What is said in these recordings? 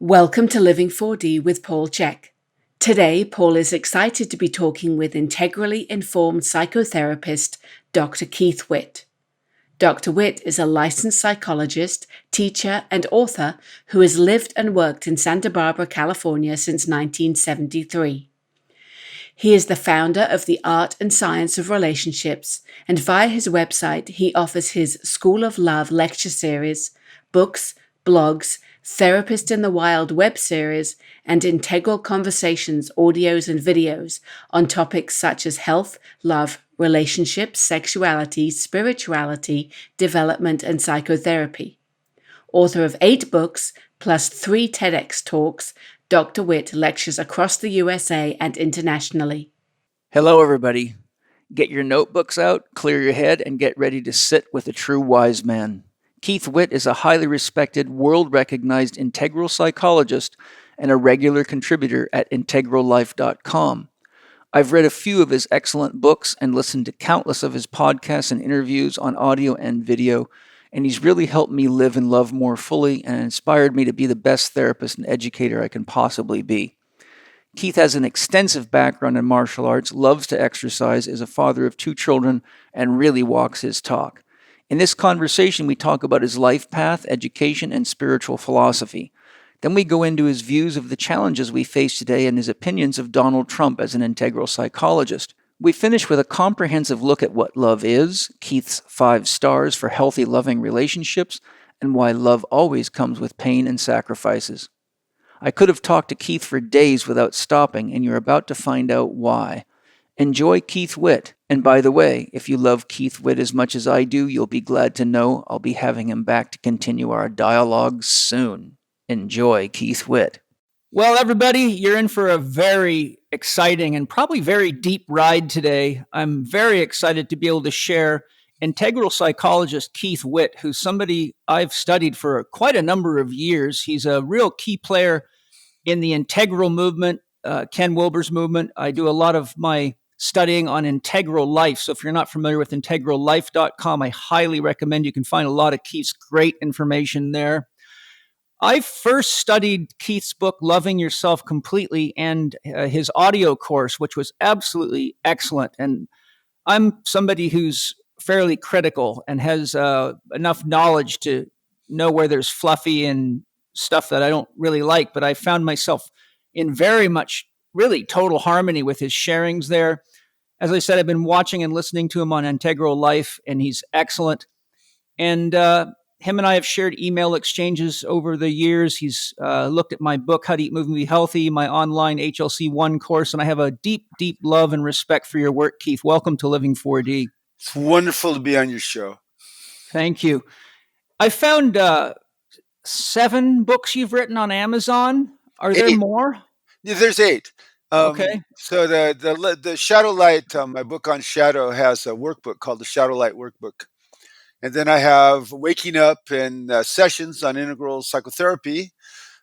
Welcome to Living 4D with Paul Check. Today, Paul is excited to be talking with integrally informed psychotherapist Dr. Keith Witt. Dr. Witt is a licensed psychologist, teacher, and author who has lived and worked in Santa Barbara, California since 1973. He is the founder of the Art and Science of Relationships, and via his website, he offers his School of Love lecture series, books, blogs, Therapist in the Wild web series, and Integral Conversations, audios and videos on topics such as health, love, relationships, sexuality, spirituality, development, and psychotherapy. Author of 8 books, plus 3 TEDx talks, Dr. Witt lectures across the USA and internationally. Hello, everybody. Get your notebooks out, clear your head, and get ready to sit with a true wise man. Keith Witt is a highly respected, world-recognized integral psychologist and a regular contributor at integrallife.com. I've read a few of his excellent books and listened to countless of his podcasts and interviews on audio and video, and he's really helped me live and love more fully and inspired me to be the best therapist and educator I can possibly be. Keith has an extensive background in martial arts, loves to exercise, is a father of 2 children, and really walks his talk. In this conversation, we talk about his life path, education, and spiritual philosophy. Then we go into his views of the challenges we face today and his opinions of Donald Trump as an integral psychologist. We finish with a comprehensive look at what love is, Keith's 5 stars for healthy, loving relationships, and why love always comes with pain and sacrifices. I could have talked to Keith for days without stopping, and you're about to find out why. Enjoy Keith Witt. And by the way, if you love Keith Witt as much as I do, you'll be glad to know I'll be having him back to continue our dialogue soon. Enjoy Keith Witt. Well, everybody, you're in for a very exciting and probably very deep ride today. I'm very excited to be able to share integral psychologist Keith Witt, who's somebody I've studied for quite a number of years. He's a real key player in the integral movement, Ken Wilber's movement. I do a lot of my studying on integral life. So if you're not familiar with integrallife.com, I highly recommend. You can find a lot of Keith's great information there. I first studied Keith's book, Loving Yourself Completely, and his audio course, which was absolutely excellent. And I'm somebody who's fairly critical and has enough knowledge to know where there's fluffy and stuff that I don't really like. But I found myself in very much really total harmony with his sharings there. As I said, I've been watching and listening to him on Integral Life, and he's excellent. And him and I have shared email exchanges over the years. He's looked at my book, How to Eat, Move, and Be Healthy, my online HLC1 course, and I have a deep, deep love and respect for your work, Keith. Welcome to Living 4D. It's wonderful to be on your show. Thank you. I found 7 books you've written on Amazon. Are 8. there more? Yeah, there's 8. Okay. So the Shadow Light, my book on shadow, has a workbook called the Shadow Light Workbook. And then I have Waking Up and Sessions on Integral Psychotherapy.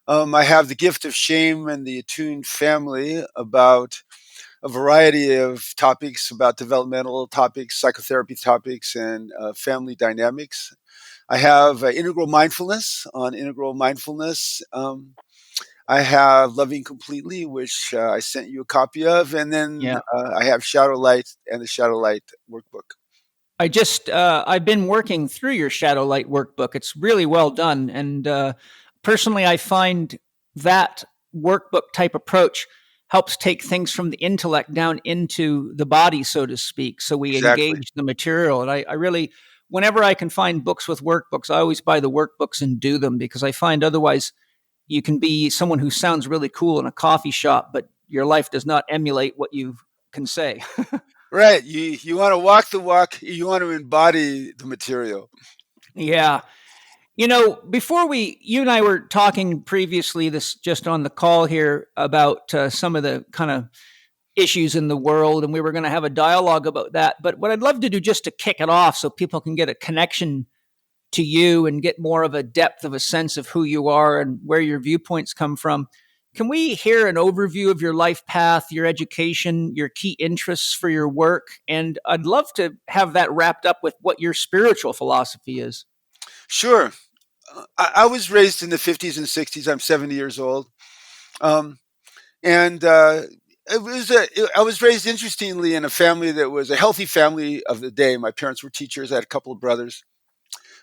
I have The Gift of Shame and the Attuned Family, about a variety of topics, about developmental topics, psychotherapy topics, and family dynamics. I have Integral Mindfulness on Integral Mindfulness. I have Loving Completely, which I sent you a copy of. And then I have Shadow Light and the Shadow Light Workbook. I've been working through your Shadow Light Workbook. It's really well done. And personally, I find that workbook type approach helps take things from the intellect down into the body, so to speak. So we engage the material. And I really, whenever I can find books with workbooks, I always buy the workbooks and do them, because I find otherwise you can be someone who sounds really cool in a coffee shop, but your life does not emulate what you can say. Right. You want to walk the walk. You want to embody the material. Yeah. You know, before you and I were talking previously, this just on the call here, about some of the kind of issues in the world, and we were going to have a dialogue about that. But what I'd love to do, just to kick it off so people can get a connection to you and get more of a depth of a sense of who you are and where your viewpoints come from. Can we hear an overview of your life path, your education, your key interests for your work? And I'd love to have that wrapped up with what your spiritual philosophy is. Sure. I was raised in the 50s and 60s. I'm 70 years old. Um, and I was raised interestingly in a family that was a healthy family of the day. My parents were teachers. I had a couple of brothers,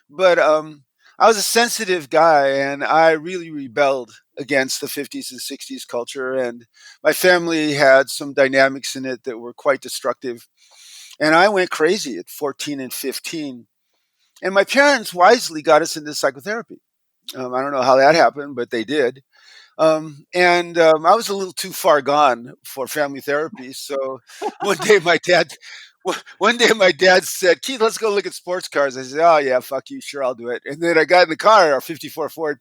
but I was a sensitive guy, and I really rebelled against the 50s and 60s culture. And my family had some dynamics in it that were quite destructive. And I went crazy at 14 and 15. And my parents wisely got us into psychotherapy. I don't know how that happened, but they did. I was a little too far gone for family therapy. So one day my dad, one day my dad said, "Keith, let's go look at sports cars." I said, "Oh yeah, fuck you, sure, I'll do it." And then I got in the car, our '54 Ford,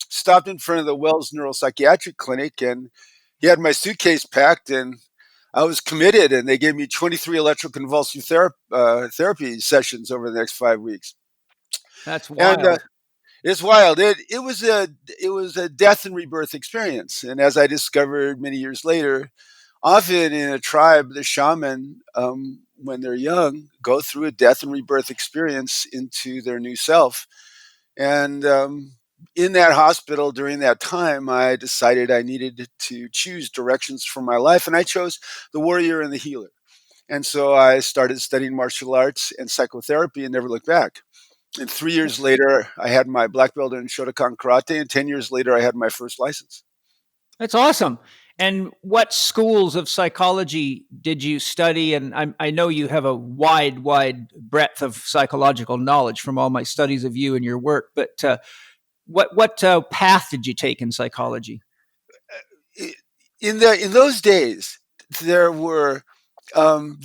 stopped in front of the Wells Neuropsychiatric Clinic, and he had my suitcase packed, and I was committed. And they gave me 23 electroconvulsive therapy sessions over the next 5 weeks. That's And wild. it's wild. It was a death and rebirth experience. And as I discovered many years later, often in a tribe, the shaman, when they're young, go through a death and rebirth experience into their new self. And in that hospital during that time, I decided I needed to choose directions for my life, and I chose the warrior and the healer. And so I started studying martial arts and psychotherapy and never looked back. And 3 years later, I had my black belt in Shotokan karate, and 10 years later, I had my first license. That's awesome. And what schools of psychology did you study? And I know you have a wide breadth of psychological knowledge from all my studies of you and your work. But what path did you take in psychology? In those days, there were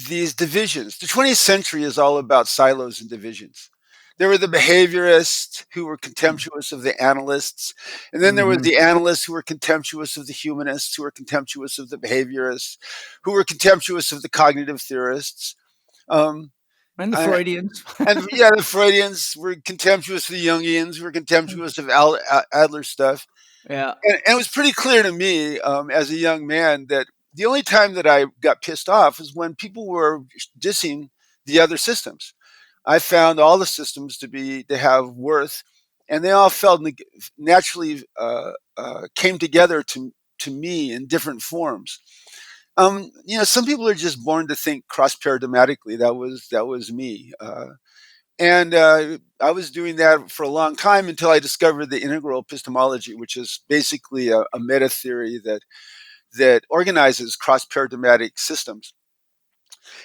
these divisions. The 20th century is all about silos and divisions. There were the behaviorists who were contemptuous of the analysts, and then there were Mm-hmm. the analysts who were contemptuous of the humanists, who were contemptuous of the behaviorists, who were contemptuous of the cognitive theorists. Um, And the I, Freudians. and yeah, the Freudians were contemptuous of the Jungians, were contemptuous of Adler stuff. Yeah. And it was pretty clear to me as a young man that the only time that I got pissed off was when people were dissing the other systems. I found all the systems to have worth, and they all felt naturally came together to me in different forms. Some people are just born to think cross paradigmatically. That was me. I was doing that for a long time until I discovered the integral epistemology, which is basically a meta theory that organizes cross paradigmatic systems.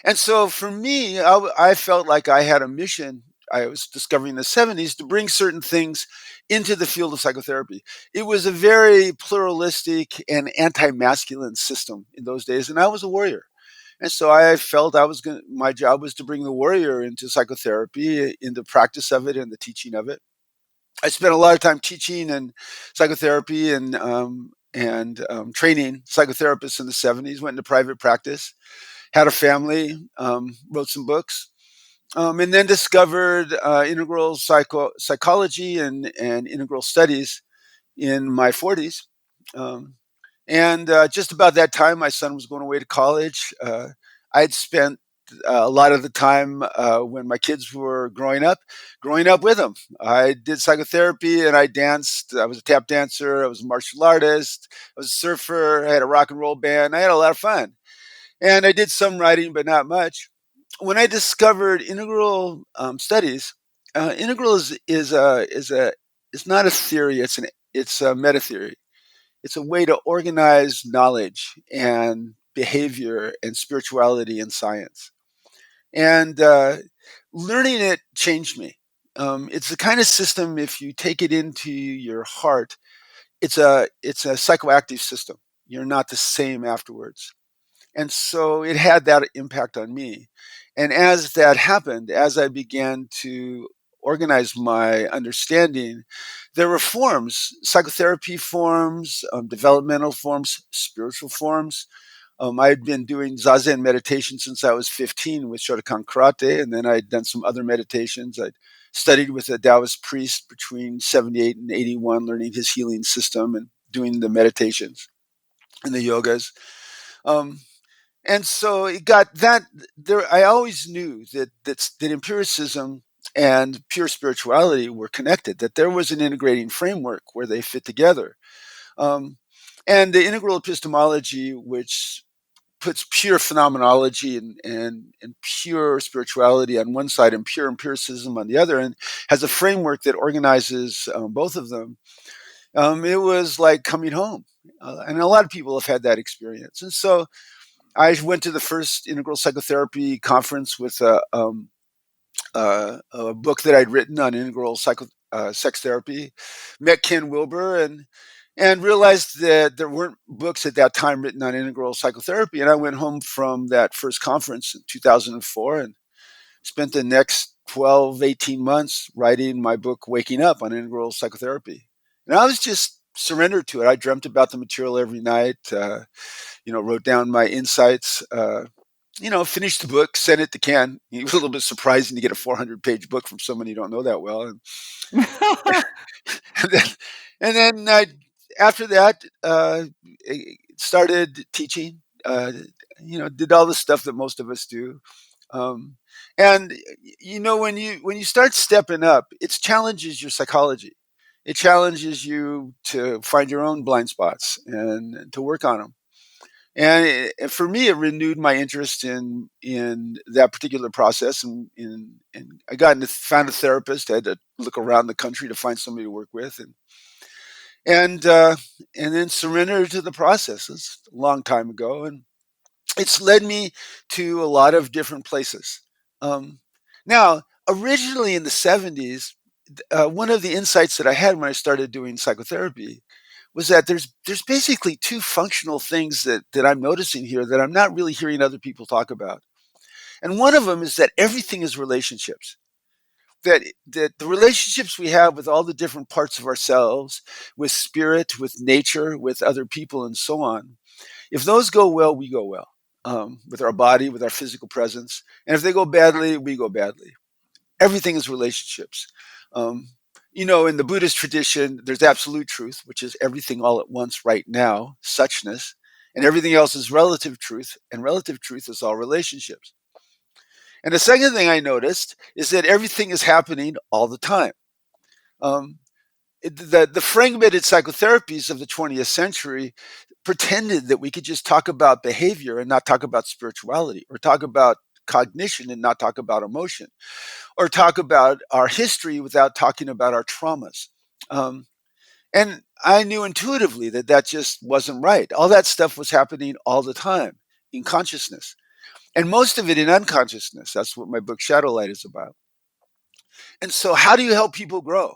And so for me, I felt like I had a mission. I was discovering in the '70s to bring certain things into the field of psychotherapy. It was a very pluralistic and anti-masculine system in those days, and I was a warrior. And so I felt my job was to bring the warrior into psychotherapy, in the practice of it and the teaching of it. I spent a lot of time teaching and psychotherapy and training psychotherapists in the '70s. Went into private practice, had a family, wrote some books, and then discovered integral psychology and integral studies in my 40s. Um, just about that time, my son was going away to college. I'd spent a lot of the time when my kids were growing up with them. I did psychotherapy and I danced. I was a tap dancer. I was a martial artist. I was a surfer. I had a rock and roll band. I had a lot of fun. And I did some writing, but not much. When I discovered integral studies, integral is not a theory. It's a meta theory. It's a way to organize knowledge and behavior and spirituality and science. And learning it changed me. It's the kind of system, if you take it into your heart, it's a psychoactive system. You're not the same afterwards. And so it had that impact on me. And as that happened, as I began to organize my understanding, there were forms, psychotherapy forms, developmental forms, spiritual forms. I'd been doing Zazen meditation since I was 15 with Shotokan Karate, and then I'd done some other meditations. I'd studied with a Taoist priest between 78 and 81, learning his healing system and doing the meditations and the yogas. Um, and so it got that there. I always knew that empiricism and pure spirituality were connected, that there was an integrating framework where they fit together. Um, and the integral epistemology, which puts pure phenomenology and pure spirituality on one side and pure empiricism on the other, and has a framework that organizes both of them. It was like coming home. And a lot of people have had that experience. And so I went to the first integral psychotherapy conference with a book that I'd written on integral sex therapy, met Ken Wilber, and realized that there weren't books at that time written on integral psychotherapy. And I went home from that first conference in 2004 and spent the next 12, 18 months writing my book, Waking Up, on integral psychotherapy. And I was just surrendered to it. I dreamt about the material every night, wrote down my insights, finished the book, sent it to Ken. It was a little bit surprising to get a 400-page book from someone you don't know that well. And then after that, started teaching. Did all the stuff that most of us do. And when you start stepping up, it challenges your psychology. It challenges you to find your own blind spots and to work on them. And for me, it renewed my interest in that particular process. And I found a therapist. I had to look around the country to find somebody to work with, and then surrender to the process. It's a long time ago, and it's led me to a lot of different places. Now, originally in the 70s, one of the insights that I had when I started doing psychotherapy was that there's basically two functional things that I'm noticing here that I'm not really hearing other people talk about. And one of them is that everything is relationships. That the relationships we have with all the different parts of ourselves, with spirit, with nature, with other people, and so on, if those go well, we go well, with our body, with our physical presence. And if they go badly, we go badly. Everything is relationships. In the Buddhist tradition, there's absolute truth, which is everything all at once right now, suchness, and everything else is relative truth, and relative truth is all relationships. And the second thing I noticed is that everything is happening all the time. The fragmented psychotherapies of the 20th century pretended that we could just talk about behavior and not talk about spirituality, or talk about cognition and not talk about emotion, or talk about our history without talking about our traumas. And I knew intuitively that just wasn't right. All that stuff was happening all the time in consciousness, and most of it in unconsciousness. That's what my book Shadow Light is about. And so how do you help people grow?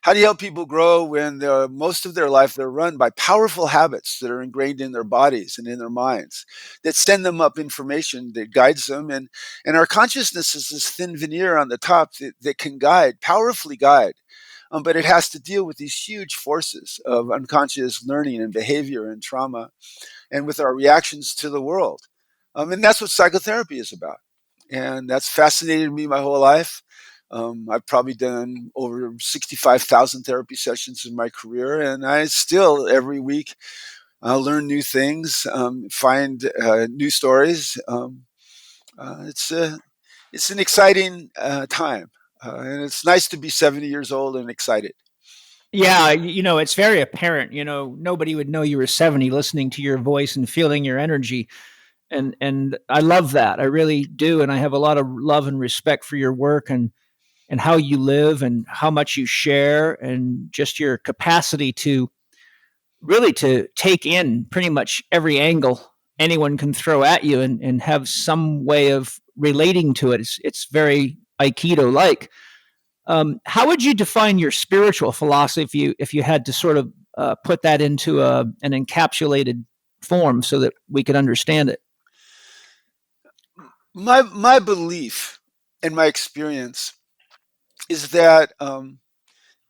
How do you help people grow when most of their life they're run by powerful habits that are ingrained in their bodies and in their minds, that send them up information that guides them? And our consciousness is this thin veneer on the top that can powerfully guide. But it has to deal with these huge forces of unconscious learning and behavior and trauma, and with our reactions to the world. And that's what psychotherapy is about. And that's fascinated me my whole life. I've probably done over 65,000 therapy sessions in my career, and I still every week learn new things, find new stories. It's an exciting time, and it's nice to be 70 years old and excited. Yeah, it's very apparent. Nobody would know you were 70 listening to your voice and feeling your energy. And I love that. I really do. And I have a lot of love and respect for your work and how you live and how much you share, and just your capacity to really to take in pretty much every angle anyone can throw at you, and have some way of relating to it. It's very Aikido like. How would you define your spiritual philosophy if you had to sort of put that into an encapsulated form so that we could understand it? My belief and my experience is that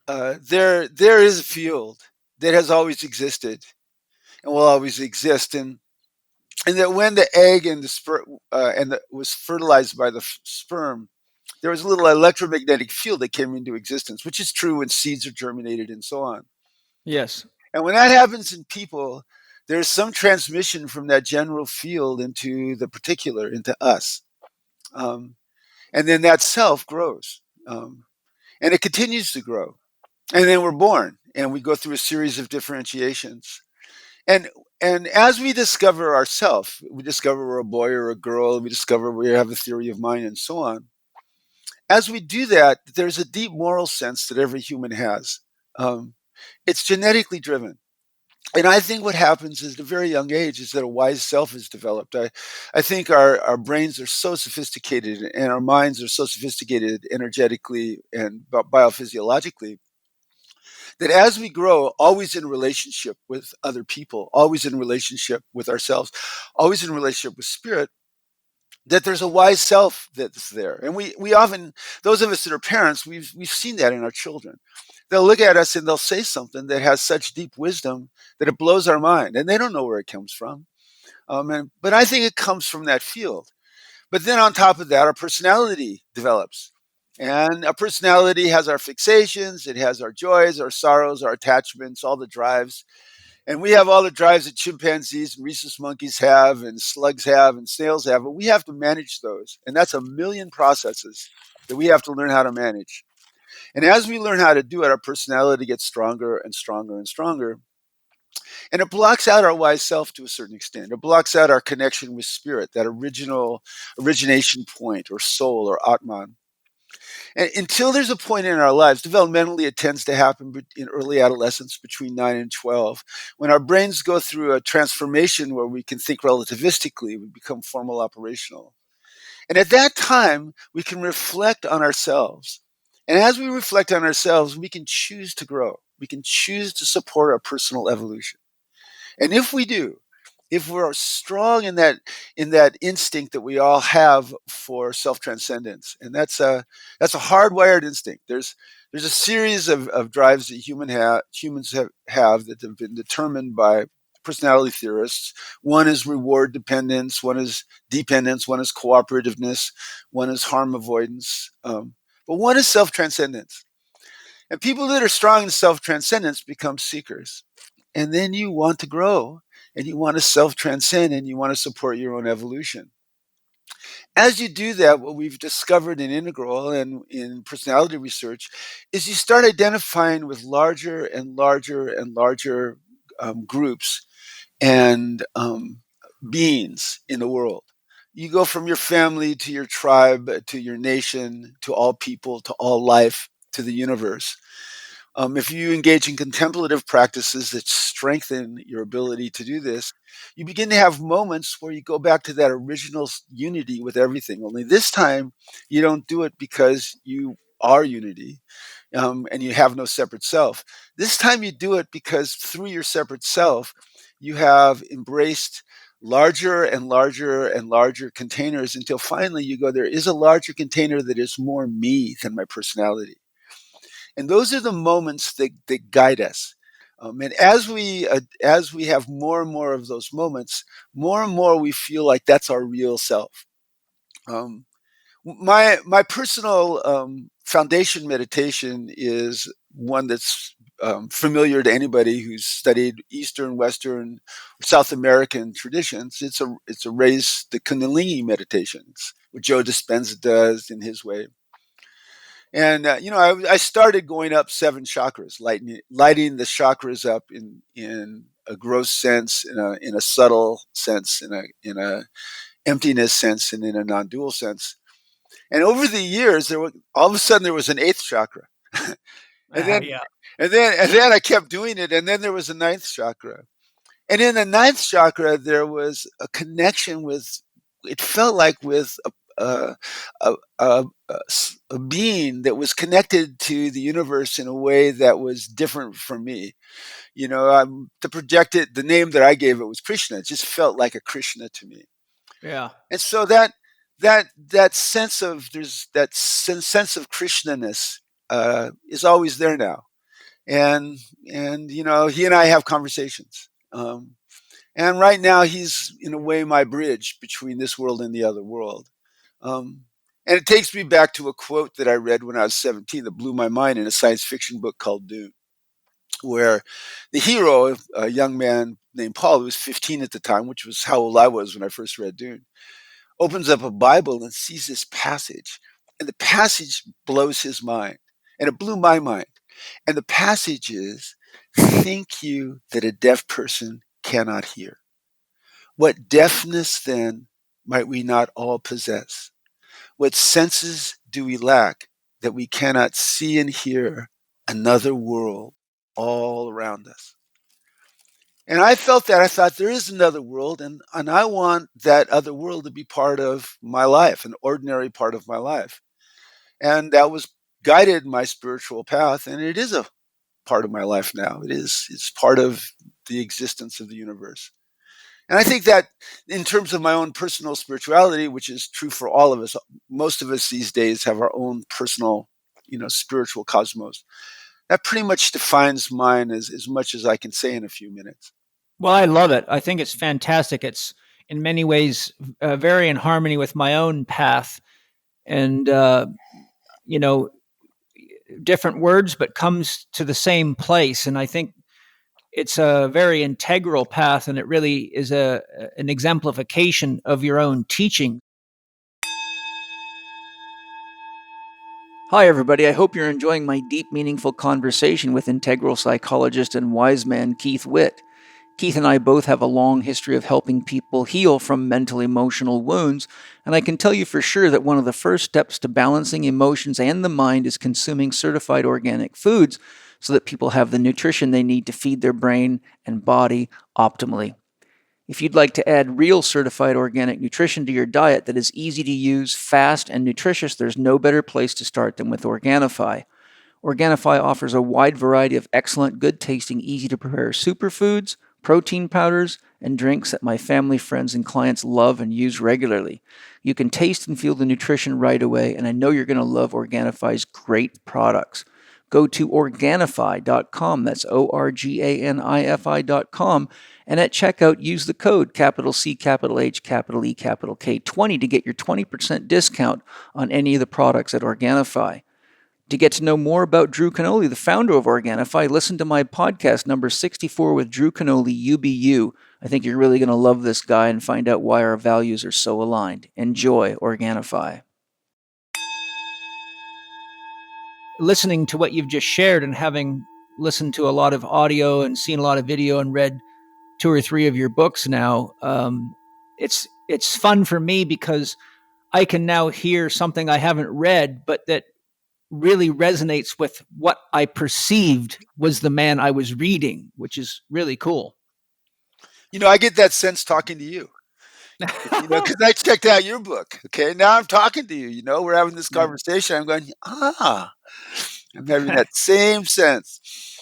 there is a field that has always existed and will always exist, and that when the egg and the sperm was fertilized by the sperm, there was a little electromagnetic field that came into existence, which is true when seeds are germinated and so on. Yes. And when that happens in people, there's some transmission from that general field into the particular, into us. And then that self grows. And it continues to grow. And then we're born, and we go through a series of differentiations. And and as we discover ourselves, we discover we're a boy or a girl, we discover we have a theory of mind, and so on. As we do that, there's a deep moral sense that every human has. Um, it's genetically driven. And I think what happens is at a very young age is that a wise self is developed. I think our brains are so sophisticated and our minds are so sophisticated energetically and biophysiologically that as we grow, always in relationship with other people, always in relationship with ourselves, always in relationship with spirit, that there's a wise self that's there. And we often, those of us that are parents, we've seen that in our children. They'll look at us and they'll say something that has such deep wisdom that it blows our mind, and they don't know where it comes from. But I think it comes from that field. But then on top of that, our personality develops. And our personality has our fixations, it has our joys, our sorrows, our attachments, all the drives. And we have all the drives that chimpanzees and rhesus monkeys have, and slugs have, and snails have, but we have to manage those. And that's a million processes that we have to learn how to manage. And as we learn how to do it, our personality gets stronger and stronger and stronger. And it blocks out our wise self to a certain extent. It blocks out our connection with spirit, that origination point or soul or Atman. And until there's a point in our lives, developmentally, it tends to happen in early adolescence between 9 and 12, when our brains go through a transformation where we can think relativistically, we become formal operational. And at that time, we can reflect on ourselves. And as we reflect on ourselves, we can choose to grow. We can choose to support our personal evolution. And if we do, if we're strong in that instinct that we all have for self transcendence, and that's a hardwired instinct. There's a series of drives that humans have that have been determined by personality theorists. One is reward dependence, one is dependence, one is cooperativeness, one is harm avoidance, but one is self transcendence. And people that are strong in self transcendence become seekers. And then you want to grow and you want to self transcend and you want to support your own evolution. As you do that, what we've discovered in integral and in personality research is you start identifying with larger and larger and larger groups and beings in the world. You go from your family to your tribe to your nation to all people to all life to the universe. If you engage in contemplative practices that strengthen your ability to do this, you begin to have moments where you go back to that original unity with everything. Only this time, you don't do it because you are unity and you have no separate self. This time, you do it because through your separate self, you have embraced larger and larger and larger containers until finally you go, there is a larger container that is more me than my personality. And those are the moments that guide us. And as we have more and more of those moments, more and more we feel like that's our real self. Um, my personal foundation meditation is one that's familiar to anybody who's studied Eastern, Western, South American traditions. It's a raised the Kundalini meditations, what Joe Dispenza does in his way. And I started going up 7 chakras, lighting the chakras up in a gross sense, in a subtle sense, in a emptiness sense, and in a non-dual sense. And over the years, all of a sudden there was an 8th chakra, and then Yeah. and then I kept doing it, and then there was a 9th chakra, and in the 9th chakra there was a connection with. It felt like with a, a, a, a being that was connected to the universe in a way that was different from me. The name that I gave it was Krishna. It just felt like a Krishna to me. Yeah. And so that sense of sense of Krishnaness is always there now. And he and I have conversations. And right now he's in a way my bridge between this world and the other world. Um, and it takes me back to a quote that I read when I was 17 that blew my mind in a science fiction book called Dune, where the hero, a young man named Paul, who was 15 at the time, which was how old I was when I first read Dune, opens up a Bible and sees this passage. And the passage blows his mind, and it blew my mind. And the passage is, think you that a deaf person cannot hear? What deafness then might we not all possess? What senses do we lack that we cannot see and hear another world all around us? And I felt that. I thought there is another world, and I want that other world to be part of my life, an ordinary part of my life. And that was guided my spiritual path, and it is a part of my life now. It's part of the existence of the universe. And I think that in terms of my own personal spirituality, which is true for all of us, most of us these days have our own personal, spiritual cosmos. That pretty much defines mine as much as I can say in a few minutes. Well, I love it. I think it's fantastic. It's in many ways very in harmony with my own path, and different words, but comes to the same place. And I think it's a very integral path, and it really is an exemplification of your own teaching. Hi, everybody. I hope you're enjoying my deep, meaningful conversation with integral psychologist and wise man Keith Witt. Keith and I both have a long history of helping people heal from mental emotional wounds, and I can tell you for sure that one of the first steps to balancing emotions and the mind is consuming certified organic foods so that people have the nutrition they need to feed their brain and body optimally. If you'd like to add real certified organic nutrition to your diet that is easy to use, fast, and nutritious, there's no better place to start than with Organifi. Organifi offers a wide variety of excellent, good-tasting, easy-to-prepare superfoods, protein powders, and drinks that my family, friends, and clients love and use regularly. You can taste and feel the nutrition right away, and I know you're going to love Organifi's great products. Go to Organifi.com, that's Organifi.com, and at checkout use the code capital C, capital H, capital E, capital K 20 to get your 20% discount on any of the products at Organifi. To get to know more about Drew Canole, the founder of Organifi, listen to my podcast number 64 with Drew Canole, UBU. I think you're really going to love this guy and find out why our values are so aligned. Enjoy Organifi. Listening to what you've just shared and having listened to a lot of audio and seen a lot of video and read 2 or 3 of your books now, it's fun for me because I can now hear something I haven't read, but that really resonates with what I perceived was the man I was reading, which is really cool. I get that sense talking to you. Because I checked out your book. Okay, now I'm talking to you. We're having this conversation. I'm going, I'm having that same sense.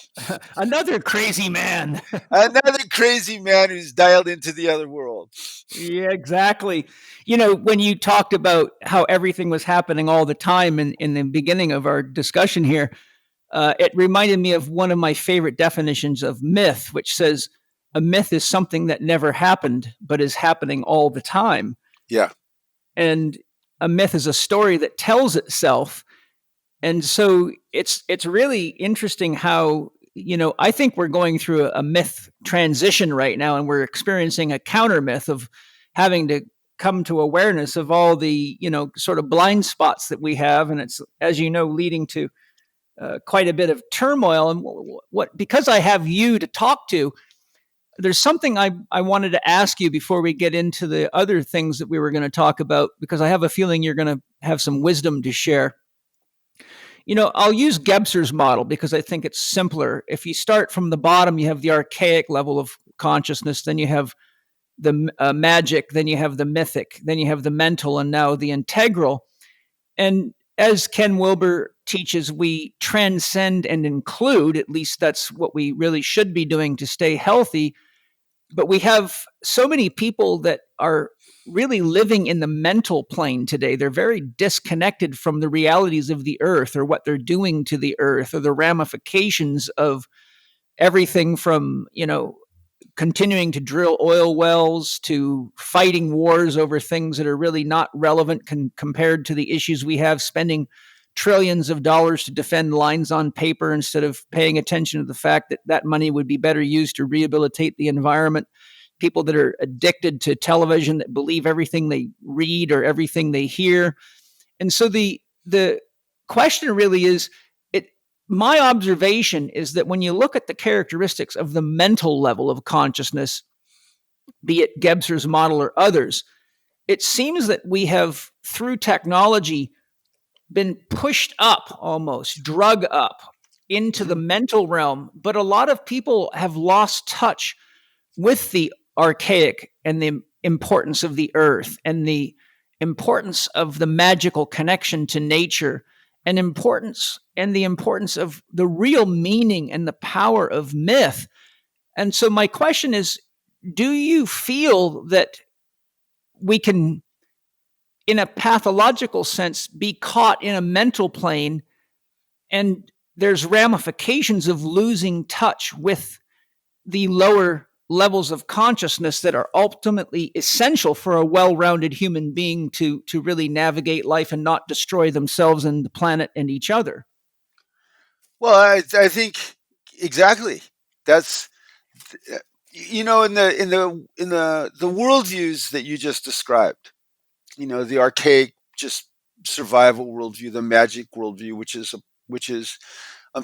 Another crazy man. Another crazy man who's dialed into the other world. Yeah, exactly. When you talked about how everything was happening all the time in the beginning of our discussion here, it reminded me of one of my favorite definitions of myth, which says a myth is something that never happened, but is happening all the time. Yeah. And a myth is a story that tells itself. And so it's really interesting how, I think we're going through a myth transition right now, and we're experiencing a counter myth of having to come to awareness of all the, sort of blind spots that we have. And it's, as you know, leading to quite a bit of turmoil. And because I have you to talk to, there's something I wanted to ask you before we get into the other things that we were going to talk about, because I have a feeling you're going to have some wisdom to share. I'll use Gebser's model because I think it's simpler. If you start from the bottom, you have the archaic level of consciousness, then you have the magic, then you have the mythic, then you have the mental, and now the integral. And as Ken Wilber teaches, we transcend and include, at least that's what we really should be doing to stay healthy. But we have so many people that are really living in the mental plane today. They're very disconnected from the realities of the earth or what they're doing to the earth or the ramifications of everything from, continuing to drill oil wells to fighting wars over things that are really not relevant compared to the issues we have, spending trillions of dollars to defend lines on paper instead of paying attention to the fact that that money would be better used to rehabilitate the environment. People that are addicted to television that believe everything they read or everything they hear. And so the the question really is, my observation is that when you look at the characteristics of the mental level of consciousness, be it Gebser's model or others, it seems that we have, through technology, been pushed up, almost drug up into the mental realm. But a lot of people have lost touch with the archaic and the importance of the earth and the importance of the magical connection to nature and the importance of the real meaning and the power of myth. And so my question is, do you feel that we can, in a pathological sense, be caught in a mental plane, and there's ramifications of losing touch with the lower levels of consciousness that are ultimately essential for a well-rounded human being to really navigate life and not destroy themselves and the planet and each other? Well, I think exactly. That's in the worldviews that you just described. The archaic, just survival worldview, the magic worldview, which is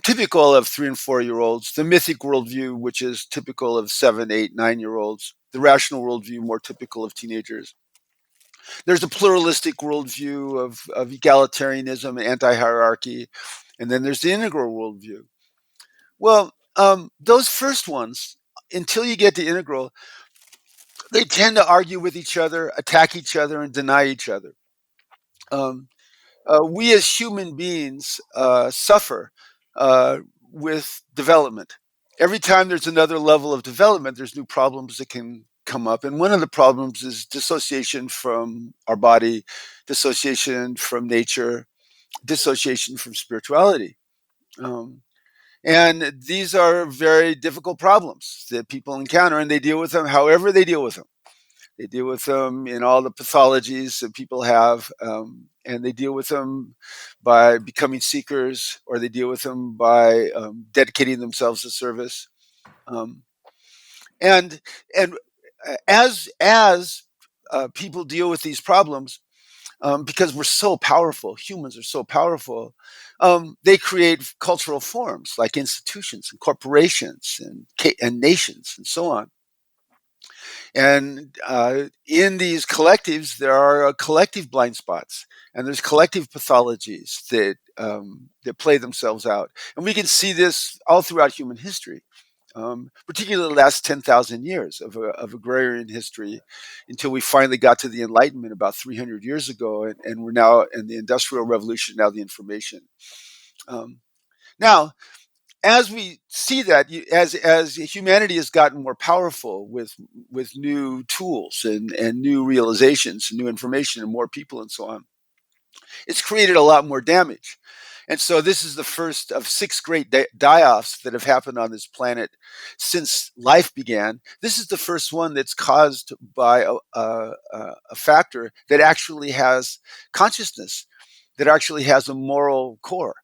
typical of 3 and 4 year olds, the mythic worldview, which is typical of 7, 8, 9 year olds, the rational worldview, more typical of teenagers. There's a pluralistic worldview of egalitarianism and anti-hierarchy, and then there's the integral worldview. Well, those first ones, until you get to integral, they tend to argue with each other, attack each other, and deny each other. We as human beings suffer with development. Every time there's another level of development, there's new problems that can come up. And one of the problems is dissociation from our body, dissociation from nature, dissociation from spirituality. And these are very difficult problems that people encounter, and they deal with them however they deal with them. They deal with them in all the pathologies that people have, and they deal with them by becoming seekers, or they deal with them by dedicating themselves to service. Um, and and as people deal with these problems, because we're so powerful, humans are so powerful, they create cultural forms like institutions and corporations and nations and so on. And in these collectives, there are collective blind spots, and there's collective pathologies that play themselves out. And we can see this all throughout human history, particularly the last 10,000 years of agrarian history, until we finally got to the Enlightenment about 300 years ago, and we're now in the Industrial Revolution, now the information. Now, as we see that, as humanity has gotten more powerful with new tools and new realizations and new information and more people and so on, it's created a lot more damage. And so this is the first of 6 great die-offs that have happened on this planet since life began. This is the first one that's caused by a factor that actually has consciousness, that actually has a moral core.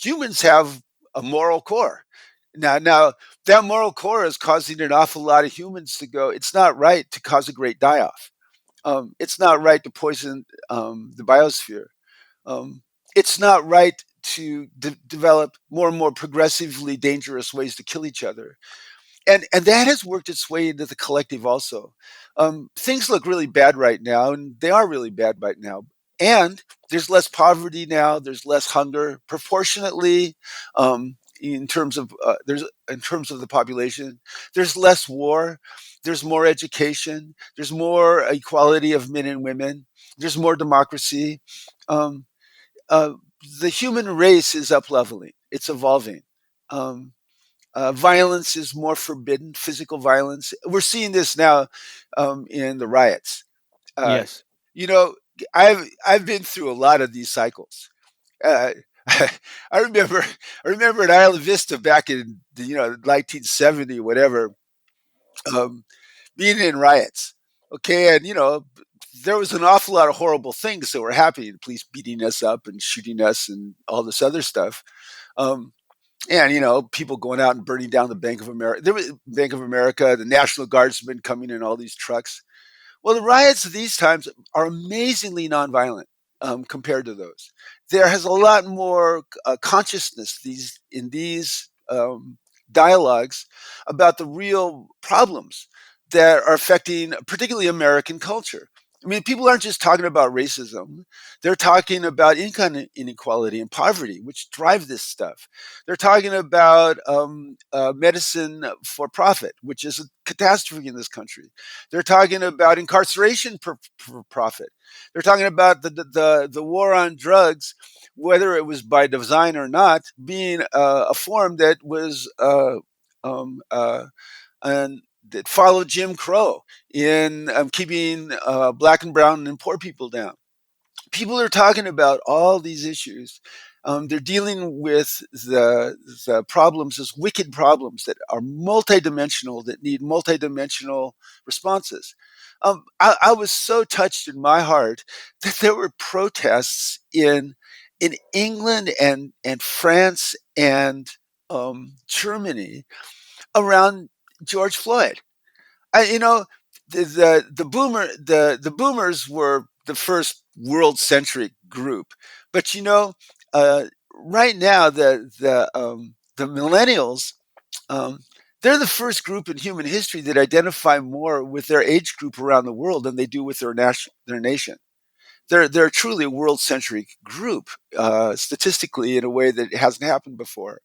Humans have a moral core. Now that moral core is causing an awful lot of humans to go, it's not right to cause a great die-off. It's not right to poison the biosphere. It's not right to develop more and more progressively dangerous ways to kill each other. And that has worked its way into the collective also. Things look really bad right now, and they are really bad right now. And there's less poverty now. There's less hunger proportionately. In terms of the population, there's less war. There's more education. There's more equality of men and women. There's more democracy. Um, the human race is up leveling. It's evolving. Violence is more forbidden. Physical violence. We're seeing this now in the riots. Uh, Yes. you know, I've been through a lot of these cycles. Uh, I remember in Isla Vista back in 1970, whatever, being in riots. Okay, and there was an awful lot of horrible things that were happening. The police beating us up and shooting us and all this other stuff. Um, and people going out and burning down the Bank of America. There was Bank of America. The National Guardsmen coming in all these trucks. Well, the riots of these times are amazingly nonviolent. compared to those. There has a lot more consciousness in these dialogues about the real problems that are affecting particularly American culture. I mean, people aren't just talking about racism. They're talking about income inequality and poverty, which drive this stuff. They're talking about medicine for profit, which is a catastrophe in this country. They're talking about incarceration for profit. They're talking about the war on drugs, whether it was by design or not, being a form that was and that followed Jim Crow in keeping black and brown and poor people down. People are talking about all these issues. They're dealing with the problems as wicked problems that are multidimensional, that need multidimensional responses. I was so touched in my heart that there were protests in England and France and Germany around George Floyd. You know, the boomers were the first world centric group, but right now the millennials, um, they're the first group in human history that identify more with their age group around the world than they do with their nation. They're truly a world centric group, statistically, in a way that hasn't happened before.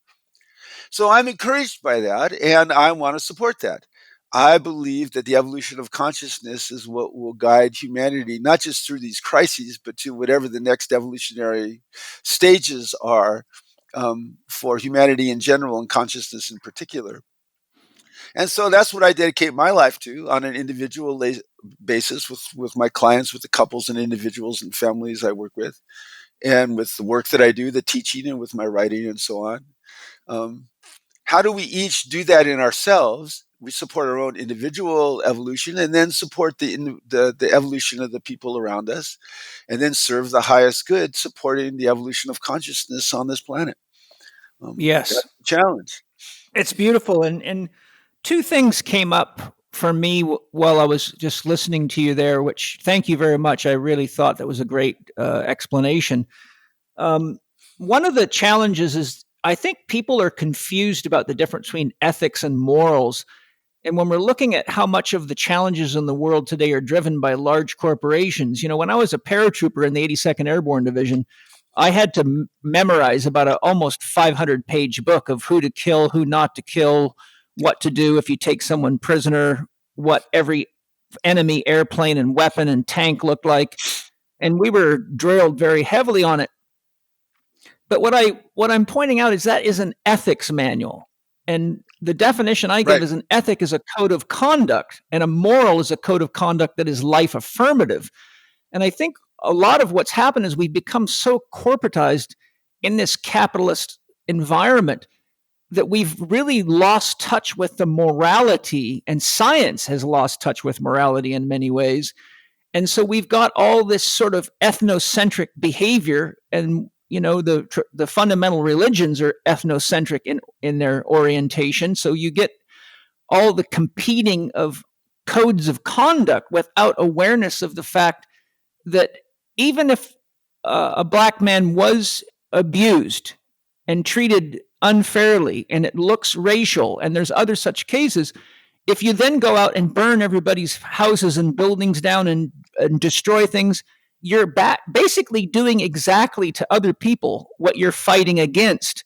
So I'm encouraged by that, and I want to support that. I believe that the evolution of consciousness is what will guide humanity, not just through these crises, but to whatever the next evolutionary stages are, for humanity in general and consciousness in particular. And so that's what I dedicate my life to on an individual basis with my clients, with the couples and individuals and families I work with, and with the work that I do, the teaching, and with my writing and so on. Um, how do we each do that in ourselves? We support our own individual evolution, and then support the evolution of the people around us, and then serve the highest good, supporting the evolution of consciousness on this planet. Yes. That's the challenge. It's beautiful. And two things came up for me while I was just listening to you there, which thank you very much. I really thought that was a great explanation. One of the challenges is I think people are confused about the difference between ethics and morals. And when we're looking at how much of the challenges in the world today are driven by large corporations, when I was a paratrooper in the 82nd Airborne Division, I had to memorize about an almost 500-page book of who to kill, who not to kill, what to do if you take someone prisoner, what every enemy airplane and weapon and tank looked like. And we were drilled very heavily on it. But what I'm pointing out is that is an ethics manual. And the definition I give Right. is an ethic is a code of conduct, and a moral is a code of conduct that is life affirmative. And I think a lot of what's happened is we've become so corporatized in this capitalist environment that we've really lost touch with the morality, and science has lost touch with morality in many ways. And so we've got all this sort of ethnocentric behavior, and the fundamental religions are ethnocentric in their orientation. So you get all the competing of codes of conduct without awareness of the fact that even if a black man was abused and treated unfairly, and it looks racial, and there's other such cases, if you then go out and burn everybody's houses and buildings down and destroy things, you're basically doing exactly to other people what you're fighting against.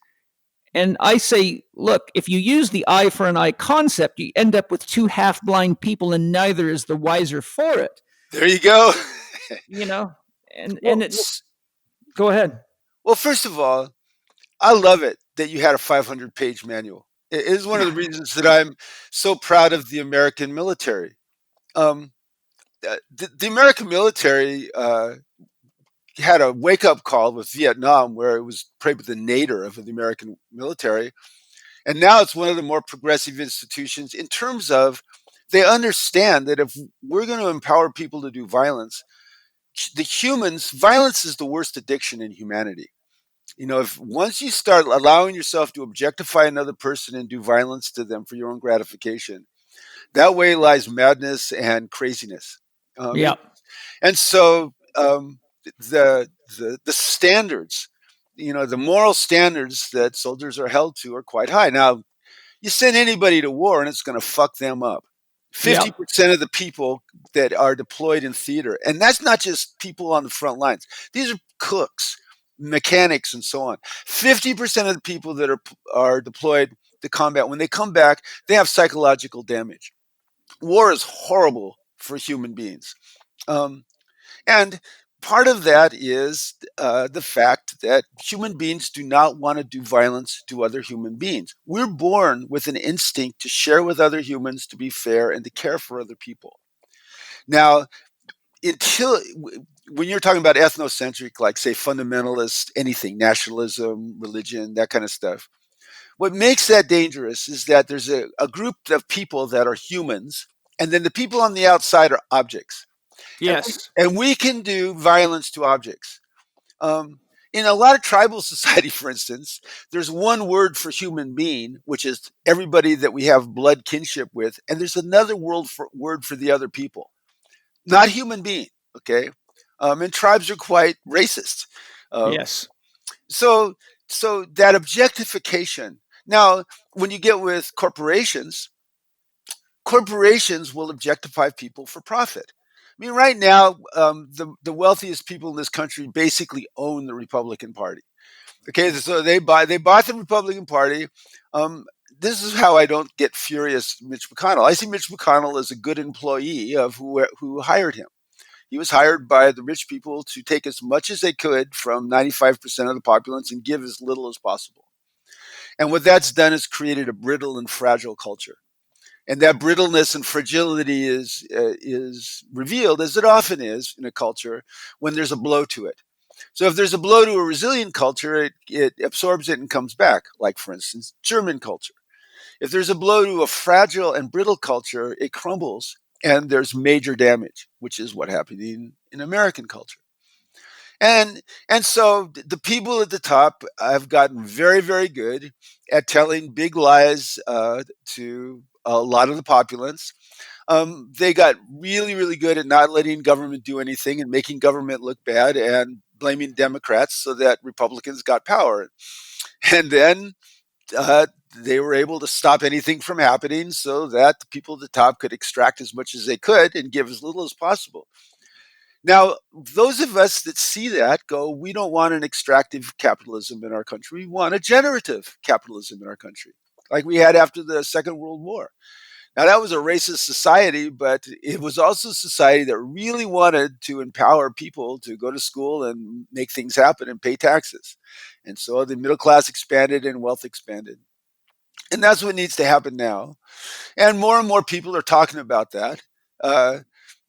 And I say, look, if you use the eye for an eye concept, you end up with two half-blind people, and neither is the wiser for it. There you go. And it's go ahead. Well, first of all, I love it that you had a 500-page manual. It is one of the reasons that I'm so proud of the American military. Um, the American military had a wake up call with Vietnam, where it was probably the nadir of the American military. And now it's one of the more progressive institutions in terms of they understand that if we're going to empower people to do violence, violence is the worst addiction in humanity. If once you start allowing yourself to objectify another person and do violence to them for your own gratification, that way lies madness and craziness. Yeah. And so the standards, the moral standards that soldiers are held to are quite high. Now, you send anybody to war and it's going to fuck them up. 50% of the people that are deployed in theater, and that's not just people on the front lines. These are cooks, mechanics, and so on. 50% of the people that are deployed to combat, when they come back, they have psychological damage. War is horrible for human beings. And part of that is the fact that human beings do not want to do violence to other human beings. We're born with an instinct to share with other humans, to be fair, and to care for other people. Now, when you're talking about ethnocentric, like, say, fundamentalist, anything, nationalism, religion, that kind of stuff, what makes that dangerous is that there's a group of people that are humans, and then the people on the outside are objects. Yes. And we can do violence to objects. In a lot of tribal society, for instance, there's one word for human being, which is everybody that we have blood kinship with, and there's another word for the other people, not human being. Okay, and tribes are quite racist. Yes. So that objectification. Now, when you get with corporations will objectify people for profit. I mean, right now, the wealthiest people in this country basically own the Republican Party. Okay, so they bought the Republican Party. This is how I don't get furious at Mitch McConnell. I see Mitch McConnell as a good employee of who hired him. He was hired by the rich people to take as much as they could from 95% of the populace and give as little as possible. And what that's done is created a brittle and fragile culture. And that brittleness and fragility is revealed, as it often is in a culture, when there's a blow to it. So if there's a blow to a resilient culture, it absorbs it and comes back, like, for instance, German culture. If there's a blow to a fragile and brittle culture, it crumbles and there's major damage, which is what happened in American culture. And so the people at the top have gotten very, very good at telling big lies to a lot of the populace. They got really, really good at not letting government do anything and making government look bad and blaming Democrats so that Republicans got power. And then they were able to stop anything from happening so that the people at the top could extract as much as they could and give as little as possible. Now, those of us that see that go, we don't want an extractive capitalism in our country. We want a generative capitalism in our country, like we had after the Second World War. Now, that was a racist society, but it was also a society that really wanted to empower people to go to school and make things happen and pay taxes. And so the middle class expanded and wealth expanded. And that's what needs to happen now. And more people are talking about that.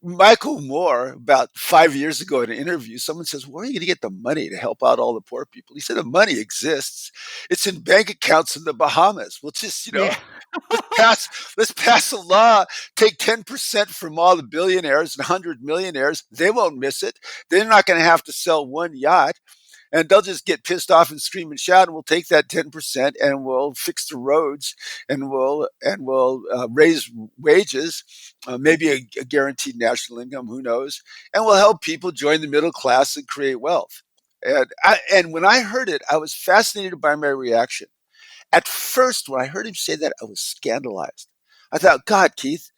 Michael Moore, about 5 years ago in an interview, someone says, where are you going to get the money to help out all the poor people? He said, the money exists. It's in bank accounts in the Bahamas. We'll just, let's pass a law, take 10% from all the billionaires and 100 millionaires. They won't miss it. They're not going to have to sell one yacht. And they'll just get pissed off and scream and shout, and we'll take that 10% and we'll fix the roads and we'll raise wages, maybe a guaranteed national income, who knows? And we'll help people join the middle class and create wealth. And when I heard it, I was fascinated by my reaction. At first, when I heard him say that, I was scandalized. I thought, God, Keith,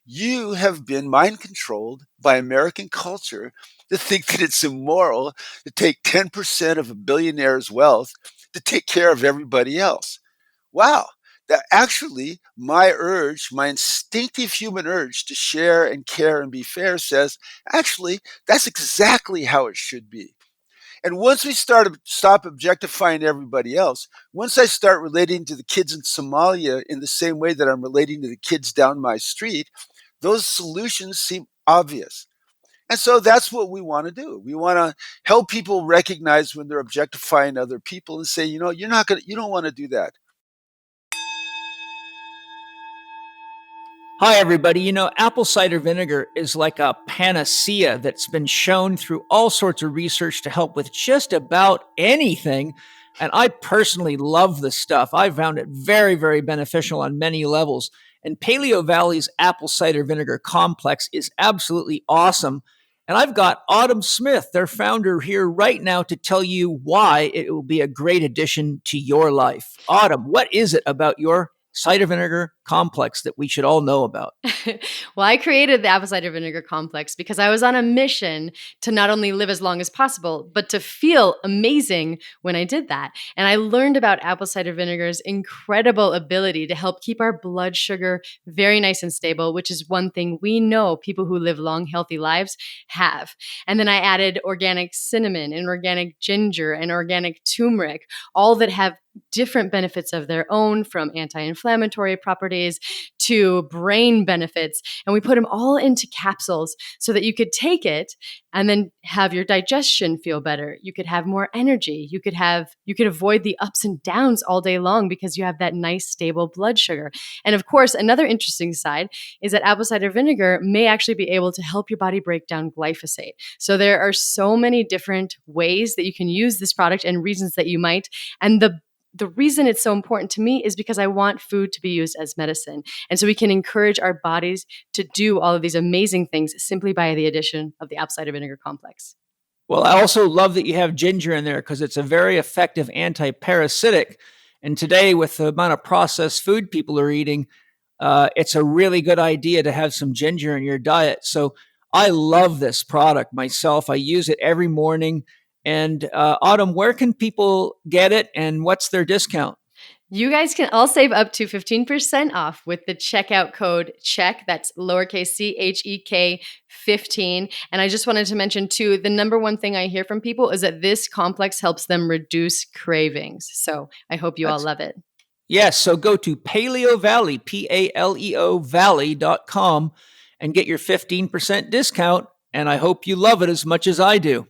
you have been mind controlled by American culture to think that it's immoral to take 10% of a billionaire's wealth to take care of everybody else. Wow. That actually, my instinctive human urge to share and care and be fair says, actually, that's exactly how it should be. And once we stop objectifying everybody else, once I start relating to the kids in Somalia in the same way that I'm relating to the kids down my street, those solutions seem obvious. And so that's what we want to do. We want to help people recognize when they're objectifying other people and say, you don't want to do that. Hi, everybody. Apple cider vinegar is like a panacea that's been shown through all sorts of research to help with just about anything. And I personally love the stuff. I found it very, very beneficial on many levels. And Paleo Valley's apple cider vinegar complex is absolutely awesome. And I've got Autumn Smith, their founder, here right now to tell you why it will be a great addition to your life. Autumn, what is it about your cider vinegar complex that we should all know about? Well, I created the apple cider vinegar complex because I was on a mission to not only live as long as possible, but to feel amazing when I did that. And I learned about apple cider vinegar's incredible ability to help keep our blood sugar very nice and stable, which is one thing we know people who live long, healthy lives have. And then I added organic cinnamon and organic ginger and organic turmeric, all that have different benefits of their own, from anti-inflammatory properties to brain benefits. And we put them all into capsules so that you could take it and then have your digestion feel better. You could have more energy. You could avoid the ups and downs all day long because you have that nice stable blood sugar. And of course, another interesting side is that apple cider vinegar may actually be able to help your body break down glyphosate. So there are so many different ways that you can use this product and reasons that you might. And the reason it's so important to me is because I want food to be used as medicine. And so we can encourage our bodies to do all of these amazing things simply by the addition of the apple cider vinegar complex. Well, I also love that you have ginger in there because it's a very effective anti-parasitic. And today, with the amount of processed food people are eating, it's a really good idea to have some ginger in your diet. So I love this product myself. I use it every morning. And Autumn, where can people get it and what's their discount? You guys can all save up to 15% off with the checkout code CHECK. That's lowercase CHEK 15. And I just wanted to mention too, the number one thing I hear from people is that this complex helps them reduce cravings. So I hope you all love it. Yes. So go to Paleo Valley, PALEO Valley.com and get your 15% discount. And I hope you love it as much as I do.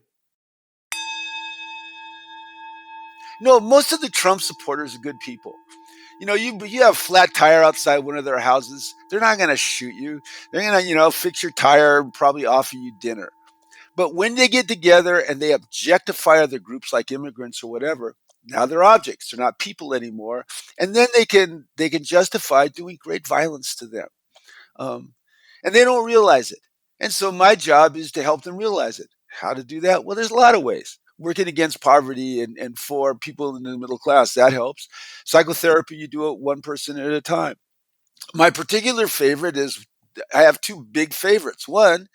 No, most of the Trump supporters are good people. You have a flat tire outside one of their houses. They're not going to shoot you. They're going to, fix your tire and probably offer you dinner. But when they get together and they objectify other groups like immigrants or whatever, now they're objects. They're not people anymore. And then they can justify doing great violence to them. And they don't realize it. And so my job is to help them realize it. How to do that? Well, there's a lot of ways. Working against poverty and for people in the middle class, that helps. Psychotherapy, you do it one person at a time. My particular favorite is, I have two big favorites. One,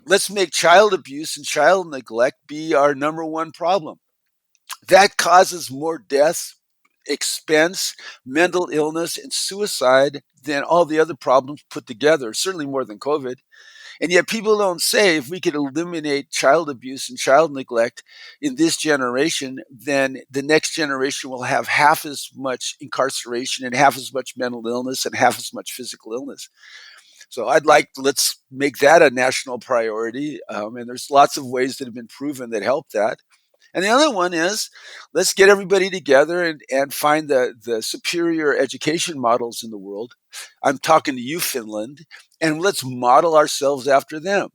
let's make child abuse and child neglect be our number one problem. That causes more deaths, expense, mental illness, and suicide than all the other problems put together, certainly more than COVID. And yet people don't say, if we could eliminate child abuse and child neglect in this generation, then the next generation will have half as much incarceration and half as much mental illness and half as much physical illness. So let's make that a national priority. And there's lots of ways that have been proven that help that. And the other one is, let's get everybody together and find the superior education models in the world. I'm talking to you, Finland, and let's model ourselves after them.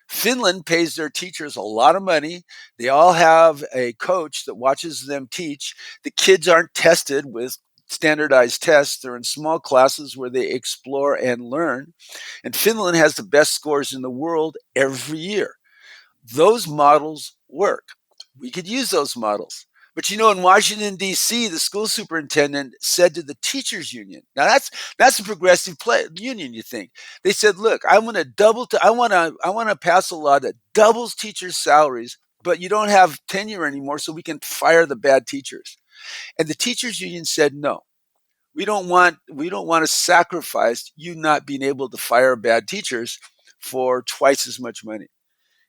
Finland pays their teachers a lot of money. They all have a coach that watches them teach. The kids aren't tested with standardized tests. They're in small classes where they explore and learn. And Finland has the best scores in the world every year. Those models work. We could use those models. But in Washington, D.C., the school superintendent said to the teachers union, now that's a progressive union, you think. They said, look, I want to pass a law that doubles teachers' salaries, but you don't have tenure anymore, so we can fire the bad teachers. And the teachers union said, no, we don't want to sacrifice you not being able to fire bad teachers for twice as much money.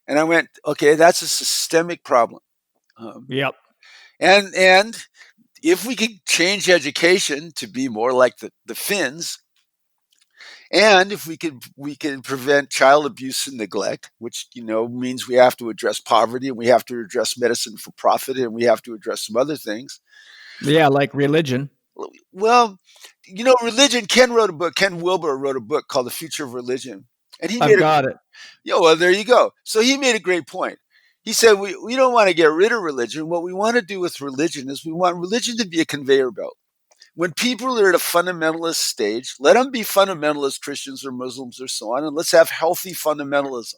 And I went, okay, that's a systemic problem. Yep. And if we could change education to be more like the Finns, and if we can prevent child abuse and neglect, which means we have to address poverty and we have to address medicine for profit and we have to address some other things. Yeah, like religion. Well, religion. Ken Wilber wrote a book called The Future of Religion, and I've got it. Well, there you go. So he made a great point. He said, we don't want to get rid of religion. What we want to do with religion is we want religion to be a conveyor belt. When people are at a fundamentalist stage, let them be fundamentalist Christians or Muslims or so on, and let's have healthy fundamentalism.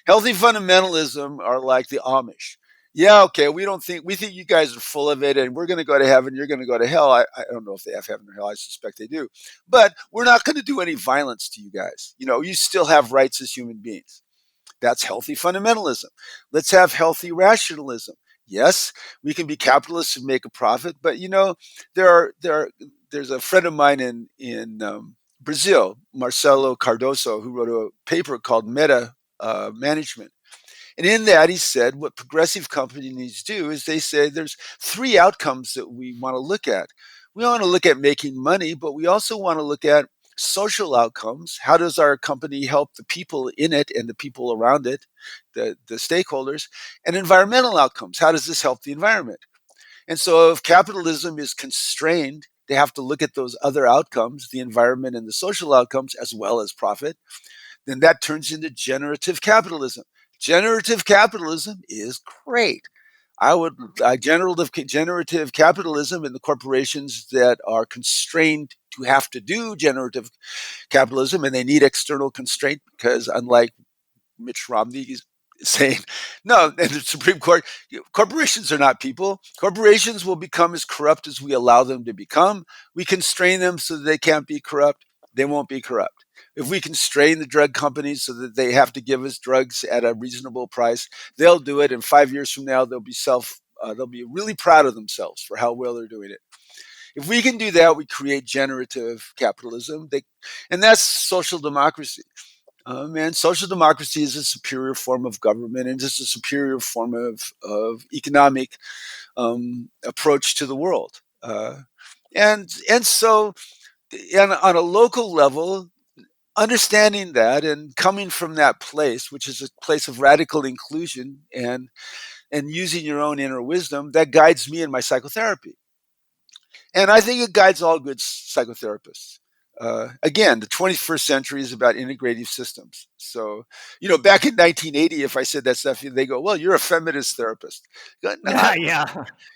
Healthy fundamentalism are like the Amish. Yeah, okay, we think you guys are full of it and we're going to go to heaven, you're going to go to hell. I don't know if they have heaven or hell. I suspect they do. But we're not going to do any violence to you guys. You still have rights as human beings. That's healthy fundamentalism. Let's have healthy rationalism. Yes, we can be capitalists and make a profit, but there's a friend of mine in Brazil, Marcelo Cardoso, who wrote a paper called Meta Management. And in that, he said what progressive companies do is they say there's three outcomes that we want to look at. We want to look at making money, but we also want to look at social outcomes. How does our company help the people in it and the people around it, the stakeholders, and environmental outcomes? How does this help the environment? And so if capitalism is constrained, they have to look at those other outcomes, the environment and the social outcomes, as well as profit. Then that turns into generative capitalism. Generative capitalism is great. Generative capitalism in the corporations that are constrained to have to do generative capitalism, and they need external constraint because, unlike Mitch Romney is saying, no, and the Supreme Court, corporations are not people. Corporations will become as corrupt as we allow them to become. We constrain them so that they can't be corrupt. They won't be corrupt. If we constrain the drug companies so that they have to give us drugs at a reasonable price, they'll do it. And 5 years from now, they'll be really proud of themselves for how well they're doing it. If we can do that, we create generative capitalism, and that's social democracy. And social democracy is a superior form of government and just a superior form of economic approach to the world. And so, on a local level, understanding that and coming from that place, which is a place of radical inclusion and using your own inner wisdom, that guides me in my psychotherapy. And I think it guides all good psychotherapists. Again, the 21st century is about integrative systems. So, back in 1980, if I said that stuff, they go, well, you're a feminist therapist. Go, no, Yeah.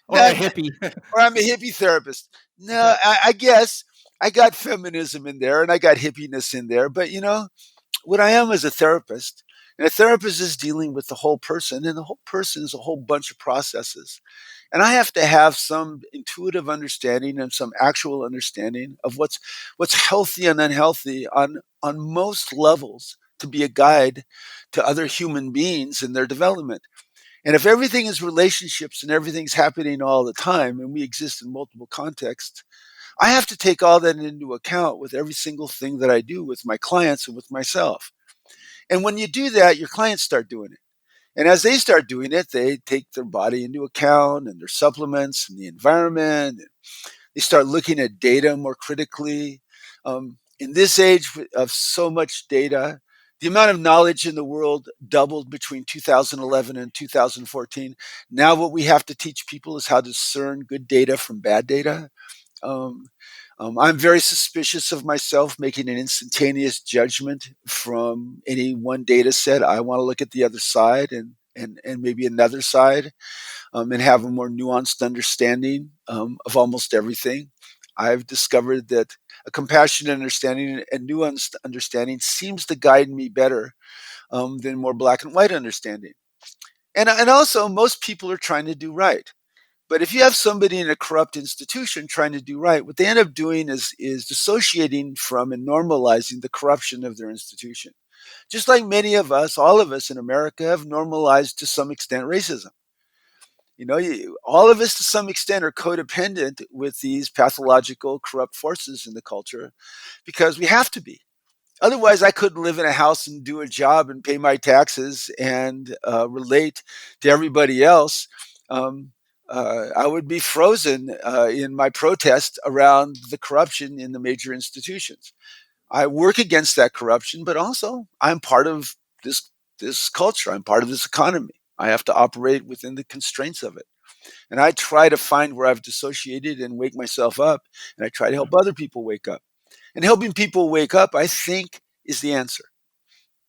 Or no, a hippie. or I'm a hippie therapist. No, I guess I got feminism in there and I got hippiness in there. But, what I am is a therapist. And a therapist is dealing with the whole person, and the whole person is a whole bunch of processes. And I have to have some intuitive understanding and some actual understanding of what's healthy and unhealthy on most levels to be a guide to other human beings in their development. And if everything is relationships and everything's happening all the time and we exist in multiple contexts, I have to take all that into account with every single thing that I do with my clients and with myself. And when you do that, your clients start doing it. And as they start doing it, they take their body into account and their supplements and the environment. They start looking at data more critically. In this age of so much data, the amount of knowledge in the world doubled between 2011 and 2014. Now what we have to teach people is how to discern good data from bad data. I'm very suspicious of myself making an instantaneous judgment from any one data set. I want to look at the other side and maybe another side and have a more nuanced understanding of almost everything. I've discovered that a compassionate understanding and nuanced understanding seems to guide me better than more black and white understanding. And also, most people are trying to do right. But if you have somebody in a corrupt institution trying to do right, what they end up doing is dissociating from and normalizing the corruption of their institution. Just like many of us, all of us in America, have normalized to some extent racism. All of us to some extent are codependent with these pathological, corrupt forces in the culture because we have to be. Otherwise, I couldn't live in a house and do a job and pay my taxes and relate to everybody else. I would be frozen in my protest around the corruption in the major institutions. I work against that corruption, but also I'm part of this culture. I'm part of this economy. I have to operate within the constraints of it. And I try to find where I've dissociated and wake myself up. And I try to help other people wake up. And helping people wake up, I think, is the answer.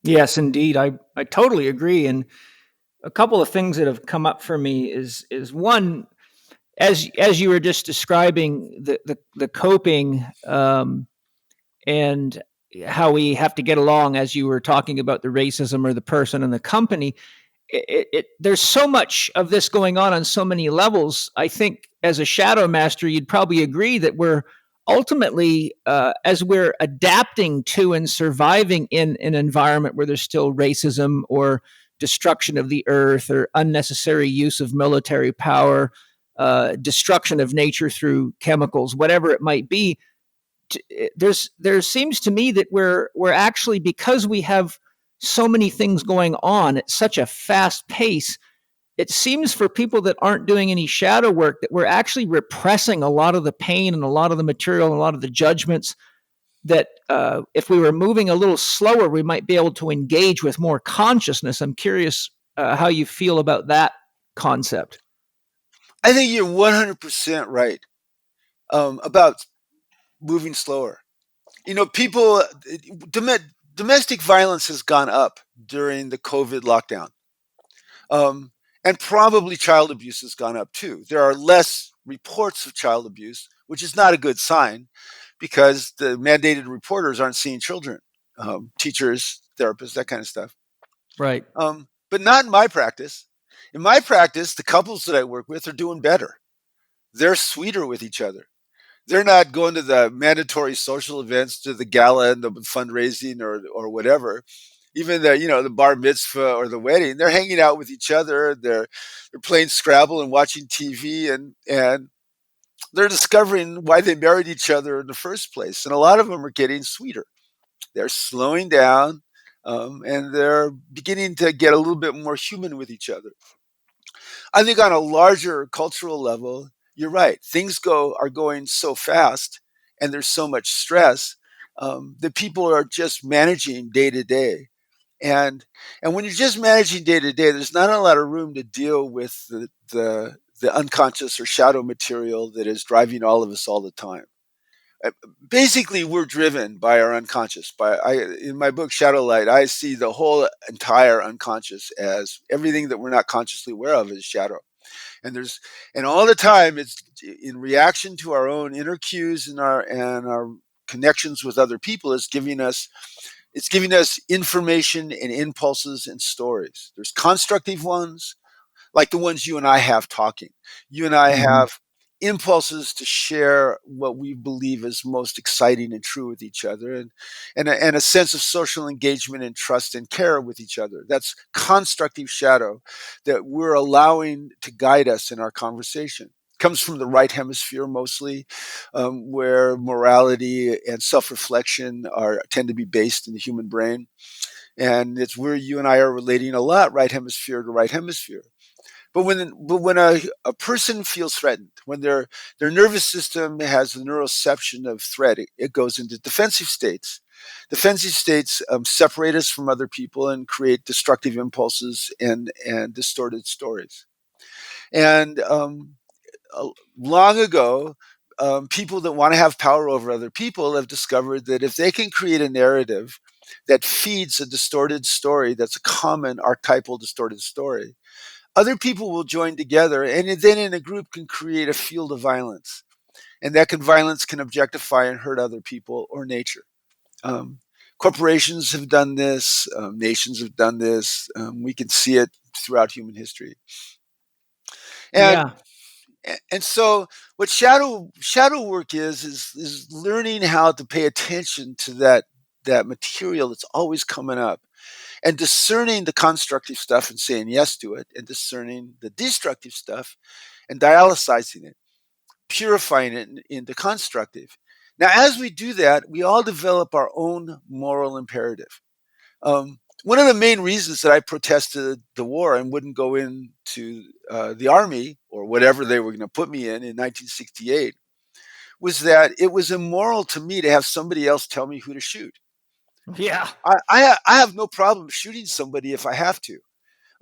Yes, indeed. I totally agree. And a couple of things that have come up for me is one, as you were just describing the coping and how we have to get along, as you were talking about the racism or the person and the company. There's so much of this going on so many levels. I think as a shadow master, you'd probably agree that we're ultimately, as we're adapting to and surviving in an environment where there's still racism or destruction of the earth or unnecessary use of military power, destruction of nature through chemicals, whatever it might be, there seems to me that we're actually, because we have so many things going on at such a fast pace, it seems for people that aren't doing any shadow work that we're actually repressing a lot of the pain and a lot of the material and a lot of the judgments that if we were moving a little slower, we might be able to engage with more consciousness. I'm curious how you feel about that concept. I think you're 100% right about moving slower. People, domestic violence has gone up during the COVID lockdown. And probably child abuse has gone up too. There are less reports of child abuse, which is not a good sign because the mandated reporters aren't seeing children, teachers, therapists, that kind of stuff. Right. But not in my practice. In my practice, the couples that I work with are doing better. They're sweeter with each other. They're not going to the mandatory social events, to the gala and the fundraising or whatever. Even the bar mitzvah or the wedding, they're hanging out with each other. They're playing Scrabble and watching TV, and they're discovering why they married each other in the first place. And a lot of them are getting sweeter. They're slowing down, and they're beginning to get a little bit more human with each other. I think on a larger cultural level, you're right. Things are going so fast, and there's so much stress that people are just managing day to day. And when you're just managing day to day, there's not a lot of room to deal with the unconscious or shadow material that is driving all of us all the time. Basically, we're driven by our unconscious. In my book Shadow Light, I see the whole entire unconscious as everything that we're not consciously aware of is shadow. And all the time it's in reaction to our own inner cues and our connections with other people. It's giving us information and impulses and stories. There's constructive ones, like the ones you and I have talking. You and I have impulses to share what we believe is most exciting and true with each other, and a sense of social engagement and trust and care with each other. That's constructive shadow that we're allowing to guide us in our conversation. Comes from the right hemisphere mostly, where morality and self-reflection tend to be based in the human brain. And it's where you and I are relating a lot, right hemisphere to right hemisphere. But when a person feels threatened, when their nervous system has the neuroception of threat, it goes into defensive states. Defensive states separate us from other people and create destructive impulses and distorted stories. And long ago, people that want to have power over other people have discovered that if they can create a narrative that feeds a distorted story, that's a common archetypal distorted story, other people will join together, and then in a group can create a field of violence. And that violence can objectify and hurt other people or nature. Corporations have done this. Nations have done this. We can see it throughout human history. And so what shadow work is learning how to pay attention to that material that's always coming up, and discerning the constructive stuff and saying yes to it, and discerning the destructive stuff and dialyzing it, purifying it into constructive. Now, as we do that, we all develop our own moral imperative. One of the main reasons that I protested the war and wouldn't go into the army or whatever they were going to put me in 1968 was that it was immoral to me to have somebody else tell me who to shoot. Yeah. I have no problem shooting somebody if I have to.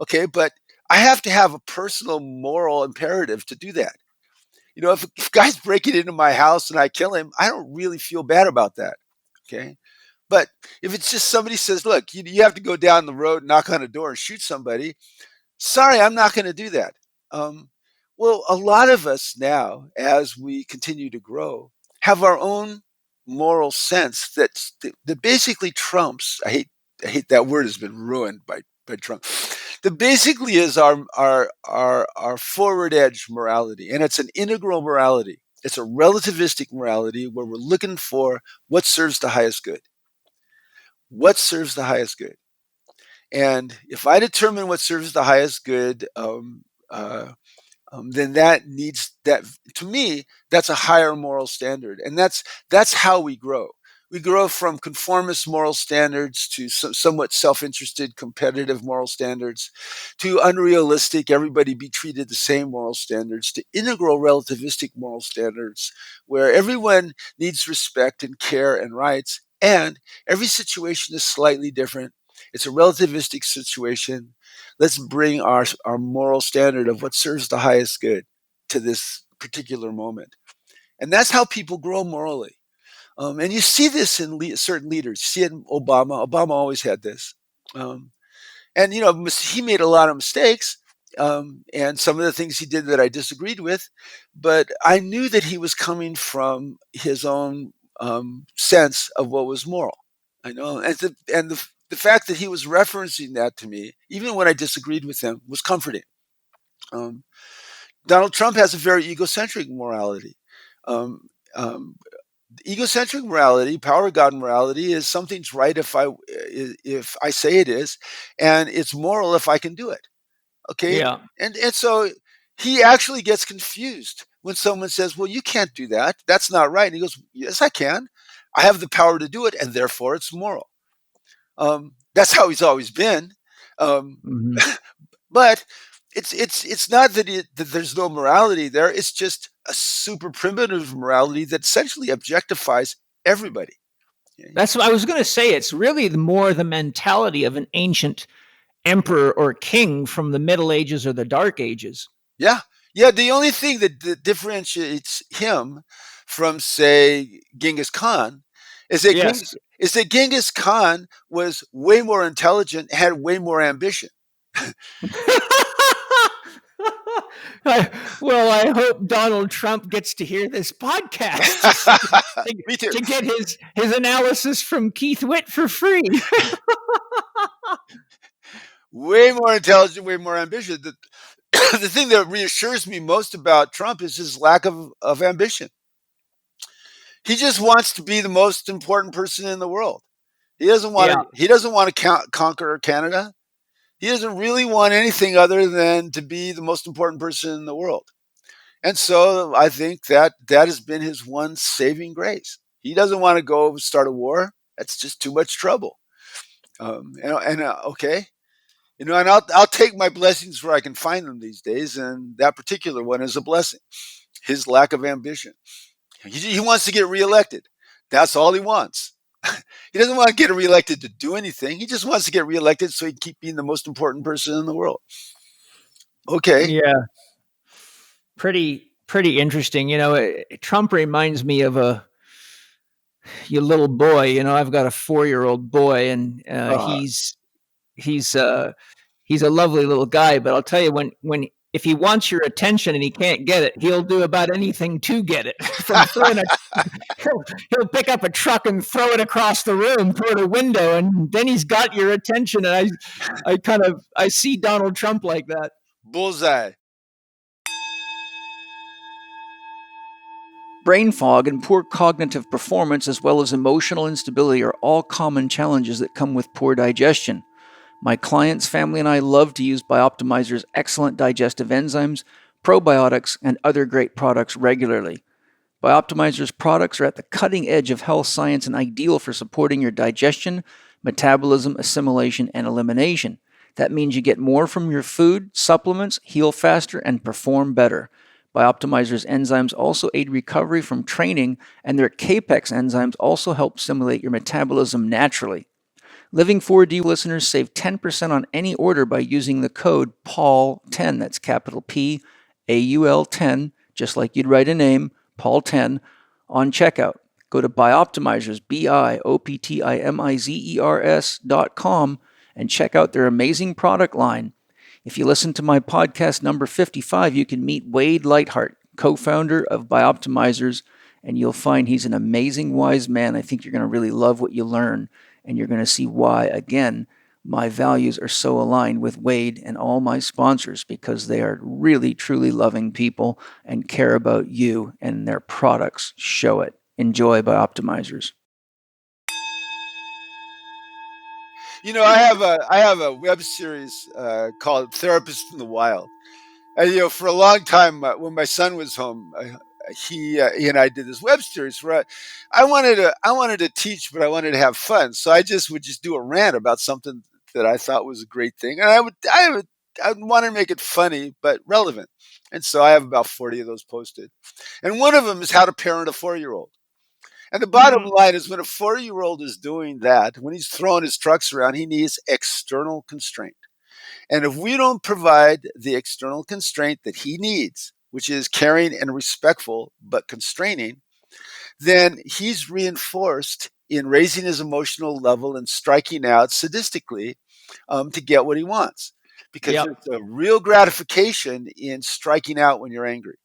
Okay, but I have to have a personal moral imperative to do that. If a guy's breaking into my house and I kill him, I don't really feel bad about that. Okay. But if it's just somebody says, look, you have to go down the road, knock on a door and shoot somebody, sorry, I'm not going to do that. Well, a lot of us now, as we continue to grow, have our own moral sense that basically trumps. I hate that word, has been ruined by Trump. That basically is our forward edge morality, and it's an integral morality. It's a relativistic morality where we're looking for what serves the highest good. What serves the highest good? And if I determine what serves the highest good, then to me, that's a higher moral standard. And that's how we grow. We grow from conformist moral standards to somewhat self-interested, competitive moral standards, to unrealistic, everybody be treated the same moral standards, to integral relativistic moral standards, where everyone needs respect and care and rights, and every situation is slightly different. It's a relativistic situation. Let's bring our moral standard of what serves the highest good to this particular moment. And that's how people grow morally. And you see this in certain leaders. You see it in Obama. Obama always had this. And, he made a lot of mistakes. And some of the things he did that I disagreed with. But I knew that he was coming from his own sense of what was moral. I know. And the fact that he was referencing that to me, even when I disagreed with him, was comforting. Donald Trump has a very egocentric morality. Egocentric morality, power God morality, is something's right if I say it is, and it's moral if I can do it. Okay, Yeah. and so he actually gets confused when someone says, "Well, you can't do that. That's not right." And he goes, "Yes, I can. I have the power to do it, and therefore it's moral." That's how he's always been. But it's not that there's no morality there. It's just a super primitive morality that essentially objectifies everybody. That's what I was going to say. It's really more the mentality of an ancient emperor or king from the Middle Ages or the Dark Ages. Yeah. The only thing that differentiates him from, say, Genghis Khan is that Genghis Khan was way more intelligent, had way more ambition. Well, I hope Donald Trump gets to hear this podcast Me too. to get his analysis from Keith Witt for free. Way more intelligent, way more ambitious. The thing that reassures me most about Trump is his lack of ambition. He just wants to be the most important person in the world. He doesn't want to conquer Canada. He doesn't really want anything other than to be the most important person in the world. And so I think that has been his one saving grace. He doesn't want to go start a war. That's just too much trouble. Okay. And I'll take my blessings where I can find them these days. And that particular one is a blessing. His lack of ambition. He wants to get reelected. That's all he wants. He doesn't want to get reelected to do anything. He just wants to get reelected so he can keep being the most important person in the world. Okay. Yeah. Pretty interesting. Trump reminds me of your little boy. I've got a 4-year-old boy, and he's a lovely little guy. But I'll tell you, when if he wants your attention and he can't get it, he'll do about anything to get it. He'll pick up a truck and throw it across the room toward a window, and then he's got your attention. And I see Donald Trump like that. Bullseye. Brain fog and poor cognitive performance, as well as emotional instability, are all common challenges that come with poor digestion. My clients, family, and I love to use Bioptimizer's excellent digestive enzymes, probiotics, and other great products regularly. Bioptimizer's products are at the cutting edge of health science and ideal for supporting your digestion, metabolism, assimilation, and elimination. That means you get more from your food, supplements, heal faster, and perform better. Bioptimizer's enzymes also aid recovery from training, and their Capex enzymes also help stimulate your metabolism naturally. Living 4D listeners save 10% on any order by using the code PAUL10, that's capital P, AUL 10, just like you'd write a name, PAUL10, on checkout. Go to Bioptimizers, BIOPTIMIZERS.com, and check out their amazing product line. If you listen to my podcast number 55, you can meet Wade Lightheart, co-founder of Bioptimizers, and you'll find he's an amazing wise man. I think you're going to really love what you learn, and you're going to see why, again, my values are so aligned with Wade and all my sponsors, because they are really, truly loving people and care about you, and their products show it. Enjoy by Optimizers. I have a web series called Therapist from the Wild. And for a long time, when my son was home, he and I did this web series where I wanted to teach, but I wanted to have fun. So I would just do a rant about something that I thought was a great thing, and I would want to make it funny but relevant. And so I have about 40 of those posted, and one of them is how to parent a 4-year-old. And the bottom line is, when a 4-year-old is doing that, when he's throwing his trucks around, he needs external constraint. And if we don't provide the external constraint that he needs, which is caring and respectful but constraining, then he's reinforced in raising his emotional level and striking out sadistically to get what he wants. Because there's a real gratification in striking out when you're angry.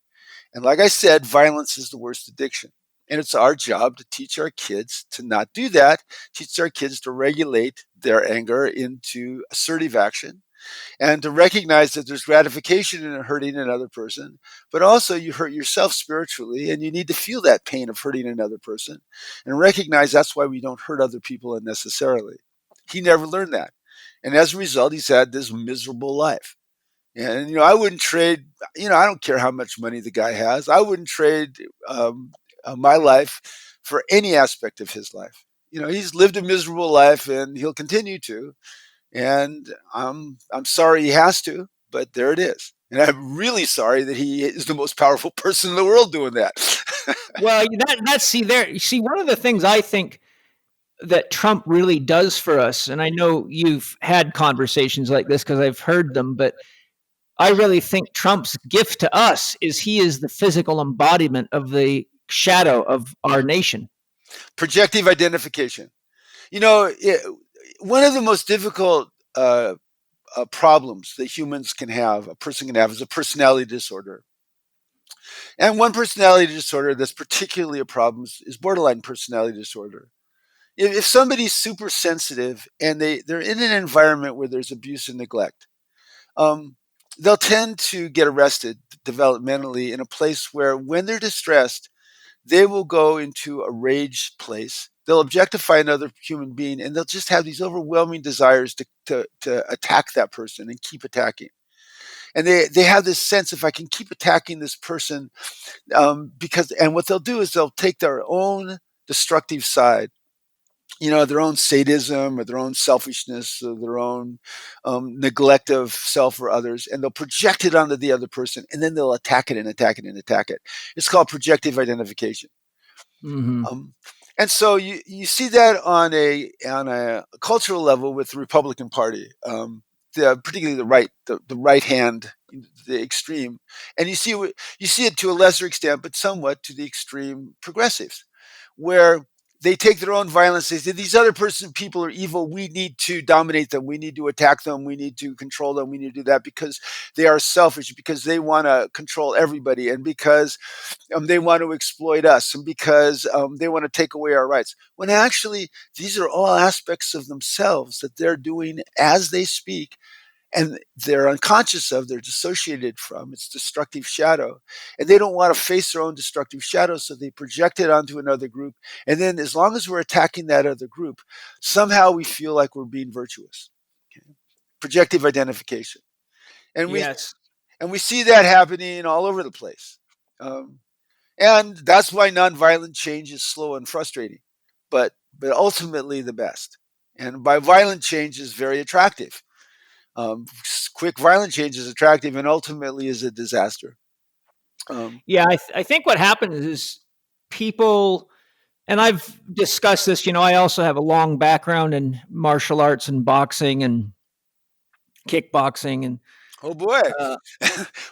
And like I said, violence is the worst addiction. And it's our job to teach our kids to not do that, teach our kids to regulate their anger into assertive action, and to recognize that there's gratification in hurting another person, but also you hurt yourself spiritually, and you need to feel that pain of hurting another person and recognize that's why we don't hurt other people unnecessarily. He never learned that. And as a result, he's had this miserable life. And, I wouldn't trade, I don't care how much money the guy has. I wouldn't trade my life for any aspect of his life. He's lived a miserable life, and he'll continue to. And I'm sorry he has to, but there it is. And I'm really sorry that he is the most powerful person in the world doing that. Well, see, one of the things I think that Trump really does for us, and I know you've had conversations like this because I've heard them, but I really think Trump's gift to us is he is the physical embodiment of the shadow of our nation. Projective identification. One of the most difficult problems that humans can have, a person can have, is a personality disorder. And one personality disorder that's particularly a problem is borderline personality disorder. If somebody's super sensitive and they're in an environment where there's abuse and neglect, they'll tend to get arrested developmentally in a place where, when they're distressed, they will go into a rage place. They'll objectify another human being, and they'll just have these overwhelming desires to attack that person and keep attacking. And they have this sense, if I can keep attacking this person, and what they'll do is they'll take their own destructive side, their own sadism or their own selfishness or their own neglect of self or others, and they'll project it onto the other person, and then they'll attack it and attack it and attack it. It's called projective identification. Mm-hmm. And so you see that on a cultural level with the Republican Party, particularly the right hand, the extreme, and you see it to a lesser extent, but somewhat to the extreme progressives, where they take their own violence. They say these other people are evil. We need to dominate them. We need to attack them. We need to control them. We need to do that because they are selfish, because they want to control everybody, and because they want to exploit us, and because they want to take away our rights. When actually, these are all aspects of themselves that they're doing as they speak, and they're unconscious of, they're dissociated from. It's destructive shadow. And they don't want to face their own destructive shadow, so they project it onto another group. And then, as long as we're attacking that other group, somehow we feel like we're being virtuous. Okay? Projective identification. And we see that happening all over the place. And that's why nonviolent change is slow and frustrating, but ultimately the best. And by violent change is very attractive. Quick violent change is attractive and ultimately is a disaster. I think what happens is people, and I've discussed this, I also have a long background in martial arts and boxing and kickboxing. And oh boy,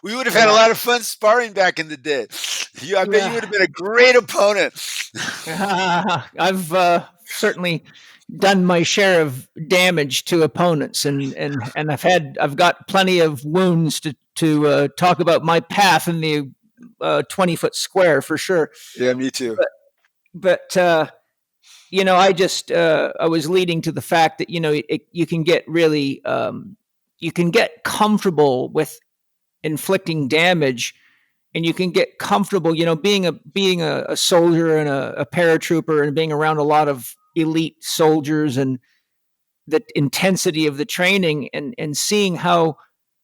we would have had a lot of fun sparring back in the day. I bet you would have been a great opponent. I've certainly done my share of damage to opponents, and I've got plenty of wounds to talk about my path in the 20-foot square for sure. Yeah, me too. But I was leading to the fact that you can get really you can get comfortable with inflicting damage, and you can get comfortable, being a soldier and a paratrooper and being around a lot of elite soldiers and the intensity of the training, and seeing how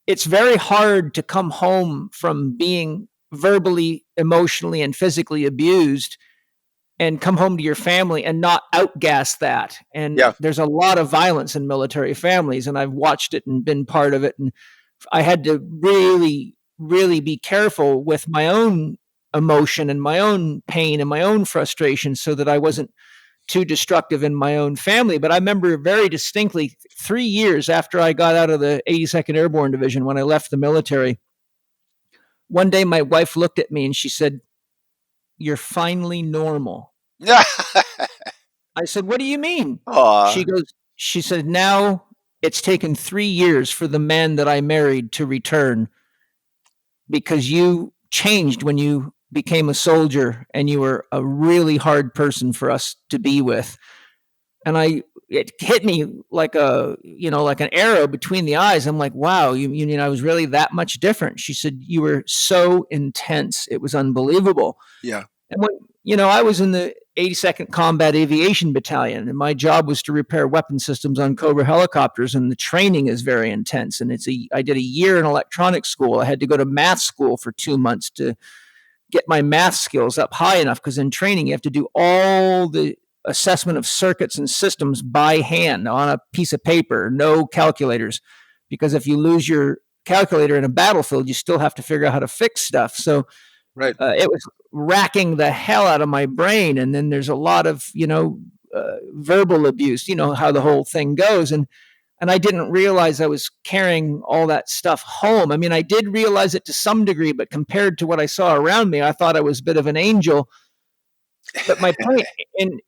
it's very hard to come home from being verbally, emotionally, and physically abused and come home to your family and not outgas that. And Yeah. there's a lot of violence in military families, and I've watched it and been part of it. And I had to really, really be careful with my own emotion and my own pain and my own frustration so that I wasn't too destructive in my own family. But I remember very distinctly 3 years after I got out of the 82nd Airborne Division, when I left the military, one day my wife looked at me and she said, "You're finally normal." I said, "What do you mean?" Aw. She said, "Now it's taken 3 years for the man that I married to return, because you changed when you became a soldier and you were a really hard person for us to be with." And it hit me like like an arrow between the eyes. I'm like, wow, you mean I was really that much different? She said, "You were so intense. It was unbelievable." Yeah. And when, I was in the 82nd Combat Aviation Battalion, and my job was to repair weapon systems on Cobra helicopters, and the training is very intense. And I did a year in electronics school. I had to go to math school for 2 months to get my math skills up high enough, because in training you have to do all the assessment of circuits and systems by hand on a piece of paper, no calculators, because if you lose your calculator in a battlefield, you still have to figure out how to fix stuff. So Right. it was racking the hell out of my brain. And then there's a lot of verbal abuse, how the whole thing goes. And I didn't realize I was carrying all that stuff home. I mean, I did realize it to some degree, but compared to what I saw around me, I thought I was a bit of an angel. But my point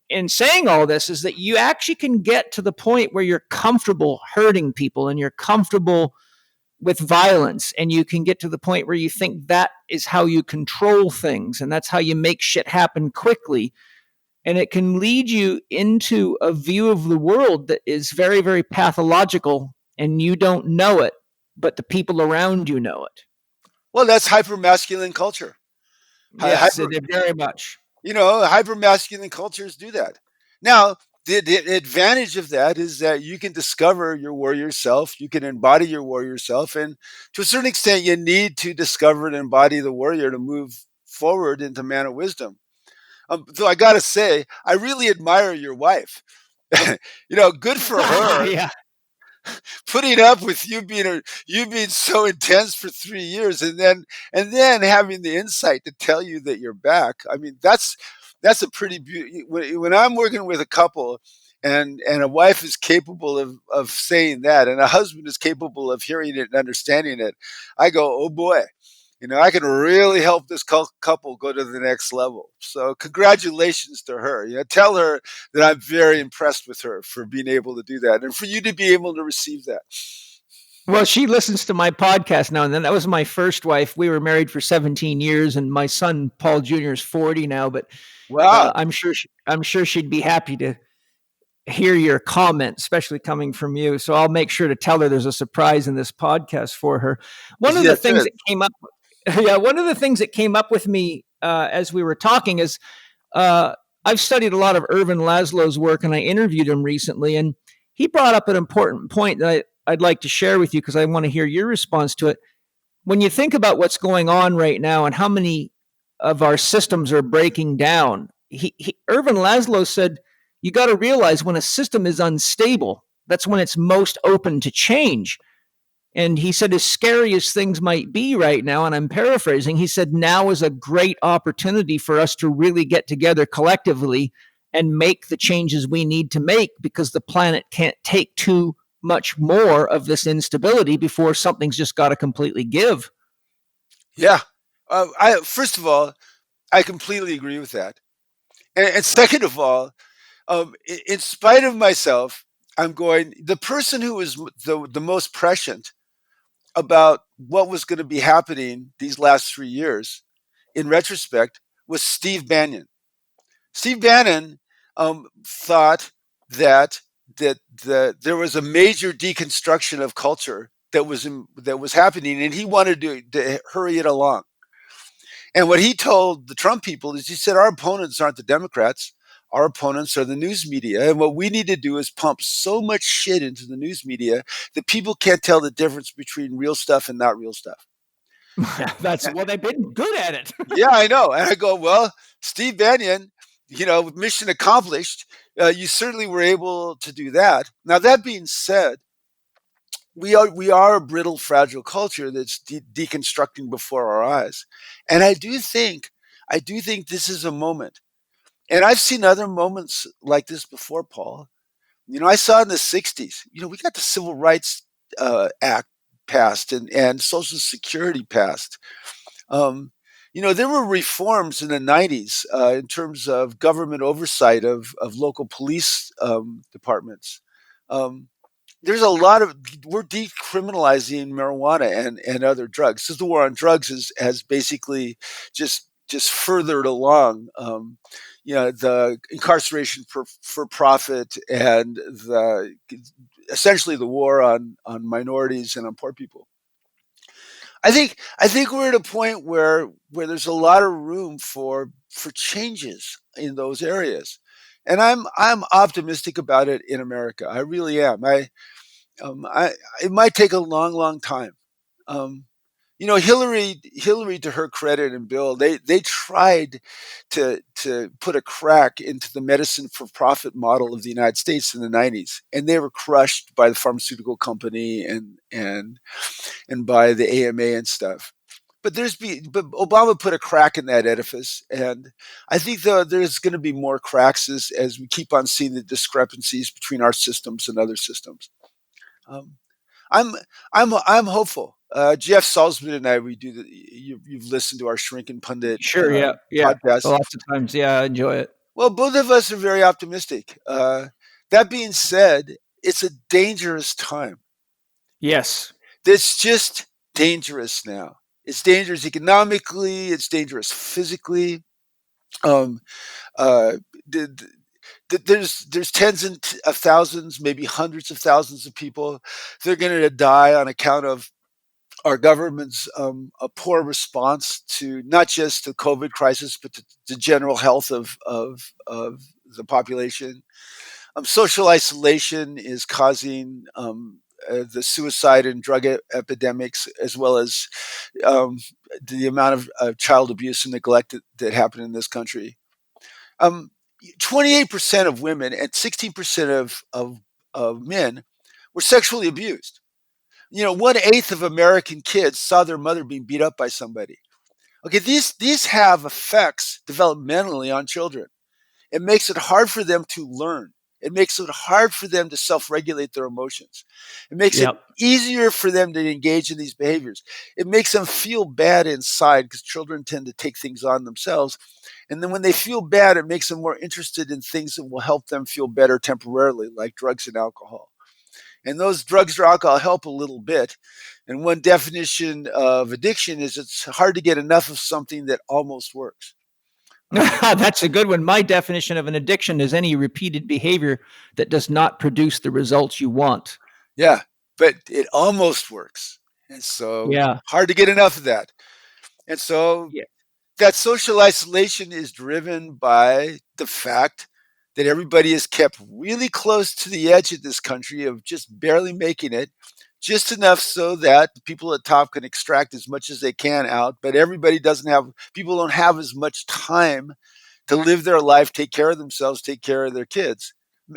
in saying all this is that you actually can get to the point where you're comfortable hurting people and you're comfortable with violence, and you can get to the point where you think that is how you control things and that's how you make shit happen quickly. And it can lead you into a view of the world that is very, very pathological, and you don't know it, but the people around you know it. Well, that's hyper-masculine culture. Yes, very much. Hyper-masculine cultures do that. Now, the advantage of that is that you can discover your warrior self, you can embody your warrior self, and to a certain extent, you need to discover and embody the warrior to move forward into man of wisdom. Though I got to say, I really admire your wife. Good for her. Yeah. Putting up with you being so intense for 3 years, and then having the insight to tell you that you're back. I mean, that's a pretty beautiful. When I'm working with a couple, and a wife is capable of saying that, and a husband is capable of hearing it and understanding it, I go, oh boy, I can really help this couple go to the next level. So congratulations to her. Tell her that I'm very impressed with her for being able to do that, and for you to be able to receive that. Well, she listens to my podcast now and then. That was my first wife. We were married for 17 years, and my son Paul Jr. is 40 now. But wow, I'm sure she'd be happy to hear your comment, especially coming from you. So I'll make sure to tell her there's a surprise in this podcast for her. One of the things that came up with me as we were talking is I've studied a lot of Ervin Laszlo's work, and I interviewed him recently, and he brought up an important point that I'd like to share with you because I want to hear your response to it. When you think about what's going on right now and how many of our systems are breaking down, Ervin Laszlo said, you got to realize when a system is unstable, that's when it's most open to change. And he said, as scary as things might be right now, and I'm paraphrasing, he said, now is a great opportunity for us to really get together collectively and make the changes we need to make, because the planet can't take too much more of this instability before something's just got to completely give. Yeah. First of all, I completely agree with that. And second of all, in spite of myself, I'm going, the person who was the most prescient about what was going to be happening these last 3 years in retrospect, was Steve Bannon. Steve Bannon thought that there was a major deconstruction of culture that was happening, and he wanted to hurry it along. And what he told the Trump people is, he said, our opponents aren't the Democrats. Our opponents are the news media. And what we need to do is pump so much shit into the news media that people can't tell the difference between real stuff and not real stuff. Well, they've been good at it. Yeah, I know. And I go, well, Steve Bannon, mission accomplished. You certainly were able to do that. Now, that being said, we are a brittle, fragile culture that's deconstructing before our eyes. And I do think this is a moment. And I've seen other moments like this before, Paul. I saw in the 60s, we got the Civil Rights Act passed and Social Security passed. There were reforms in the 90s in terms of government oversight of local police departments. We're decriminalizing marijuana and other drugs. Since the war on drugs has basically just furthered along, the incarceration for profit and essentially the war on minorities and on poor people. I think we're at a point where there's a lot of room for changes in those areas, and I'm optimistic about it in America. I really am. It might take a long time. Hillary, to her credit, and Bill, they tried to put a crack into the medicine for profit model of the United States in the 90s, and they were crushed by the pharmaceutical company and by the AMA and stuff. But Obama put a crack in that edifice, and I think there's going to be more cracks as we keep on seeing the discrepancies between our systems and other systems. I'm hopeful. Jeff Salzman and I, you've listened to our Shrink and Pundit Sure, yeah. podcast. Lots of times, yeah, I enjoy it. Well, both of us are very optimistic. That being said, it's a dangerous time. Yes. It's just dangerous now. It's dangerous economically. It's dangerous physically. There's tens of thousands, maybe hundreds of thousands of people that are going to die on account of our government's a poor response to not just the COVID crisis, but to the general health of the population. Social isolation is causing the suicide and drug epidemics, as well as the amount of child abuse and neglect that happened in this country. 28% of women and 16% of men were sexually abused. 1/8 of American kids saw their mother being beat up by somebody. Okay, these have effects developmentally on children. It makes it hard for them to learn. It makes it hard for them to self-regulate their emotions. It makes it easier for them to engage in these behaviors. It makes them feel bad inside, because children tend to take things on themselves. And then when they feel bad, it makes them more interested in things that will help them feel better temporarily, like drugs and alcohol. And those drugs or alcohol help a little bit. And one definition of addiction is it's hard to get enough of something that almost works. That's a good one. My definition of an addiction is any repeated behavior that does not produce the results you want. Yeah, but it almost works. And so hard to get enough of that. And so that social isolation is driven by the fact that everybody is kept really close to the edge of this country of just barely making it, just enough so that the people at the top can extract as much as they can out. But people don't have as much time to live their life, take care of themselves, take care of their kids.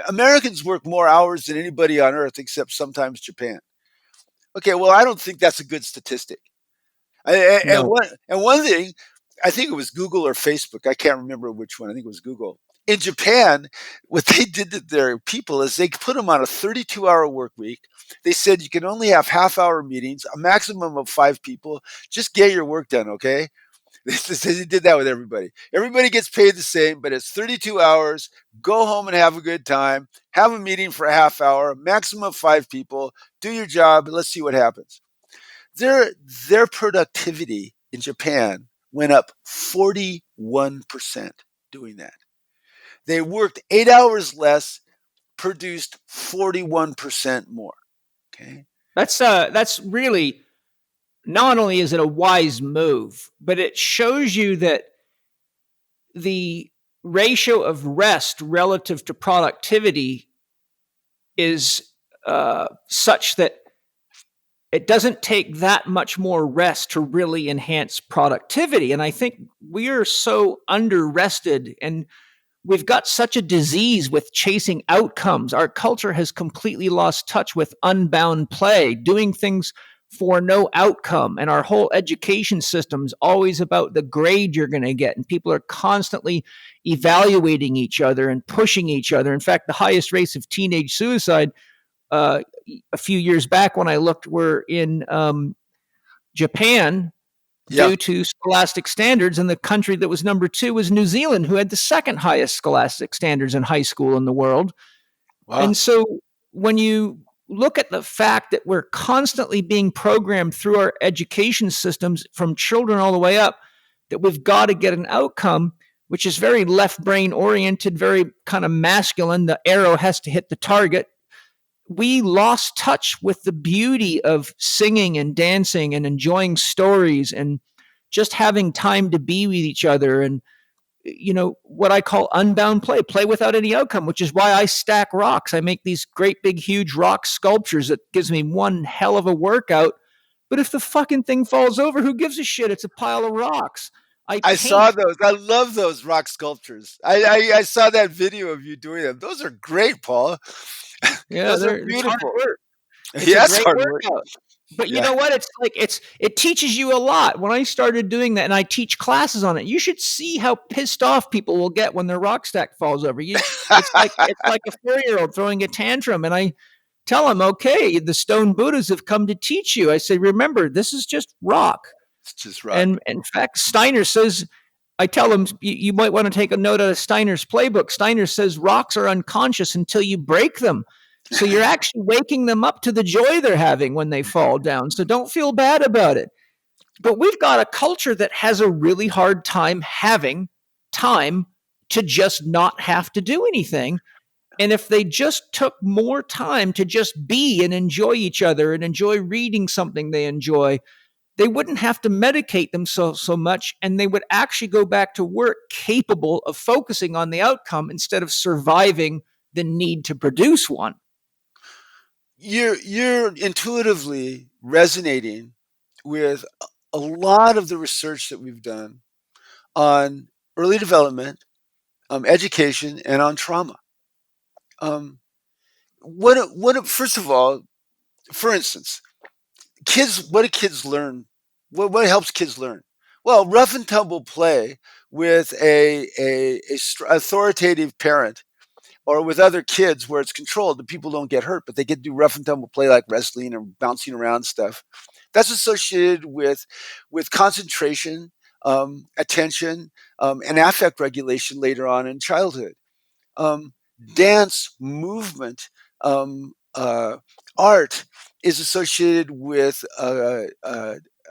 Americans work more hours than anybody on earth, except sometimes Japan. Okay, well, I don't think that's a good statistic. And one thing, I think it was Google or Facebook, I can't remember which one, I think it was Google. In Japan, what they did to their people is they put them on a 32-hour work week. They said you can only have half-hour meetings, a maximum of 5 people. Just get your work done, okay? They did that with everybody. Everybody gets paid the same, but it's 32 hours. Go home and have a good time. Have a meeting for a half hour, maximum of 5 people. Do your job. Let's see what happens. Their productivity in Japan went up 41% doing that. They worked 8 hours less, produced 41% more. Okay. That's really, not only is it a wise move, but it shows you that the ratio of rest relative to productivity is such that it doesn't take that much more rest to really enhance productivity. And I think we are so under-rested, and we've got such a disease with chasing outcomes. Our culture has completely lost touch with unbound play, doing things for no outcome. And our whole education system is always about the grade you're going to get. And people are constantly evaluating each other and pushing each other. In fact, the highest rates of teenage suicide a few years back when I looked were in Japan, due to scholastic standards, and the country that was number 2 was New Zealand, who had the second highest scholastic standards in high school in the world. Wow. And so when you look at the fact that we're constantly being programmed through our education systems from children all the way up, that we've got to get an outcome, which is very left brain oriented, very kind of masculine. The arrow has to hit the target. We lost touch with the beauty of singing and dancing and enjoying stories and just having time to be with each other. And, what I call unbound play without any outcome, which is why I stack rocks. I make these great big, huge rock sculptures that gives me one hell of a workout. But if the fucking thing falls over, who gives a shit? It's a pile of rocks. I saw those. I love those rock sculptures. I saw that video of you doing them. Those are great, Paul. Yeah, those are it's beautiful. hard work. It's Yes, a great workout. But you know what? It's like it teaches you a lot. When I started doing that, and I teach classes on it, you should see how pissed off people will get when their rock stack falls over. It's like a 4-year-old throwing a tantrum, and I tell them, okay, the stone Buddhas have come to teach you. I say, remember, this is just rock. It's just rock. And in fact, Steiner says, I tell them, you might want to take a note out of Steiner's playbook. Steiner says rocks are unconscious until you break them. So you're actually waking them up to the joy they're having when they fall down. So don't feel bad about it. But we've got a culture that has a really hard time having time to just not have to do anything. And if they just took more time to just be and enjoy each other and enjoy reading something they enjoy, they wouldn't have to medicate them so much, and they would actually go back to work capable of focusing on the outcome instead of surviving the need to produce one. You're intuitively resonating with a lot of the research that we've done on early development, education, and on trauma. First of all, for instance, kids. What do kids learn? What helps kids learn? Well, rough and tumble play with a authoritative parent, or with other kids where it's controlled, the people don't get hurt, but they get to do rough and tumble play like wrestling or bouncing around stuff. That's associated with concentration, attention, and affect regulation later on in childhood. Dance, movement, art is associated with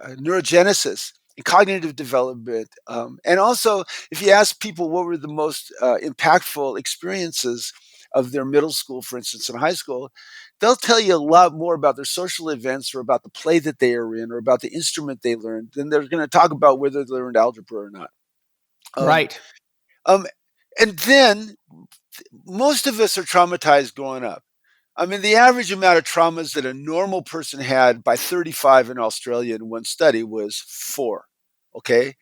neurogenesis and cognitive development. And also, if you ask people what were the most impactful experiences of their middle school, for instance, and high school, they'll tell you a lot more about their social events or about the play that they are in or about the instrument they learned than they're going to talk about whether they learned algebra or not. Right. And then most of us are traumatized growing up. I mean, the average amount of traumas that a normal person had by 35 in Australia in one study was 4. Okay.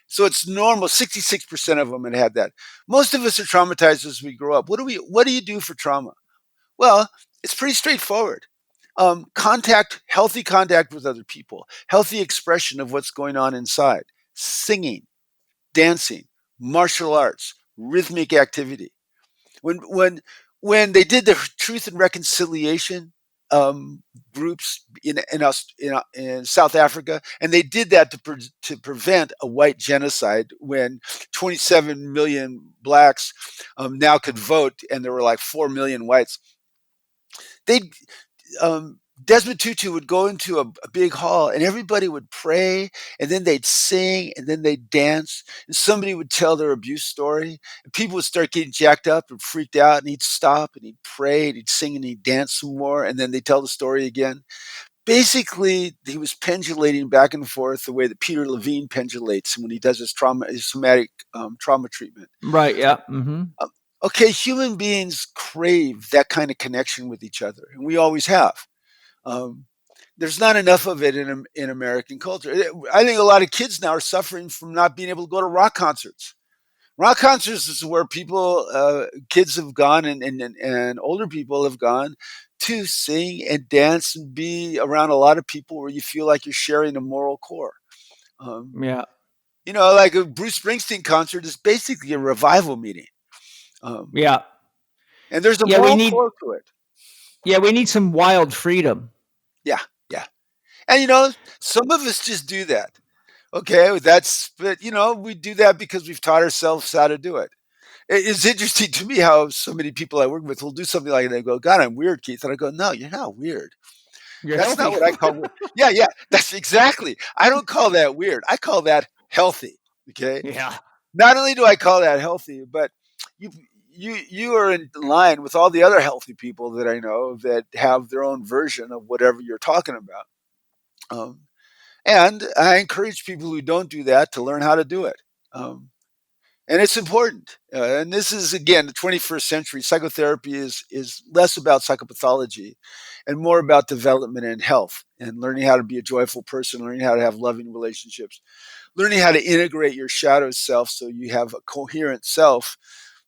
So it's normal. 66% of them had that. Most of us are traumatized as we grow up. What do you do for trauma? Well, it's pretty straightforward. Healthy contact with other people, healthy expression of what's going on inside, singing, dancing, martial arts, rhythmic activity. When they did the Truth and Reconciliation groups in South Africa, and they did that to prevent a white genocide when 27 million blacks now could vote, and there were like 4 million whites. They Desmond Tutu would go into a big hall and everybody would pray and then they'd sing and then they'd dance and somebody would tell their abuse story and people would start getting jacked up and freaked out and he'd stop and he'd pray and he'd sing and he'd dance some more and then they'd tell the story again. Basically, he was pendulating back and forth the way that Peter Levine pendulates when he does his somatic trauma treatment. Right. Yeah. Mm-hmm. Okay, human beings crave that kind of connection with each other, and we always have. There's not enough of it in American culture. I think a lot of kids now are suffering from not being able to go to rock concerts. Rock concerts is where people, kids have gone and older people have gone to sing and dance and be around a lot of people where you feel like you're sharing a moral core. Yeah. Like a Bruce Springsteen concert is basically a revival meeting. Yeah. And there's a moral core to it. Yeah, we need some wild freedom. Yeah. And some of us just do that. Okay, but we do that because we've taught ourselves how to do it. It's interesting to me how so many people I work with will do something like that. They go, "God, I'm weird, Keith," and I go, "No, you're not weird. That's not what I call weird." Yeah, that's exactly. I don't call that weird. I call that healthy. Okay. Yeah. Not only do I call that healthy, but you are in line with all the other healthy people that I know that have their own version of whatever you're talking about. And I encourage people who don't do that to learn how to do it. And it's important. And this is, again, the 21st century. Psychotherapy is less about psychopathology and more about development and health and learning how to be a joyful person, learning how to have loving relationships, learning how to integrate your shadow self so you have a coherent self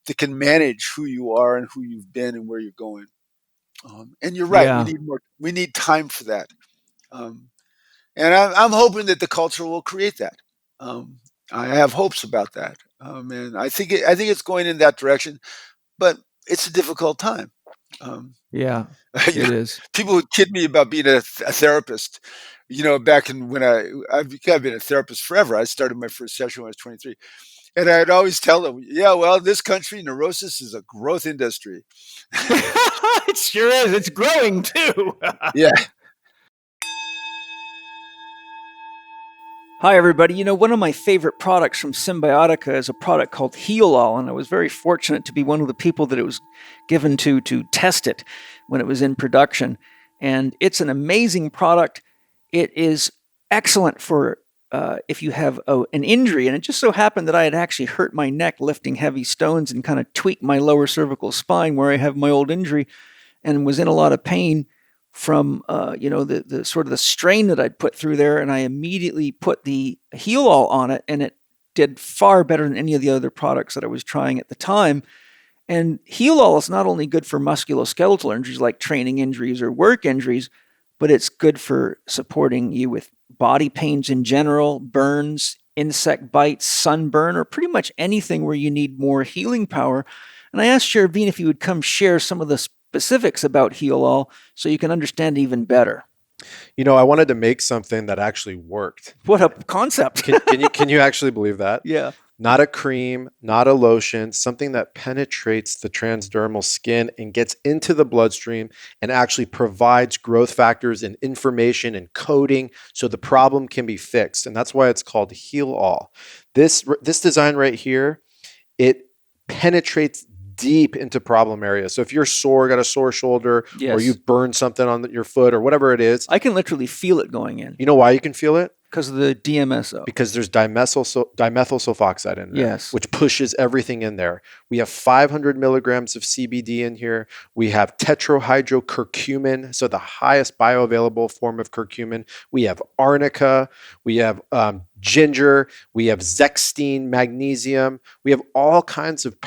that can manage who you are and who you've been and where you're going. And you're right. Yeah. We need time for that. And I'm hoping that the culture will create that. I have hopes about that, and I think it's going in that direction. But it's a difficult time. Yeah, it is. People would kid me about being a therapist. Back when I've been a therapist forever. I started my first session when I was 23, and I'd always tell them, "Yeah, well, in this country, neurosis is a growth industry." It sure is. It's growing too. Yeah. Hi, everybody. One of my favorite products from Symbiotica is a product called Heal All, and I was very fortunate to be one of the people that it was given to test it when it was in production. And it's an amazing product. It is excellent for if you have an injury. And it just so happened that I had actually hurt my neck lifting heavy stones and kind of tweaked my lower cervical spine where I have my old injury and was in a lot of pain from the sort of the strain that I'd put through there, and I immediately put the Heal All on it, and it did far better than any of the other products that I was trying at the time. And Heal All is not only good for musculoskeletal injuries like training injuries or work injuries, but it's good for supporting you with body pains in general, burns, insect bites, sunburn, or pretty much anything where you need more healing power. And I asked Cherubine if he would come share some of the specifics about Heal All so you can understand even better. I wanted to make something that actually worked. What a concept. Can you actually believe that? Yeah. Not a cream, not a lotion, something that penetrates the transdermal skin and gets into the bloodstream and actually provides growth factors and information and coding so the problem can be fixed. And that's why it's called Heal All. This design right here, it penetrates deep into problem areas. So if you're sore, got a sore shoulder, yes, or you've burned something on your foot or whatever it is. I can literally feel it going in. You know why you can feel it? Because of the DMSO. Because there's dimethyl sulfoxide in there, yes, which pushes everything in there. We have 500 milligrams of CBD in here. We have tetrahydrocurcumin, so the highest bioavailable form of curcumin. We have arnica. We have ginger. We have zextine, magnesium. We have all kinds of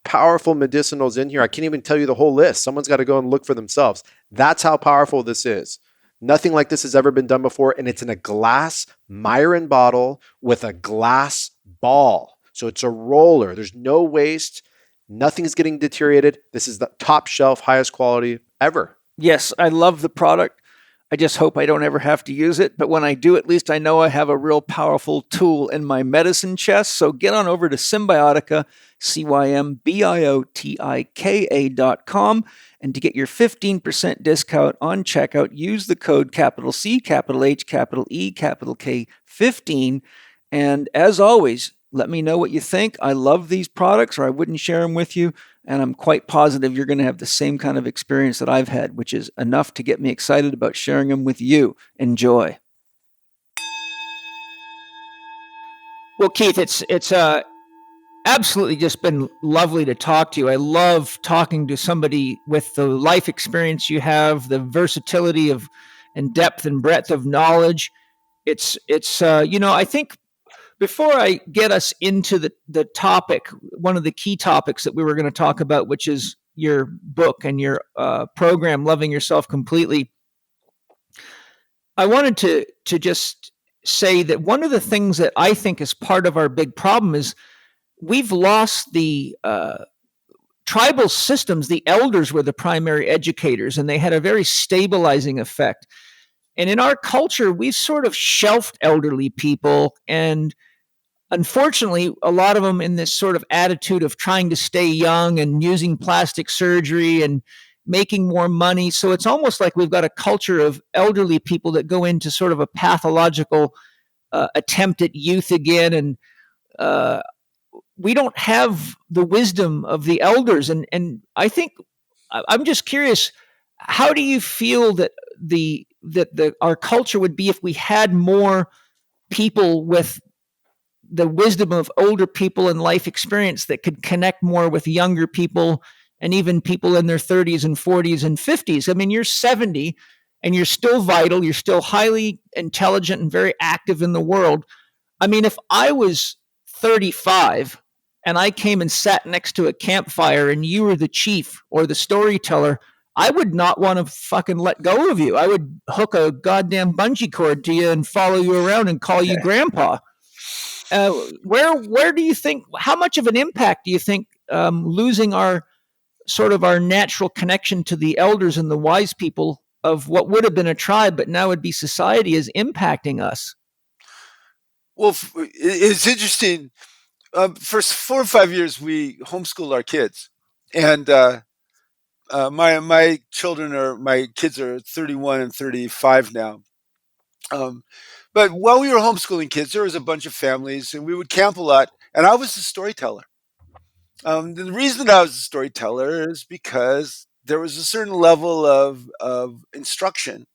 powerful medicinals in here. I can't even tell you the whole list. Someone's got to go and look for themselves. That's how powerful this is. Nothing like this has ever been done before, and it's in a glass Myron bottle with a glass ball. So it's a roller. There's no waste. Nothing's getting deteriorated. This is the top shelf, highest quality ever. Yes, I love the product. I just hope I don't ever have to use it. But when I do, at least I know I have a real powerful tool in my medicine chest. So get on over to Symbiotica, CYMBIOTIKA.com, And to get your 15% discount on checkout, use the code capital C, capital H, capital E, capital K 15. And as always, let me know what you think. I love these products, or I wouldn't share them with you. And I'm quite positive you're going to have the same kind of experience that I've had, which is enough to get me excited about sharing them with you. Enjoy. Well, Keith, it's absolutely just been lovely to talk to you. I love talking to somebody with the life experience you have, the versatility of and depth and breadth of knowledge. It's I think before I get us into the topic, one of the key topics that we were going to talk about, which is your book and your program, Loving Yourself Completely, I wanted to just say that one of the things that I think is part of our big problem is we've lost the tribal systems. The elders were the primary educators, and they had a very stabilizing effect. And in our culture, we've sort of shelved elderly people, and unfortunately, a lot of them in this sort of attitude of trying to stay young and using plastic surgery and making more money. So it's almost like we've got a culture of elderly people that go into sort of a pathological attempt at youth again. And we don't have the wisdom of the elders. And I think I'm just curious, how do you feel that our culture would be if we had more people with the wisdom of older people and life experience that could connect more with younger people and even people in their 30s and 40s and 50s? I mean, you're 70 and you're still vital. You're still highly intelligent and very active in the world. I mean, if I was 35 and I came and sat next to a campfire and you were the chief or the storyteller, I would not want to fucking let go of you. I would hook a goddamn bungee cord to you and follow you around and call you grandpa. Where do you think, how much of an impact do you think losing our natural connection to the elders and the wise people of what would have been a tribe, but now would be society, is impacting us? Well, it's interesting. For 4 or 5 years, we homeschooled our kids, and my kids are 31 and 35 now. But while we were homeschooling kids, there was a bunch of families, and we would camp a lot. And I was the storyteller. The reason that I was a storyteller is because there was a certain level of instruction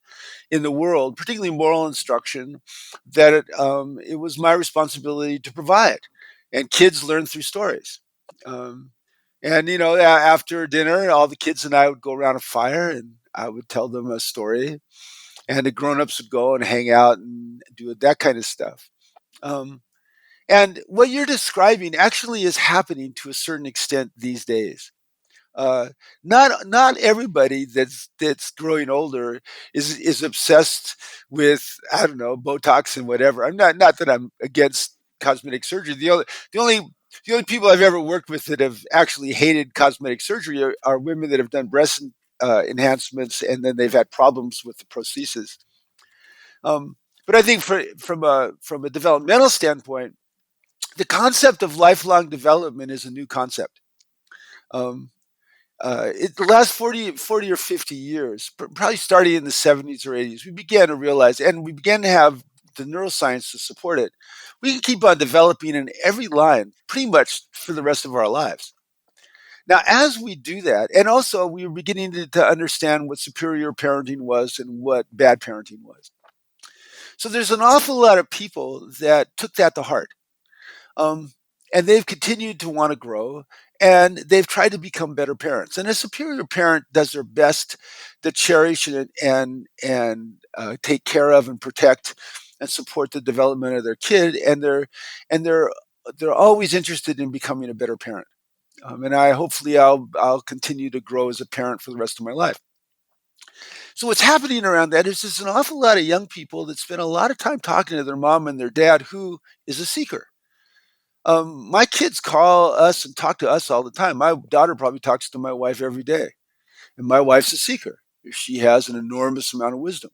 in the world, particularly moral instruction, that it was my responsibility to provide. And kids learn through stories. And after dinner, all the kids and I would go around a fire, and I would tell them a story, and the grown-ups would go and hang out and do that kind of stuff. And what you're describing actually is happening to a certain extent these days. Not everybody that's growing older is obsessed with, I don't know, Botox and whatever. I'm not that I'm against cosmetic surgery. The only people I've ever worked with that have actually hated cosmetic surgery are women that have done breast enhancements, and then they've had problems with the prosthesis. But I think from a developmental standpoint, the concept of lifelong development is a new concept. The last 40 or 50 years, probably starting in the 70s or 80s, we began to realize, and we began to have the neuroscience to support it, we can keep on developing in every line pretty much for the rest of our lives. Now, as we do that, and also we were beginning to understand what superior parenting was and what bad parenting was. So there's an awful lot of people that took that to heart. And they've continued to want to grow, and they've tried to become better parents. And a superior parent does their best to cherish and take care of and protect and support the development of their kid, and they're always interested in becoming a better parent. And hopefully I'll continue to grow as a parent for the rest of my life. So what's happening around that is there's an awful lot of young people that spend a lot of time talking to their mom and their dad who is a seeker. My kids call us and talk to us all the time. My daughter probably talks to my wife every day, and my wife's a seeker. She has an enormous amount of wisdom.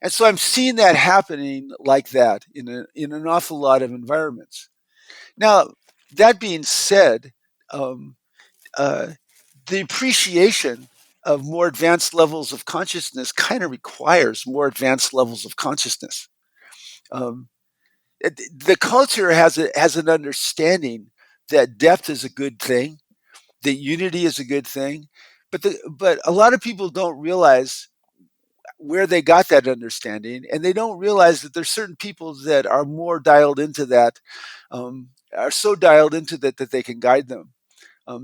And so I'm seeing that happening like that in an awful lot of environments. Now, that being said, the appreciation of more advanced levels of consciousness kind of requires more advanced levels of consciousness. Um, the culture has an understanding that depth is a good thing, that unity is a good thing, but a lot of people don't realize where they got that understanding, and they don't realize that there's certain people that are more dialed into that, are so dialed into that they can guide them.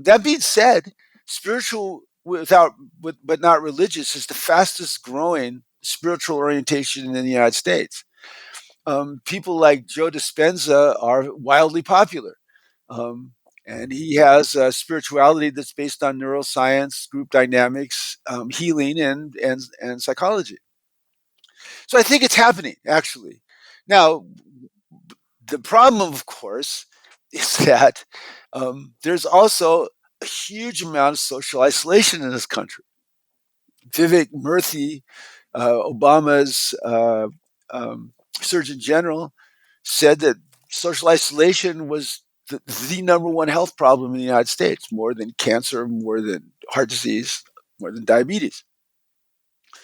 That being said, spiritual but not religious is the fastest growing spiritual orientation in the United States. People like Joe Dispenza are wildly popular. Um, and he has a spirituality that's based on neuroscience, group dynamics, healing, and psychology. So I think it's happening, actually. Now, the problem, of course, is that there's also a huge amount of social isolation in this country. Vivek Murthy, Obama's Surgeon General, said that social isolation was the number one health problem in the United States, more than cancer, more than heart disease, more than diabetes.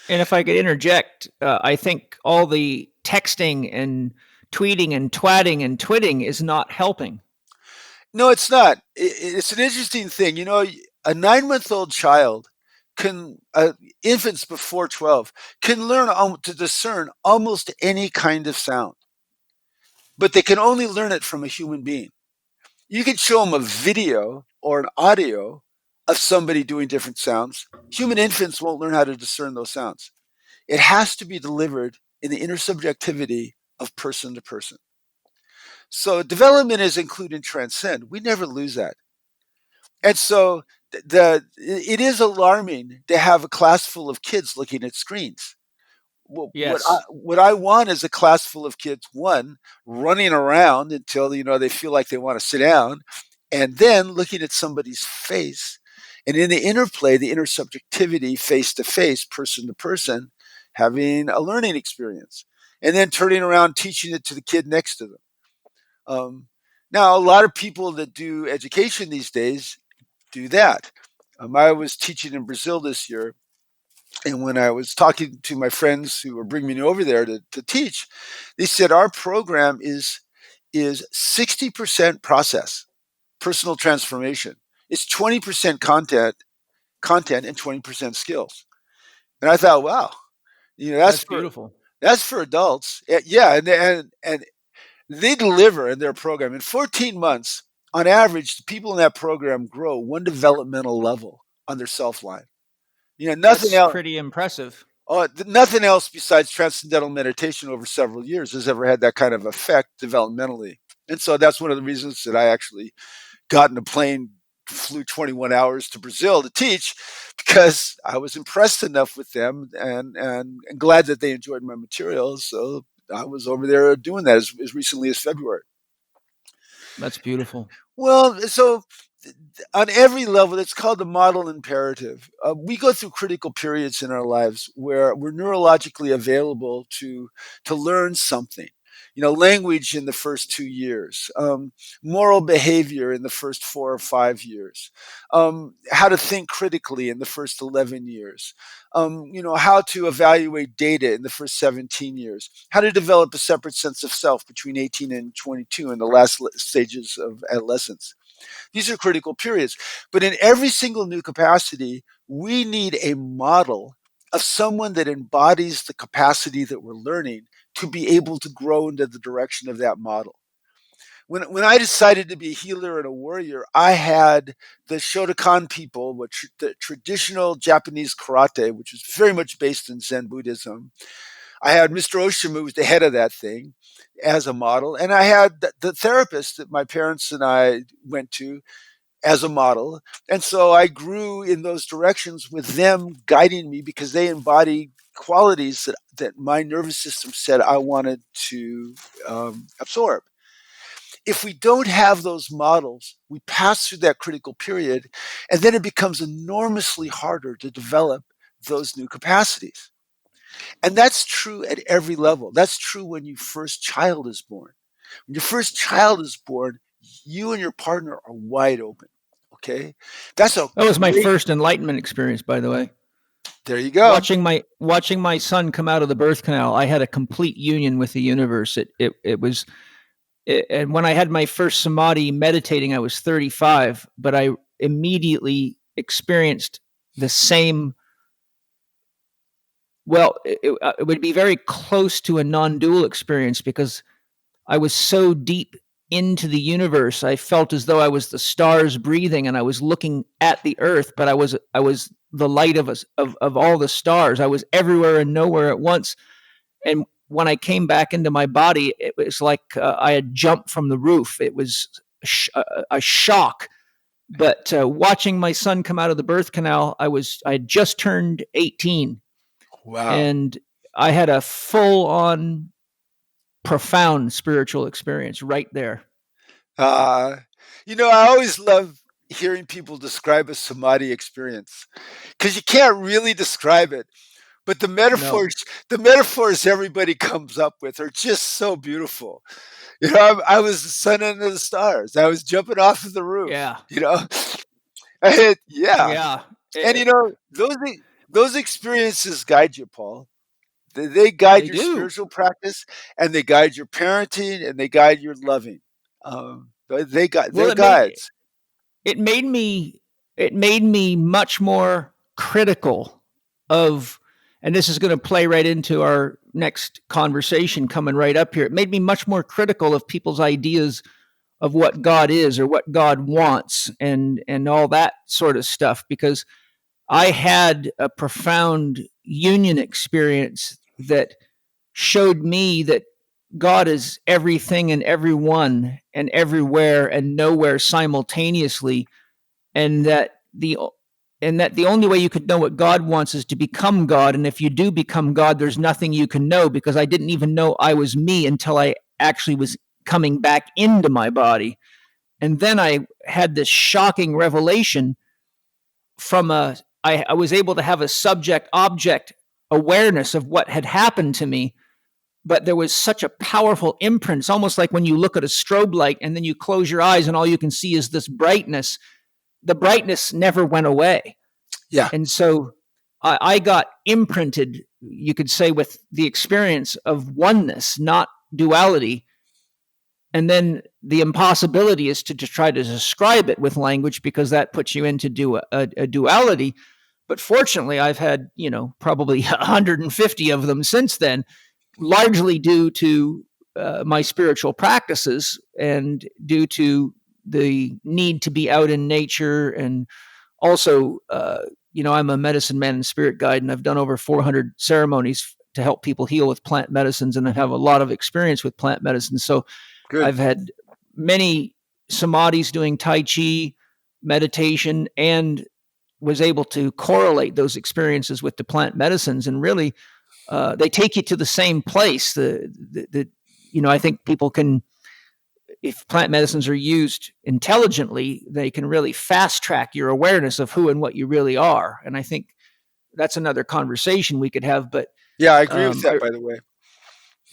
And if I could interject, I think all the texting and tweeting and twatting and twitting is not helping. No, it's not. It's an interesting thing. You know, a 9-month-old child can, infants before 12, can learn to discern almost any kind of sound, but they can only learn it from a human being. You can show them a video or an audio of somebody doing different sounds. Human infants won't learn how to discern those sounds. It has to be delivered in the intersubjectivity of person to person. So development is include and transcend. We never lose that. And so it is alarming to have a class full of kids looking at screens. Well, Yes. what I want is a class full of kids, one, running around until they feel like they want to sit down, and then looking at somebody's face, and in the interplay, the intersubjectivity, face to face, person to person, having a learning experience, and then turning around teaching it to the kid next to them. Now, a lot of people that do education these days do that. I was teaching in Brazil this year, and when I was talking to my friends who were bringing me over there to teach, they said our program is 60% process, personal transformation. It's 20% content, and 20% skills. And I thought, wow, That's beautiful. that's for adults. Yeah, and they deliver in their program in 14 months. On average, the people in that program grow one developmental level on their self line. Nothing That's else. pretty impressive. Nothing else besides transcendental meditation over several years has ever had that kind of effect developmentally. And so that's one of the reasons that I actually got in a plane, flew 21 hours to Brazil to teach, because I was impressed enough with them and glad that they enjoyed my materials. So I was over there doing that as recently as February. That's beautiful. Well, so on every level, it's called the model imperative. We go through critical periods in our lives where we're neurologically available to learn something. Language in the first 2 years, moral behavior in the first 4 or 5 years, how to think critically in the first 11 years, how to evaluate data in the first 17 years, how to develop a separate sense of self between 18 and 22 in the last stages of adolescence. These are critical periods. But in every single new capacity, we need a model of someone that embodies the capacity that we're learning to be able to grow into the direction of that model. When I decided to be a healer and a warrior, I had the Shotokan people, the traditional Japanese karate, which was very much based in Zen Buddhism. I had Mr. Oshima, who was the head of that thing, as a model. And I had the therapist that my parents and I went to as a model. And so I grew in those directions with them guiding me, because they embody qualities that my nervous system said I wanted to absorb. If we don't have those models, we pass through that critical period, and then it becomes enormously harder to develop those new capacities. And that's true at every level. That's true when your first child is born. When your first child is born, you and your partner are wide open. Okay, that's a That was my great. first enlightenment experience, by the way. There you go. Watching my son come out of the birth canal, I had a complete union with the universe. It was, and when I had my first samadhi meditating, I was 35, but I immediately experienced the same. Well, it would be very close to a non-dual experience because I was so deep into the universe. I felt as though I was the stars breathing, and I was looking at the earth, but I was the light of us of all the stars. I was everywhere and nowhere at once. And when I came back into my body, it was like I had jumped from the roof. It was a shock. But watching my son come out of the birth canal, I had just turned 18, Wow. and I had a full on profound spiritual experience right there. I always love hearing people describe a samadhi experience because you can't really describe it. But the metaphors everybody comes up with are just so beautiful. I was the sun under the stars. I was jumping off of the roof. Yeah. Yeah. And those experiences guide you, Paul. They guide your spiritual practice, and they guide your parenting, and they guide your loving. They're guides. It made me much more critical of, and this is going to play right into our next conversation coming right up here. It made me much more critical of people's ideas of what God is or what God wants and all that sort of stuff, because I had a profound union experience that showed me that God is everything and everyone and everywhere and nowhere simultaneously, and that the only way you could know what God wants is to become God. And if you do become God, there's nothing you can know, because I didn't even know I was me until I actually was coming back into my body. And then I had this shocking revelation from I was able to have a subject-object awareness of what had happened to me, but there was such a powerful imprint. It's almost like when you look at a strobe light and then you close your eyes and all you can see is this brightness. The brightness never went away. Yeah. And so I got imprinted, you could say, with the experience of oneness, not duality. And then the impossibility is to try to describe it with language, because that puts you into a duality. But fortunately, I've had, probably 150 of them since then, largely due to my spiritual practices and due to the need to be out in nature. And also, I'm a medicine man and spirit guide, and I've done over 400 ceremonies to help people heal with plant medicines, and I have a lot of experience with plant medicine. So Good. I've had many samadhis doing Tai Chi, meditation, and was able to correlate those experiences with the plant medicines. And really, they take you to the same place. I think people can, if plant medicines are used intelligently, they can really fast track your awareness of who and what you really are. And I think that's another conversation we could have. But yeah, I agree with that, by the way.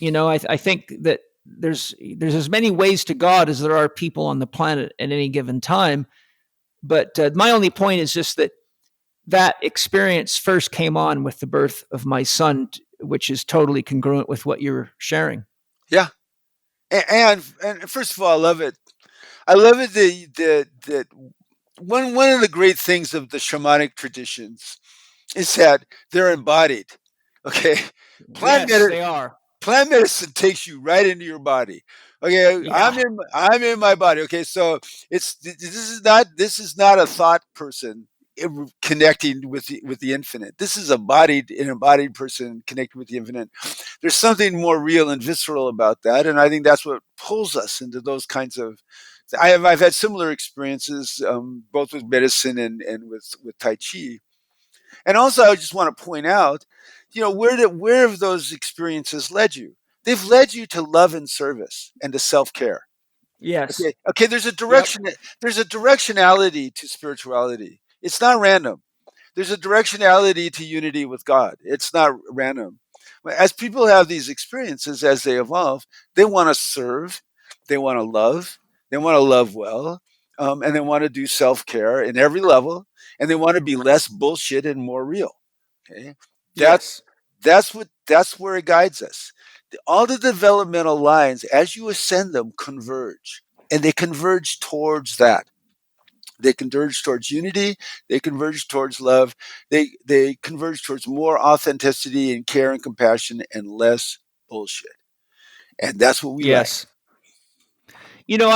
I think that there's as many ways to God as there are people on the planet at any given time. But my only point is just that experience first came on with the birth of my son, which is totally congruent with what you're sharing. Yeah. And first of all, I love it. I love it that one of the great things of the shamanic traditions is that they're embodied. Okay. They are. Plant medicine takes you right into your body. Okay, yeah. I'm in my body. Okay, so this is not a thought person connecting with the infinite. This is an embodied person connecting with the infinite. There's something more real and visceral about that, and I think that's what pulls us into those kinds of. I've had similar experiences, both with medicine and with Tai Chi, and also I just want to point out, where have those experiences led you? They've led you to love and service and to self-care. Yes. Okay. There's a direction. Yep. There's a directionality to spirituality. It's not random. There's a directionality to unity with God. It's not random. As people have these experiences, as they evolve, they want to serve, they want to love well. and they want to do self-care in every level, and they want to be less bullshit and more real. Okay, Yes. that's where it guides us. All the developmental lines, as you ascend them, converge, and they converge towards that. They converge towards unity. They converge towards love. They converge towards more authenticity and care and compassion and less bullshit. And that's what we like. Yes. You know,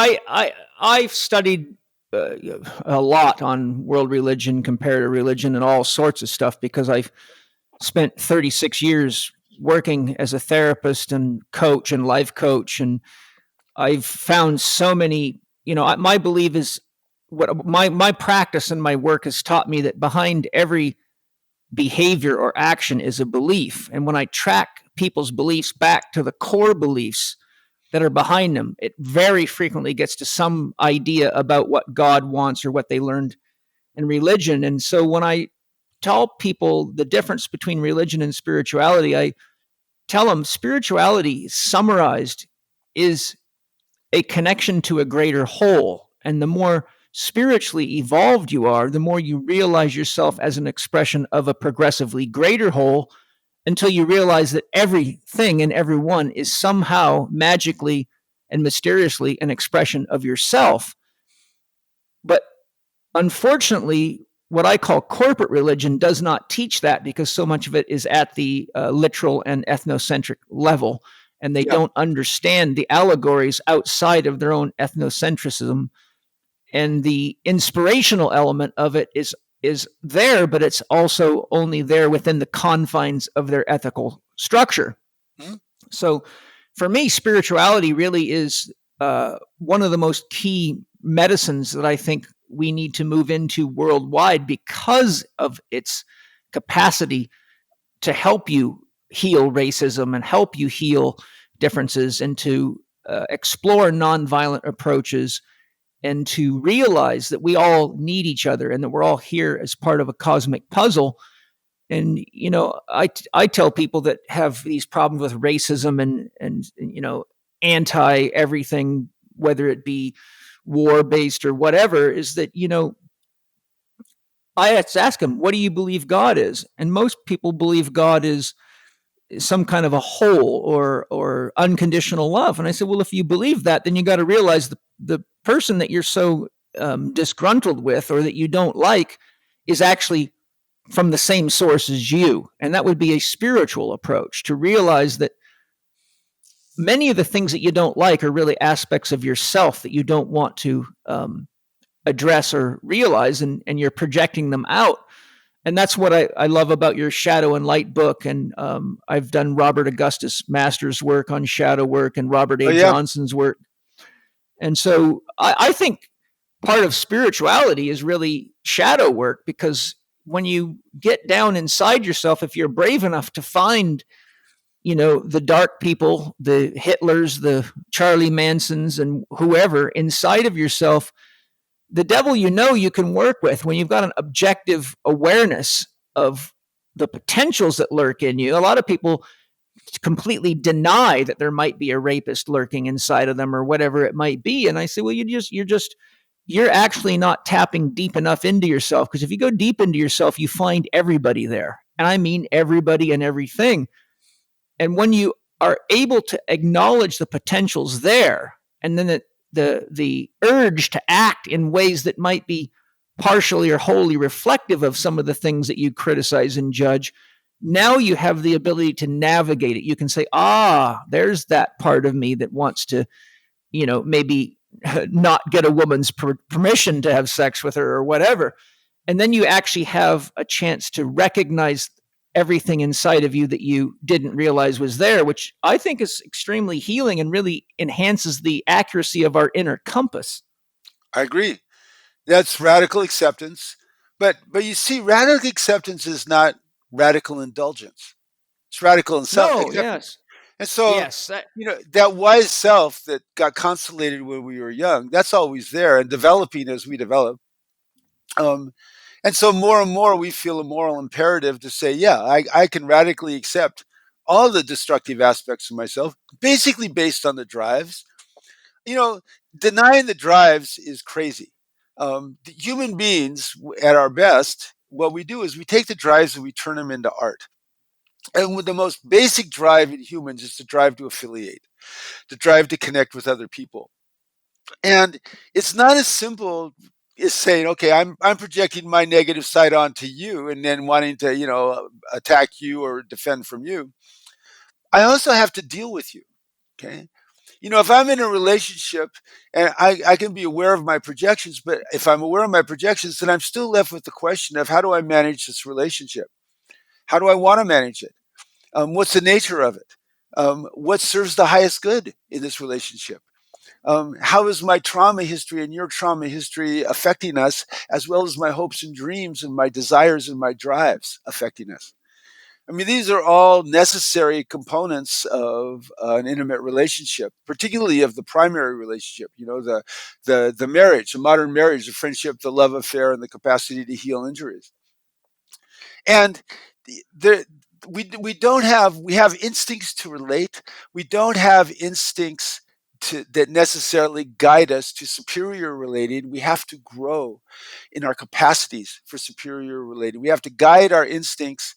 I've studied a lot on world religion, comparative religion, and all sorts of stuff because I've spent 36 years working as a therapist and coach and life coach, and I've found so many. You know, my belief is what my practice and my work has taught me that behind every behavior or action is a belief, and when I track people's beliefs back to the core beliefs that are behind them, it very frequently gets to some idea about what God wants or what they learned in religion. And so when I tell people the difference between religion and spirituality, I tell them spirituality summarized is a connection to a greater whole. And the more spiritually evolved you are, the more you realize yourself as an expression of a progressively greater whole, until you realize that everything and everyone is somehow magically and mysteriously an expression of yourself. But unfortunately, what I call corporate religion does not teach that, because so much of it is at the literal and ethnocentric level, and they don't understand the allegories outside of their own ethnocentrism. And the inspirational element of it is there, but it's also only there within the confines of their ethical structure. Hmm. So for me, spirituality really is one of the most key medicines that I think we need to move into worldwide, because of its capacity to help you heal racism and help you heal differences, and to explore nonviolent approaches, and to realize that we all need each other and that we're all here as part of a cosmic puzzle. And, you know, I tell people that have these problems with racism and, you know, anti everything, whether it be war based or whatever, is that, you know, I have to ask them, what do you believe God is? And most people believe God is some kind of a whole or unconditional love. And I said, well, if you believe that, then you got to realize the person that you're so disgruntled with or that you don't like is actually from the same source as you. And that would be a spiritual approach, to realize that many of the things that you don't like are really aspects of yourself that you don't want to address or realize, and you're projecting them out. And that's what I love about your Shadow and Light book. And I've done Robert Augustus Masters' work on shadow work and Robert A. Johnson's work. And so I think part of spirituality is really shadow work, because when you get down inside yourself, if you're brave enough to find, you know, the dark people, the Hitlers, the Charlie Mansons, and whoever inside of yourself, the devil, you know, you can work with when you've got an objective awareness of the potentials that lurk in you. A lot of people completely deny that there might be a rapist lurking inside of them or whatever it might be. And I say, well, you're actually not tapping deep enough into yourself, because if you go deep into yourself, you find everybody there. And I mean everybody and everything. And when you are able to acknowledge the potentials there, and then the urge to act in ways that might be partially or wholly reflective of some of the things that you criticize and judge, now you have the ability to navigate it. You can say, there's that part of me that wants to, you know, maybe not get a woman's permission to have sex with her or whatever. And then you actually have a chance to recognize everything inside of you that you didn't realize was there, which I think is extremely healing and really enhances the accuracy of our inner compass. I agree. That's radical acceptance. But you see, radical acceptance is not radical indulgence. It's radical in self. No, yes. And so, yes, you know, that wise self that got constellated when we were young, that's always there and developing as we develop. And so more and more we feel a moral imperative to say, yeah, I can radically accept all the destructive aspects of myself, basically based on the drives. You know, denying the drives is crazy. The human beings, at our best, what we do is we take the drives and we turn them into art. And with the most basic drive in humans is the drive to affiliate, the drive to connect with other people. And it's not as simple as saying, okay, I'm projecting my negative side onto you and then wanting to, attack you or defend from you. I also have to deal with you. Okay. If I'm in a relationship and I can be aware of my projections, but if I'm aware of my projections, then I'm still left with the question of how do I manage this relationship? How do I want to manage it? What's the nature of it? What serves the highest good in this relationship? How is my trauma history and your trauma history affecting us, as well as my hopes and dreams and my desires and my drives affecting us? I mean, these are all necessary components of an intimate relationship, particularly of the primary relationship. The marriage, the modern marriage, the friendship, the love affair, and the capacity to heal injuries. And the, we have instincts to relate. We don't have instincts that necessarily guide us to superior relating. We have to grow in our capacities for superior relating. We have to guide our instincts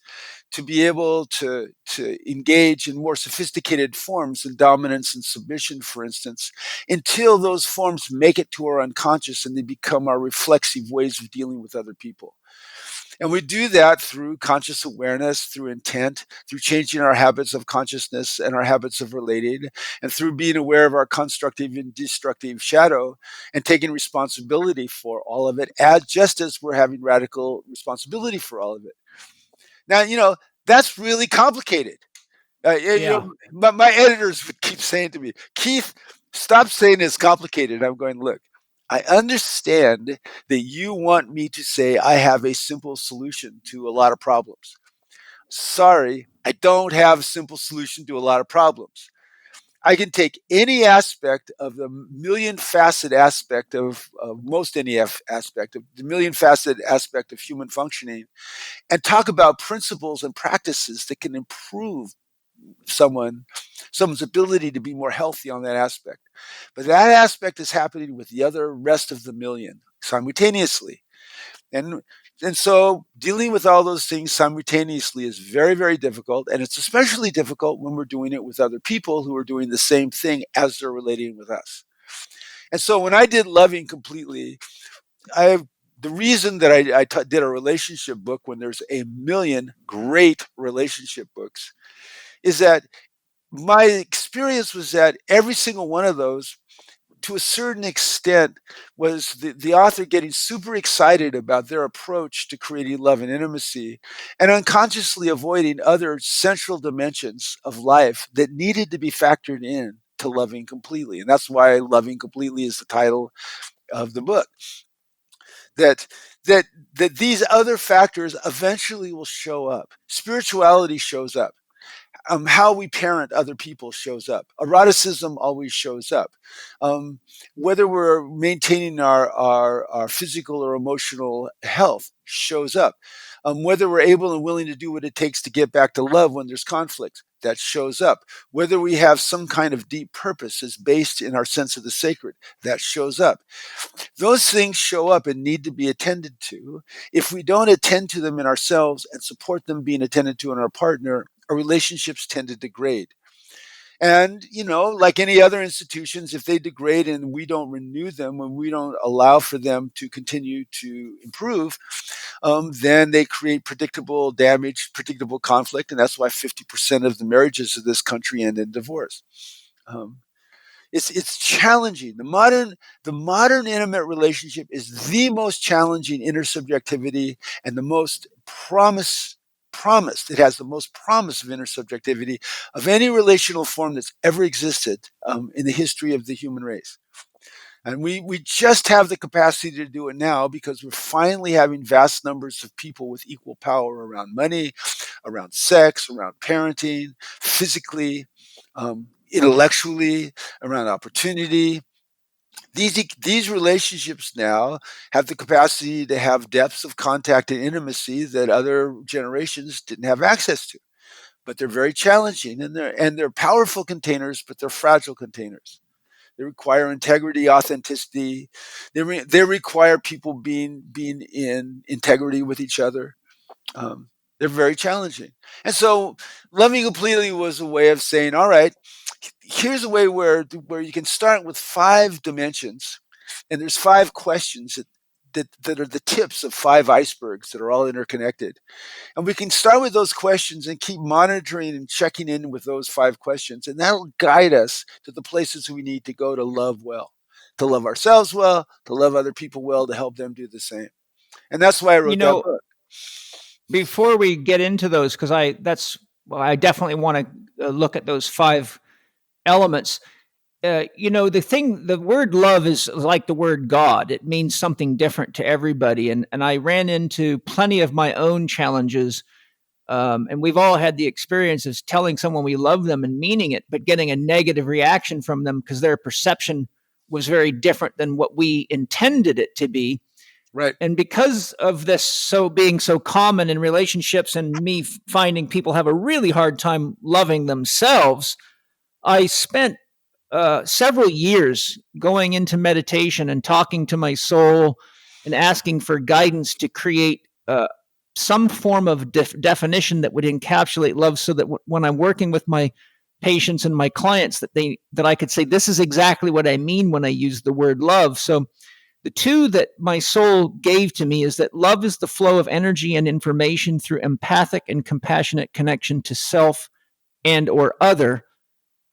to be able to engage in more sophisticated forms in dominance and submission, for instance, until those forms make it to our unconscious and they become our reflexive ways of dealing with other people. And we do that through conscious awareness, through intent, through changing our habits of consciousness and our habits of relating, and through being aware of our constructive and destructive shadow and taking responsibility for all of it, just as we're having radical responsibility for all of it. Now, that's really complicated. Yeah. My editors would keep saying to me, Keith, stop saying it's complicated. I'm going, look, I understand that you want me to say I have a simple solution to a lot of problems. Sorry, I don't have a simple solution to a lot of problems. I can take any aspect of the million facet aspect of most any aspect of the million facet aspect of human functioning and talk about principles and practices that can improve someone's ability to be more healthy on that aspect. But that aspect is happening with the other rest of the million simultaneously. And so dealing with all those things simultaneously is very, very difficult. And it's especially difficult when we're doing it with other people who are doing the same thing as they're relating with us. And so when I did Loving Completely, the reason that I did a relationship book when there's a million great relationship books is that my experience was that every single one of those, to a certain extent, was the author getting super excited about their approach to creating love and intimacy and unconsciously avoiding other central dimensions of life that needed to be factored in to Loving Completely. And that's why Loving Completely is the title of the book. That these other factors eventually will show up. Spirituality shows up. How we parent other people shows up. Eroticism always shows up. Whether we're maintaining our physical or emotional health shows up. Whether we're able and willing to do what it takes to get back to love when there's conflict, that shows up. Whether we have some kind of deep purpose is based in our sense of the sacred, that shows up. Those things show up and need to be attended to. If we don't attend to them in ourselves and support them being attended to in our partner, our relationships tend to degrade. And, like any other institutions, if they degrade and we don't renew them, when we don't allow for them to continue to improve, then they create predictable damage, predictable conflict. And that's why 50% of the marriages of this country end in divorce. It's challenging. The modern intimate relationship is the most challenging intersubjectivity and the most promised. It has the most promise of intersubjectivity of any relational form that's ever existed in the history of the human race. And we just have the capacity to do it now because we're finally having vast numbers of people with equal power around money, around sex, around parenting, physically, intellectually, around opportunity. These relationships now have the capacity to have depths of contact and intimacy that other generations didn't have access to. But they're very challenging, and they're powerful containers, but they're fragile containers. They require integrity, authenticity. They require people being in integrity with each other. Um, they're very challenging. And so loving completely was a way of saying, all right, here's a way where you can start with 5 dimensions, and there's 5 questions that are the tips of 5 icebergs that are all interconnected. And we can start with those questions and keep monitoring and checking in with those 5 questions. And that'll guide us to the places we need to go to love well, to love ourselves well, to love other people well, to help them do the same. And that's why I wrote that book. Before we get into those, because I definitely want to look at those 5 elements. The word love is like the word God. It means something different to everybody. And I ran into plenty of my own challenges. And we've all had the experience of telling someone we love them and meaning it, but getting a negative reaction from them because their perception was very different than what we intended it to be. Right. And because of this being so common in relationships and me finding people have a really hard time loving themselves, I spent several years going into meditation and talking to my soul and asking for guidance to create some form of definition that would encapsulate love, so that when I'm working with my patients and my clients, that I could say, this is exactly what I mean when I use the word love. So the 2 that my soul gave to me is that love is the flow of energy and information through empathic and compassionate connection to self and or other.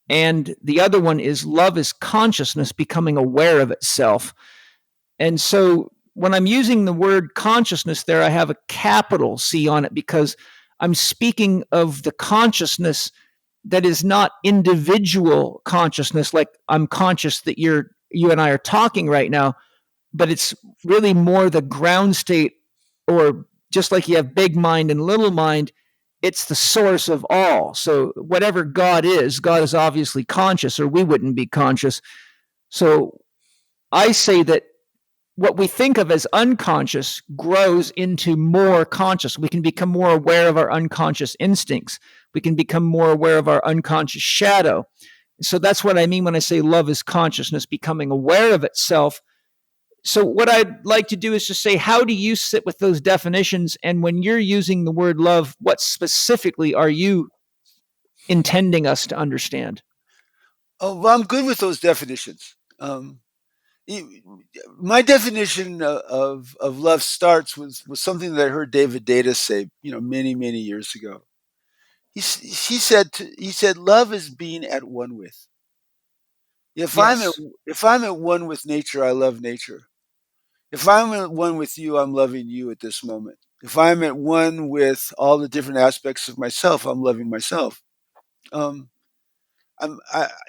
And the other one is love is consciousness becoming aware of itself. And so when I'm using the word consciousness there, I have a capital C on it because I'm speaking of the consciousness that is not individual consciousness, like I'm conscious that you and I are talking right now, but it's really more the ground state, or just like you have big mind and little mind, it's the source of all. So whatever God is obviously conscious, or we wouldn't be conscious. So I say that what we think of as unconscious grows into more conscious. We can become more aware of our unconscious instincts. We can become more aware of our unconscious shadow. So that's what I mean when I say love is consciousness becoming aware of itself. So what I'd like to do is just say, how do you sit with those definitions? And when you're using the word love, what specifically are you intending us to understand? Oh, well, I'm good with those definitions. My definition of love starts with something that I heard David Data say, many years ago. He said, love is being at one with. If Yes. I'm at one with nature, I love nature. If I'm at one with you, I'm loving you at this moment. If I'm at one with all the different aspects of myself, I'm loving myself. Um,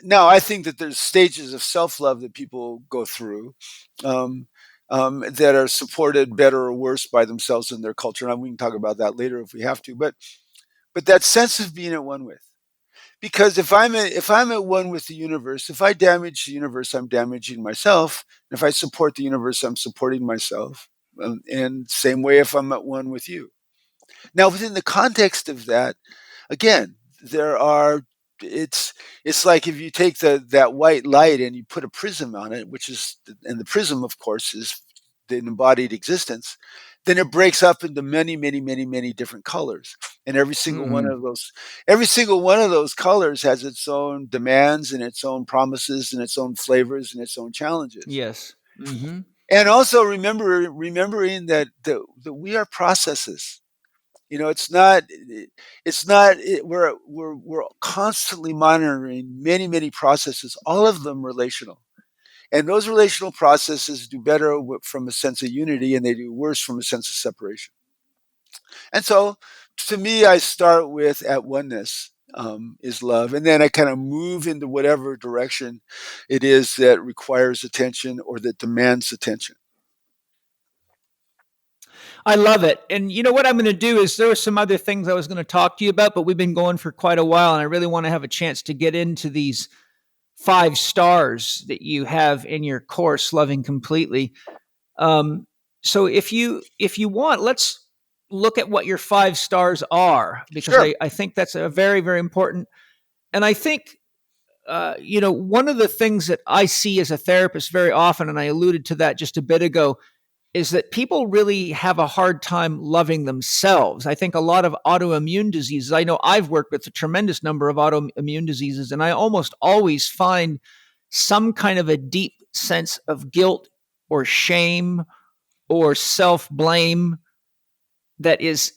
now, I think that there's stages of self-love that people go through um, that are supported better or worse by themselves and their culture. And we can talk about that later if we have to. But that sense of being at one with. Because if I'm at one with the universe, if I damage the universe, I'm damaging myself. And if I support the universe, I'm supporting myself. And same way if I'm at one with you. Now, within the context of that, again, there are it's like if you take that white light and you put a prism on it, and the prism, of course, is the embodied existence, then it breaks up into many different colors. And every single one of those colors has its own demands and its own promises and its own flavors and its own challenges. Yes. Mm-hmm. And also remembering that we are processes. It's not. We're constantly monitoring many processes, all of them relational, and those relational processes do better from a sense of unity, and they do worse from a sense of separation. And so, to me, I start with at oneness is love, and then I kind of move into whatever direction it is that requires attention or that demands attention. I love it. And you know what I'm going to do is, there were some other things I was going to talk to you about, but we've been going for quite a while, and I really want to have a chance to get into these 5 stars that you have in your course, Loving Completely. So if you want, let's look at what your 5 stars are, because Sure. I think that's a very, very important. And I think one of the things that I see as a therapist very often, and I alluded to that just a bit ago, is that people really have a hard time loving themselves. I think a lot of autoimmune diseases, I know I've worked with a tremendous number of autoimmune diseases, and I almost always find some kind of a deep sense of guilt or shame or self-blame that is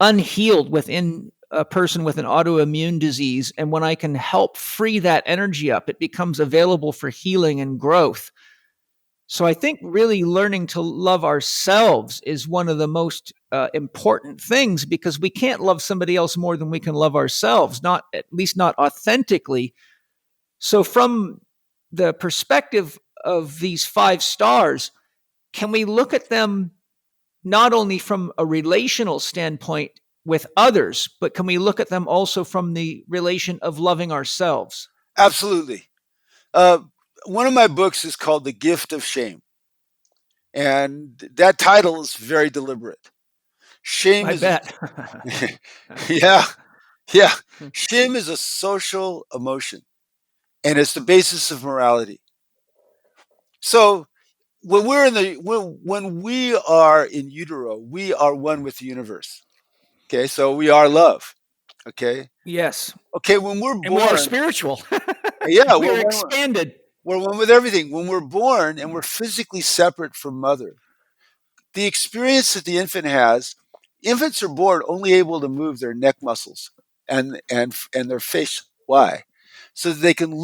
unhealed within a person with an autoimmune disease. And when I can help free that energy up, it becomes available for healing and growth. So I think really learning to love ourselves is one of the most important things, because we can't love somebody else more than we can love ourselves, not at least not authentically. So from the perspective of these 5 stars, can we look at them not only from a relational standpoint with others, but can we look at them also from the relation of loving ourselves? Absolutely. One of my books is called The Gift of Shame. And that title is very deliberate. Shame I is bet. yeah. Yeah. Shame is a social emotion, and it's the basis of morality. So when we are in utero, we are one with the universe. Okay, so we are love. Okay. Yes. Okay, when we're And we are born, spiritual. yeah, We are expanded. we're one with everything. When we're born and we're physically separate from mother, the experience that the infant has, infants are born only able to move their neck muscles and their face. Why? So that they can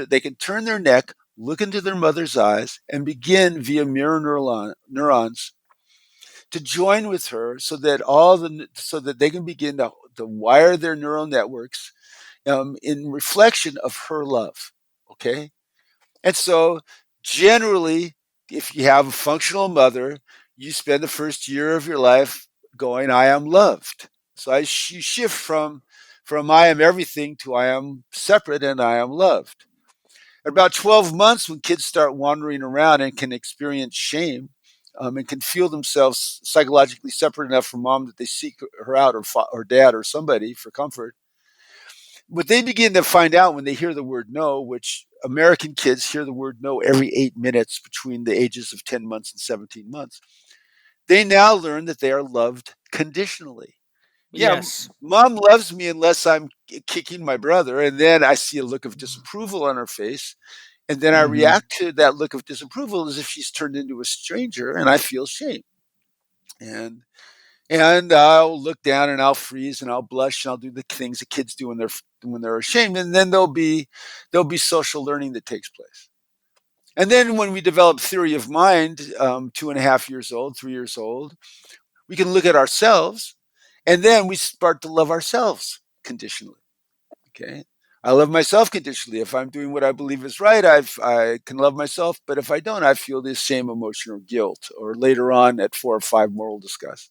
they can turn their neck, look into their mother's eyes, and begin via mirror neurons to join with her, so that they can begin to wire their neural networks in reflection of her love. Okay, and so generally, if you have a functional mother, you spend the first year of your life going, "I am loved." So you shift from "I am everything" to "I am separate and I am loved." At about 12 months, when kids start wandering around and can experience shame, and can feel themselves psychologically separate enough from mom that they seek her out, or dad or somebody for comfort, what they begin to find out when they hear the word no, which American kids hear the word no every 8 minutes between the ages of 10 months and 17 months, they now learn that they are loved conditionally. Yeah, Yes. mom loves me unless I'm kicking my brother. And then I see a look of disapproval on her face. And then I react to that look of disapproval as if she's turned into a stranger, and I feel shame. And I'll look down and I'll freeze and I'll blush and I'll do the things that kids do when they're ashamed, and then there'll be social learning that takes place. And then when we develop theory of mind, 2.5 years old, 3 years old, we can look at ourselves, and then we start to love ourselves conditionally. Okay. I love myself conditionally. If I'm doing what I believe is right, I can love myself. But if I don't, I feel this same emotion or guilt, or later on at 4 or 5 moral disgust.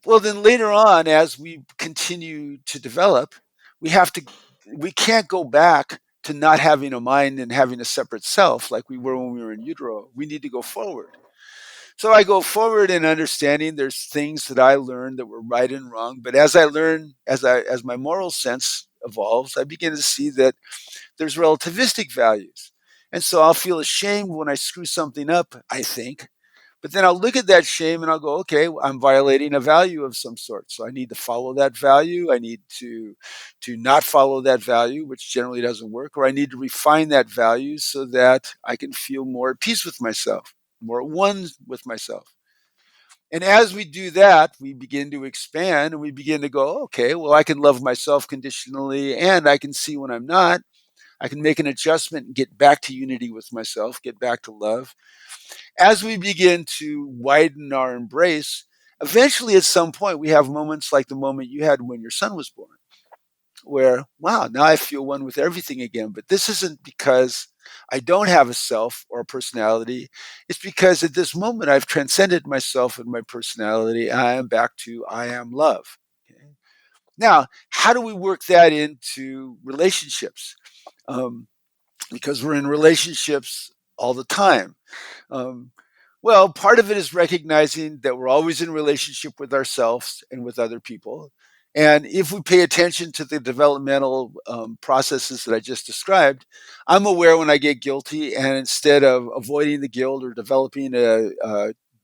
Well, then later on, as we continue to develop, we have to, we can't go back to not having a mind and having a separate self like we were when we were in utero. We need to go forward. So I go forward in understanding there's things that I learned that were right and wrong. But as I learn, as my moral sense evolves, I begin to see that there's relativistic values. And so I'll feel ashamed when I screw something up, I think. But then I'll look at that shame and I'll go, okay, I'm violating a value of some sort. So I need to follow that value. I need to not follow that value, which generally doesn't work, or I need to refine that value so that I can feel more at peace with myself, more at one with myself. And as we do that, we begin to expand and we begin to go, okay, well, I can love myself conditionally, and I can see when I'm not. I can make an adjustment and get back to unity with myself, get back to love. As we begin to widen our embrace, eventually at some point, we have moments like the moment you had when your son was born, where, wow, now I feel one with everything again. But this isn't because I don't have a self or a personality. It's because at this moment I've transcended myself and my personality. And I am back to I am love. Okay? Now, how do we work that into relationships? Um, because we're in relationships all the time. Um, well, part of it is recognizing that we're always in relationship with ourselves and with other people. And if we pay attention to the developmental processes that I just described, I'm aware when I get guilty, and instead of avoiding the guilt or developing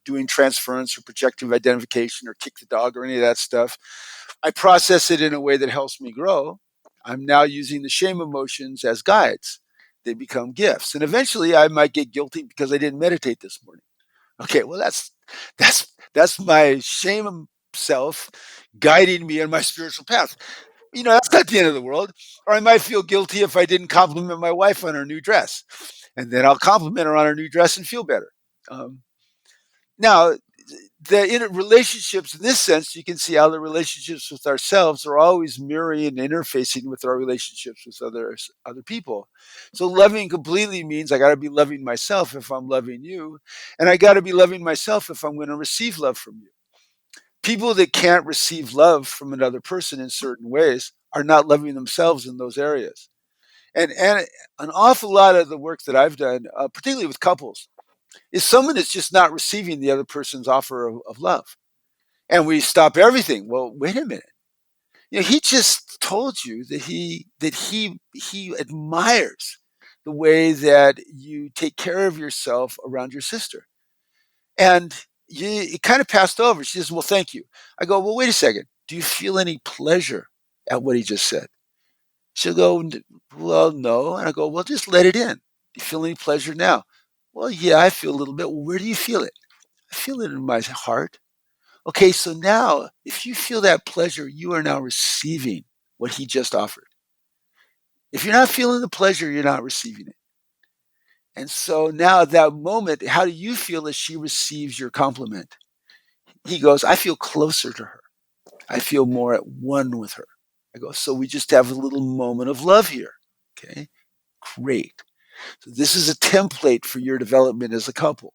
doing transference or projective identification or kick the dog or any of that stuff, I process it in a way that helps me grow. I'm now using the shame emotions as guides. They become gifts. And eventually I might get guilty because I didn't meditate this morning. Okay, well that's my shame self guiding me on my spiritual path. That's not the end of the world. Or I might feel guilty if I didn't compliment my wife on her new dress. And then I'll compliment her on her new dress and feel better. Now, the relationships in this sense, you can see how the relationships with ourselves are always mirroring and interfacing with our relationships with other people. So loving completely means I got to be loving myself if I'm loving you, and I got to be loving myself if I'm going to receive love from you. People that can't receive love from another person in certain ways are not loving themselves in those areas. And an awful lot of the work that I've done, particularly with couples, is someone that's just not receiving the other person's offer of love. And we stop everything. Well, wait a minute. He just told you that he admires the way that you take care of yourself around your sister. And it kind of passed over. She says, well, thank you. I go, well, wait a second. Do you feel any pleasure at what he just said? She'll go, well, no. And I go, well, just let it in. Do you feel any pleasure now? Well, yeah, I feel a little bit. Well, where do you feel it? I feel it in my heart. Okay, so now if you feel that pleasure, you are now receiving what he just offered. If you're not feeling the pleasure, you're not receiving it. And so now at that moment, how do you feel as she receives your compliment? He goes, I feel closer to her. I feel more at one with her. I go, so we just have a little moment of love here. Okay, great. So this is a template for your development as a couple.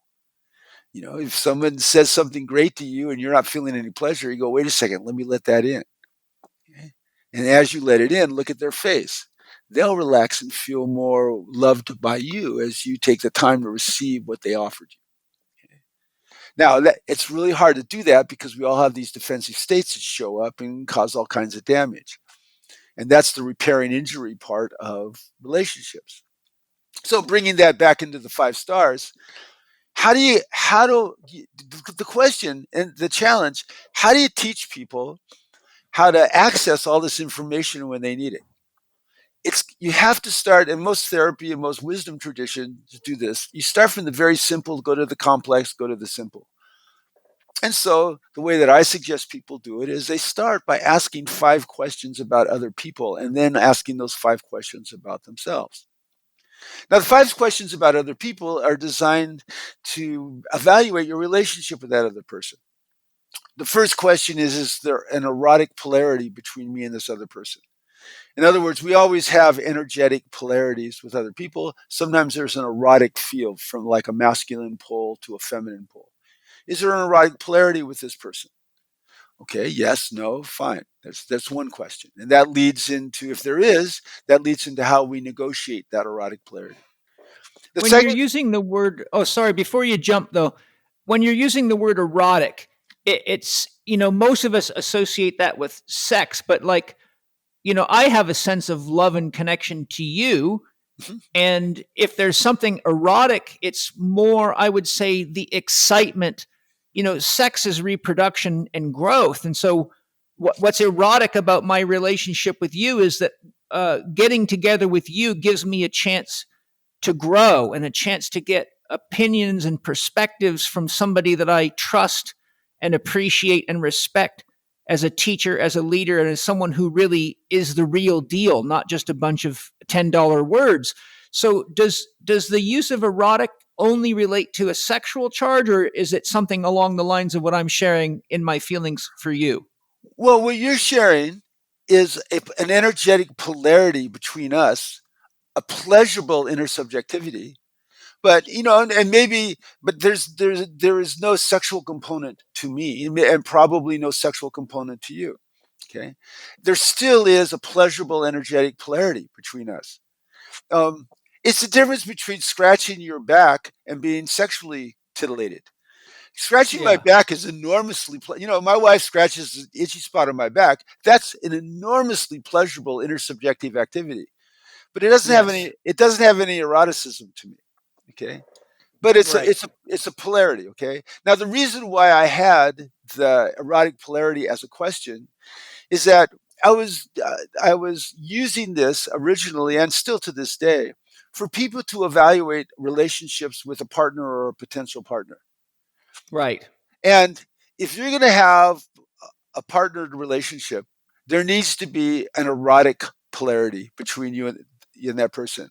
If someone says something great to you and you're not feeling any pleasure, you go, wait a second, let me let that in. Okay? And as you let it in, look at their face. They'll relax and feel more loved by you as you take the time to receive what they offered you. Okay? Now, it's really hard to do that because we all have these defensive states that show up and cause all kinds of damage. And that's the repairing injury part of relationships. So bringing that back into the 5 stars, the question and the challenge, how do you teach people how to access all this information when they need it? You have to start, and most therapy and most wisdom traditions do this. You start from the very simple, go to the complex, go to the simple. And so the way that I suggest people do it is they start by asking 5 questions about other people and then asking those 5 questions about themselves. Now, the 5 questions about other people are designed to evaluate your relationship with that other person. The first question is there an erotic polarity between me and this other person? In other words, we always have energetic polarities with other people. Sometimes there's an erotic field from like a masculine pole to a feminine pole. Is there an erotic polarity with this person? Okay, yes, no, fine. That's one question. And that leads into, if there is, that leads into how we negotiate that erotic polarity. When you're using the word, before you jump though, when you're using the word erotic, it's, most of us associate that with sex, but like, I have a sense of love and connection to you. Mm-hmm. And if there's something erotic, it's more, I would say, the excitement. Sex is reproduction and growth. And so what's erotic about my relationship with you is that getting together with you gives me a chance to grow and a chance to get opinions and perspectives from somebody that I trust and appreciate and respect as a teacher, as a leader, and as someone who really is the real deal, not just a bunch of $10 words. So does the use of erotic only relate to a sexual charge, or is it something along the lines of what I'm sharing in my feelings for you? Well, what you're sharing is an energetic polarity between us, a pleasurable intersubjectivity, but there is no sexual component to me, and probably no sexual component to you. Okay, there still is a pleasurable energetic polarity between us. It's the difference between scratching your back and being sexually titillated. Scratching my back is enormously, my wife scratches an itchy spot on my back. That's an enormously pleasurable intersubjective activity, but it doesn't have any eroticism to me. Okay. But it's a polarity. Okay. Now, the reason why I had the erotic polarity as a question is that I was using this originally and still to this day for people to evaluate relationships with a partner or a potential partner. Right. And if you're going to have a partnered relationship, there needs to be an erotic polarity between you and that person,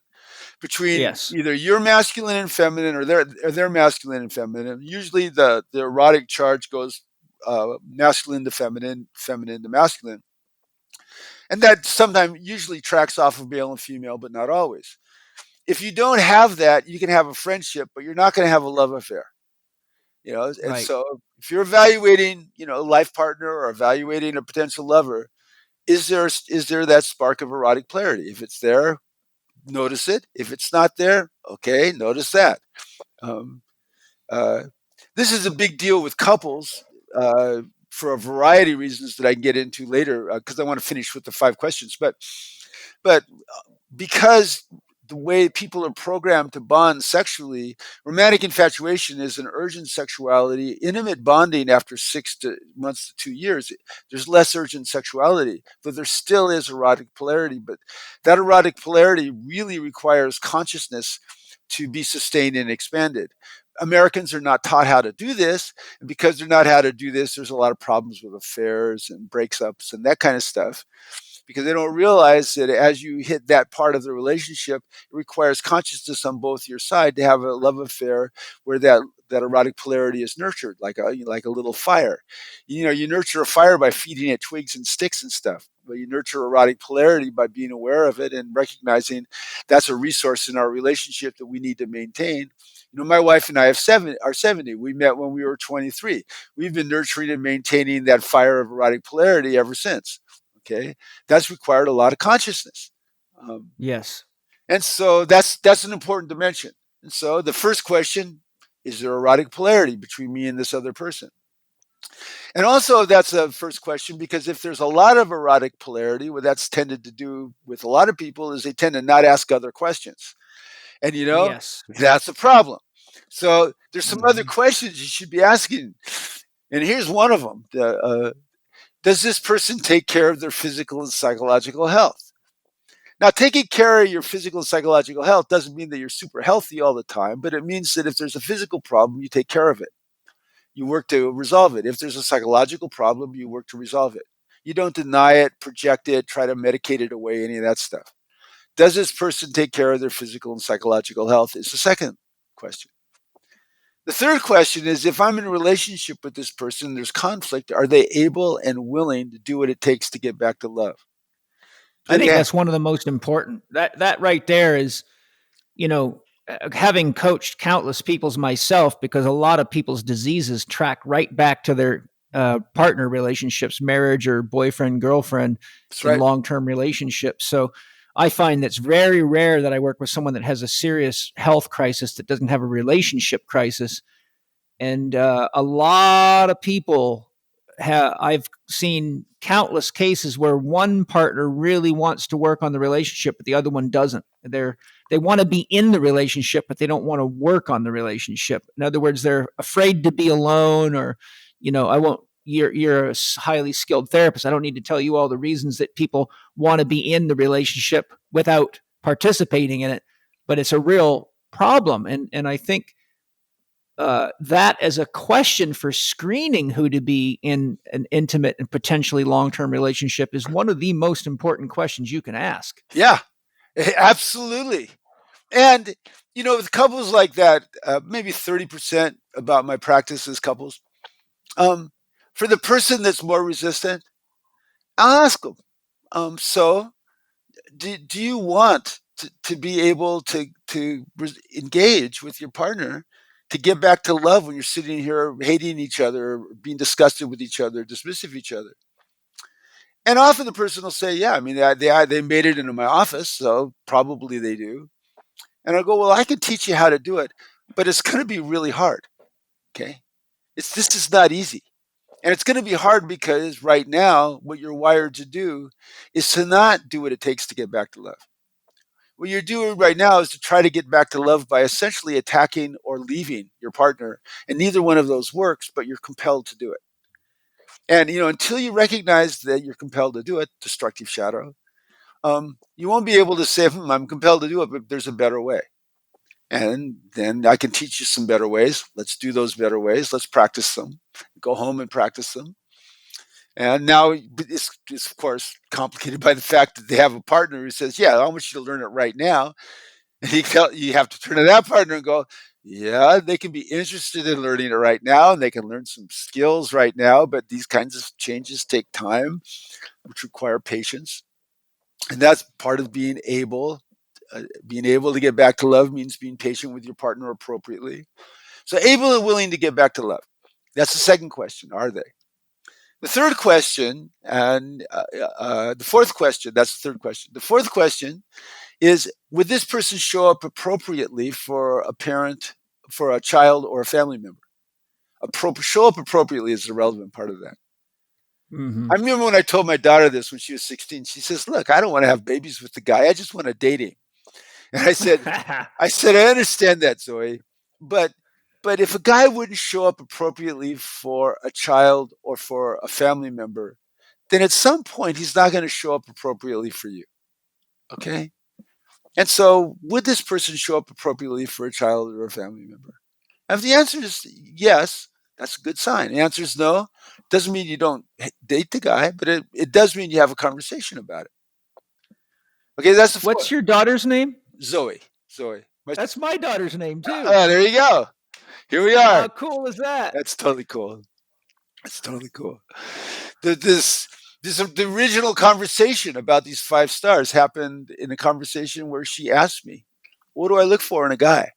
between either you're masculine and feminine, or they're masculine and feminine. Usually, the erotic charge goes masculine to feminine, feminine to masculine, and that sometimes usually tracks off of male and female, but not always. If you don't have that, you can have a friendship, but you're not going to have a love affair. And so if you're evaluating, a life partner or evaluating a potential lover, is there that spark of erotic polarity? If it's there, notice it. If it's not there, okay, notice that. This is a big deal with couples for a variety of reasons that I can get into later, because I want to finish with the 5 questions. But because the way people are programmed to bond sexually, romantic infatuation is an urgent sexuality. Intimate bonding after 6 months to 2 years, there's less urgent sexuality, but there still is erotic polarity. But that erotic polarity really requires consciousness to be sustained and expanded. Americans are not taught how to do this, and because they're not how to do this, there's a lot of problems with affairs and breakups and that kind of stuff, because they don't realize that as you hit that part of the relationship, it requires consciousness on both your side to have a love affair where that erotic polarity is nurtured, like a little fire. You nurture a fire by feeding it twigs and sticks and stuff, but you nurture erotic polarity by being aware of it and recognizing that's a resource in our relationship that we need to maintain. My wife and I are 70. We met when we were 23. We've been nurturing and maintaining that fire of erotic polarity ever since. Okay, that's required a lot of consciousness. Yes. And so that's an important dimension. And so the first question, is there erotic polarity between me and this other person? And also that's a first question, because if there's a lot of erotic polarity, what that's tended to do with a lot of people is they tend to not ask other questions. And that's a problem. So there's some other questions you should be asking. And here's one of them. Does this person take care of their physical and psychological health? Now, taking care of your physical and psychological health doesn't mean that you're super healthy all the time, but it means that if there's a physical problem, you take care of it. You work to resolve it. If there's a psychological problem, you work to resolve it. You don't deny it, project it, try to medicate it away, any of that stuff. Does this person take care of their physical and psychological health is the second question. The third question is, if I'm in a relationship with this person, there's conflict, are they able and willing to do what it takes to get back to love? I think that's one of the most important. That right there is, having coached countless people's myself, because a lot of people's diseases track right back to their partner relationships, marriage or boyfriend, girlfriend, in long-term relationships. So I find that's very rare that I work with someone that has a serious health crisis that doesn't have a relationship crisis. And a lot of people I've seen countless cases where one partner really wants to work on the relationship, but the other one doesn't. They want to be in the relationship, but they don't want to work on the relationship. In other words, they're afraid to be alone, or, I won't. You're a highly skilled therapist. I don't need to tell you all the reasons that people want to be in the relationship without participating in it, but it's a real problem. And I think that as a question for screening who to be in an intimate and potentially long-term relationship is one of the most important questions you can ask. Yeah, absolutely. And, with couples like that, maybe 30% about my practice is couples. For the person that's more resistant, I'll ask them, so do you want to be able to engage with your partner to get back to love when you're sitting here hating each other, or being disgusted with each other, dismissive of each other? And often the person will say, yeah, I mean, they made it into my office, so probably they do. And I'll go, well, I can teach you how to do it, but it's going to be really hard. Okay. This is not easy. And it's going to be hard because right now, what you're wired to do is to not do what it takes to get back to love. What you're doing right now is to try to get back to love by essentially attacking or leaving your partner. And neither one of those works, but you're compelled to do it. And, until you recognize that you're compelled to do it, destructive shadow, you won't be able to say, I'm compelled to do it, but there's a better way. And then I can teach you some better ways. Let's do those better ways. Let's practice them. Go home and practice them. And now it's of course complicated by the fact that they have a partner who says, yeah, I want you to learn it right now. And you have to turn to that partner and go, yeah, they can be interested in learning it right now and they can learn some skills right now, but these kinds of changes take time, which require patience. And that's part of being able to get back to love means being patient with your partner appropriately. So able and willing to get back to love. That's the second question. Are they? The third question, and the fourth question, that's the third question. The fourth question is, would this person show up appropriately for a parent, for a child, or a family member? Show up appropriately is the relevant part of that. Mm-hmm. I remember when I told my daughter this when she was 16, she says, look, I don't want to have babies with the guy. I just want to date him. And I said, I understand that, Zoe, but if a guy wouldn't show up appropriately for a child or for a family member, then at some point he's not going to show up appropriately for you. Okay? And so would this person show up appropriately for a child or a family member? And if the answer is yes, that's a good sign. The answer is no. Doesn't mean you don't date the guy, but it does mean you have a conversation about it. Okay, that's the What's your daughter's name? Zoe. That's my daughter's name too. There you go. Here we are. How cool is that? That's totally cool. The original conversation about these 5 stars happened in a conversation where she asked me, what do I look for in a guy?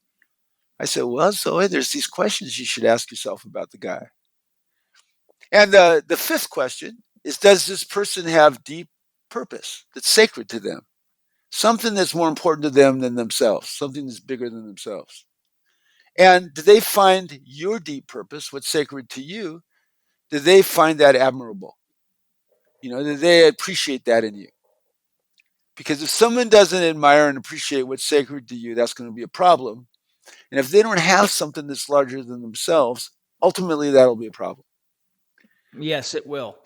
I said, well, Zoe, there's these questions you should ask yourself about the guy. And the fifth question is, does this person have deep purpose that's sacred to them? Something that's more important to them than themselves, something that's bigger than themselves. And do they find your deep purpose, what's sacred to you, do they find that admirable? Do they appreciate that in you? Because if someone doesn't admire and appreciate what's sacred to you, that's going to be a problem. And if they don't have something that's larger than themselves, ultimately that'll be a problem. Yes, it will.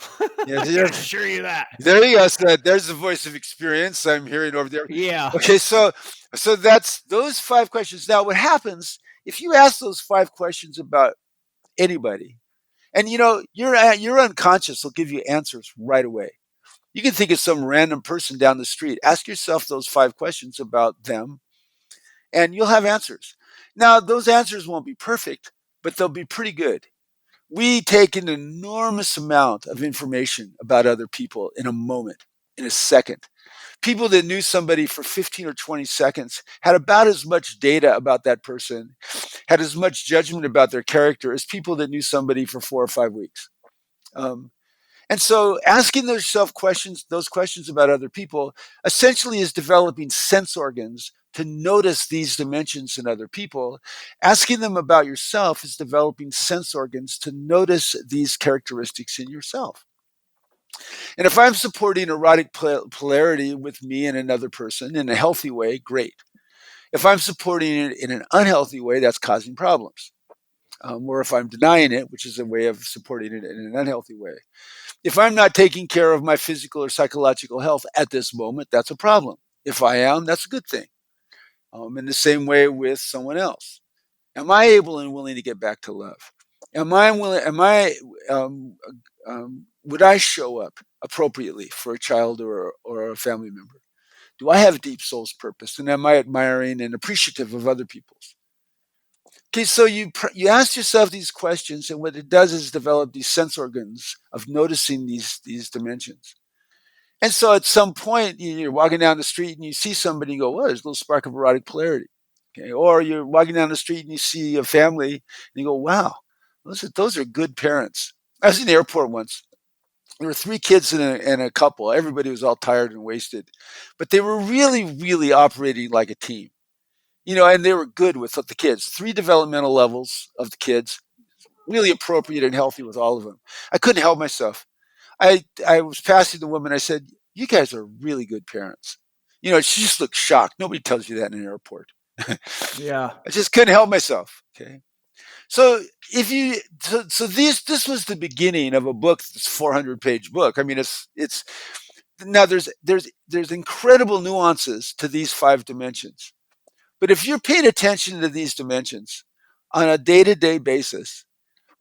Yeah, I can assure you that. There you go. So there's the voice of experience I'm hearing over there. Yeah. Okay, so that's those 5 questions. Now, what happens if you ask those 5 questions about anybody, and your unconscious will give you answers right away. You can think of some random person down the street. Ask yourself those 5 questions about them, and you'll have answers. Now, those answers won't be perfect, but they'll be pretty good. We take an enormous amount of information about other people in a moment, in a second. People that knew somebody for 15 or 20 seconds had about as much data about that person, had as much judgment about their character as people that knew somebody for 4 or 5 weeks. And so asking those questions about other people, essentially is developing sense organs to notice these dimensions in other people. Asking them about yourself is developing sense organs to notice these characteristics in yourself. And if I'm supporting erotic polarity with me and another person in a healthy way, great. If I'm supporting it in an unhealthy way, that's causing problems. Or if I'm denying it, which is a way of supporting it in an unhealthy way. If I'm not taking care of my physical or psychological health at this moment, that's a problem. If I am, that's a good thing. In the same way with someone else. Am I able and willing to get back to love? Would I show up appropriately for a child or a family member? Do I have deep soul's purpose? And am I admiring and appreciative of other people's? Okay, so you ask yourself these questions, and what it does is develop these sense organs of noticing these dimensions. And so at some point, you're walking down the street and you see somebody and you go, well, there's a little spark of erotic polarity. Okay, or you're walking down the street and you see a family and you go, wow, those are good parents. I was in the airport once. There were 3 kids and a couple. Everybody was all tired and wasted. But they were really, really operating like a team. And they were good with the kids. 3 developmental levels of the kids, really appropriate and healthy with all of them. I couldn't help myself. I was passing the woman. I said, "You guys are really good parents." She just looked shocked. Nobody tells you that in an airport. Yeah. I just couldn't help myself. Okay. So if you so this was the beginning of a book, this 400-page book. I mean, it's now there's incredible nuances to these 5 dimensions. But if you're paying attention to these dimensions on a day-to-day basis,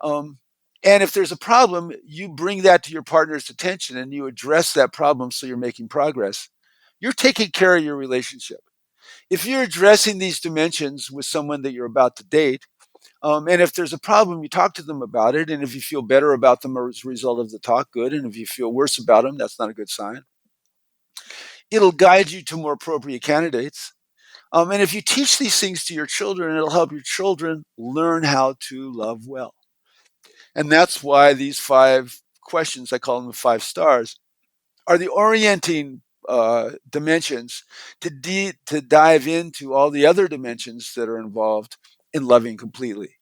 and if there's a problem, you bring that to your partner's attention and you address that problem so you're making progress, you're taking care of your relationship. If you're addressing these dimensions with someone that you're about to date, and if there's a problem, you talk to them about it. And if you feel better about them as a result of the talk, good. And if you feel worse about them, that's not a good sign. It'll guide you to more appropriate candidates. And if you teach these things to your children, it'll help your children learn how to love well. And that's why these 5 questions, I call them the 5 stars, are the orienting dimensions to dive into all the other dimensions that are involved in loving completely.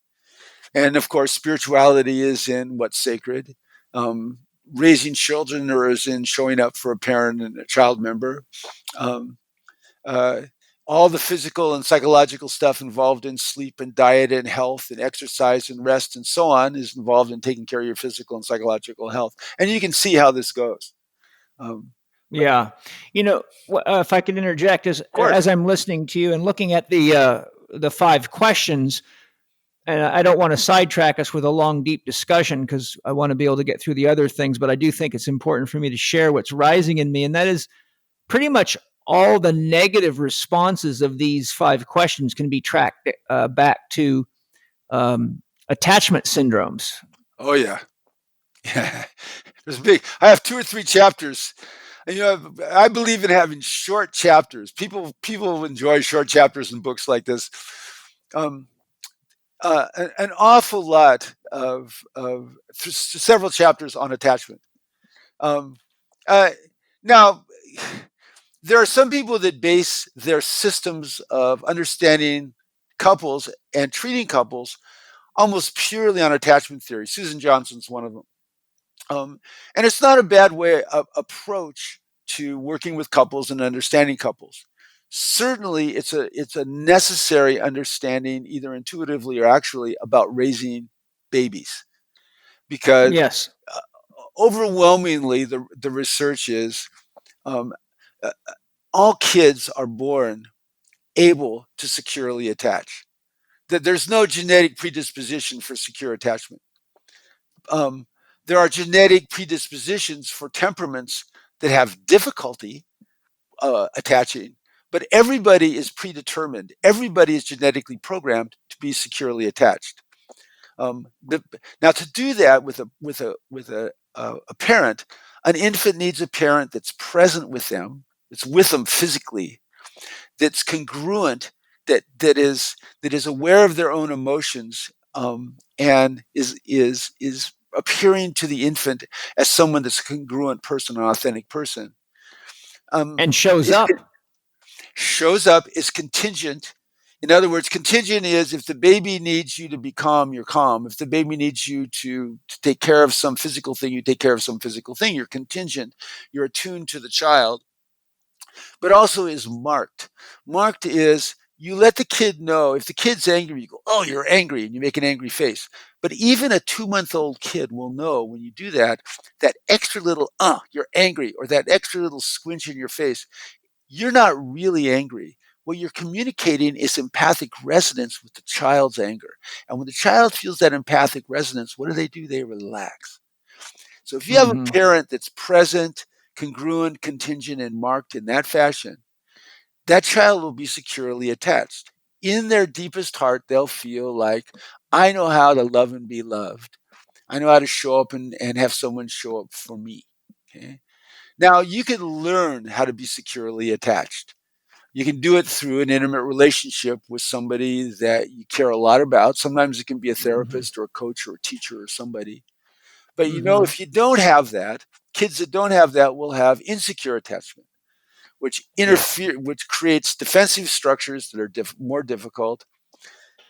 And of course, spirituality is in what's sacred. Raising children or is in showing up for a parent and a child member. Um, uh, all the physical and psychological stuff involved in sleep and diet and health and exercise and rest and so on is involved in taking care of your physical and psychological health. And you can see how this goes. Yeah. If I could interject, as I'm listening to you and looking at the 5 questions, and I don't want to sidetrack us with a long, deep discussion because I want to be able to get through the other things, but I do think it's important for me to share what's rising in me. And that is pretty much all the negative responses of these 5 questions can be tracked back to attachment syndromes. Oh, yeah. Yeah. There's big. I have 2 or 3 chapters. And, I believe in having short chapters. People enjoy short chapters in books like this. An awful lot of several chapters on attachment. Now, there are some people that base their systems of understanding couples and treating couples almost purely on attachment theory. Susan Johnson's one of them. And it's not a bad way approach to working with couples and understanding couples. Certainly, it's a necessary understanding, either intuitively or actually, about raising babies, because yes, overwhelmingly the research is all kids are born able to securely attach. That there's no genetic predisposition for secure attachment. There are genetic predispositions for temperaments that have difficulty attaching, but everybody is predetermined. Everybody is genetically programmed to be securely attached. Now, to do that with a parent, an infant needs a parent that's present with them, that's with them physically, that's congruent, that is aware of their own emotions, and is appearing to the infant as someone that's a congruent person, an authentic person, and shows up. Shows up, is contingent. In other words, contingent is if the baby needs you to be calm, you're calm. If the baby needs you to take care of some physical thing, you take care of some physical thing. You're contingent. You're attuned to the child. But also is marked. Marked is you let the kid know. If the kid's angry, you go, "Oh, you're angry," and you make an angry face. But even a 2-month-old kid will know when you do that, that extra little, you're angry, or that extra little squinch in your face, you're not really angry. What you're communicating is empathic resonance with the child's anger. And when the child feels that empathic resonance, what do? They relax. So if you have a parent that's present, congruent, contingent, and marked in that fashion, that child will be securely attached. In their deepest heart, they'll feel like, I know how to love and be loved. I know how to show up and have someone show up for me. Okay? Now, you can learn how to be securely attached. You can do it through an intimate relationship with somebody that you care a lot about. Sometimes it can be a therapist or a coach or a teacher or somebody. But if you don't have that, kids that don't have that will have insecure attachment, which which creates defensive structures that are more difficult.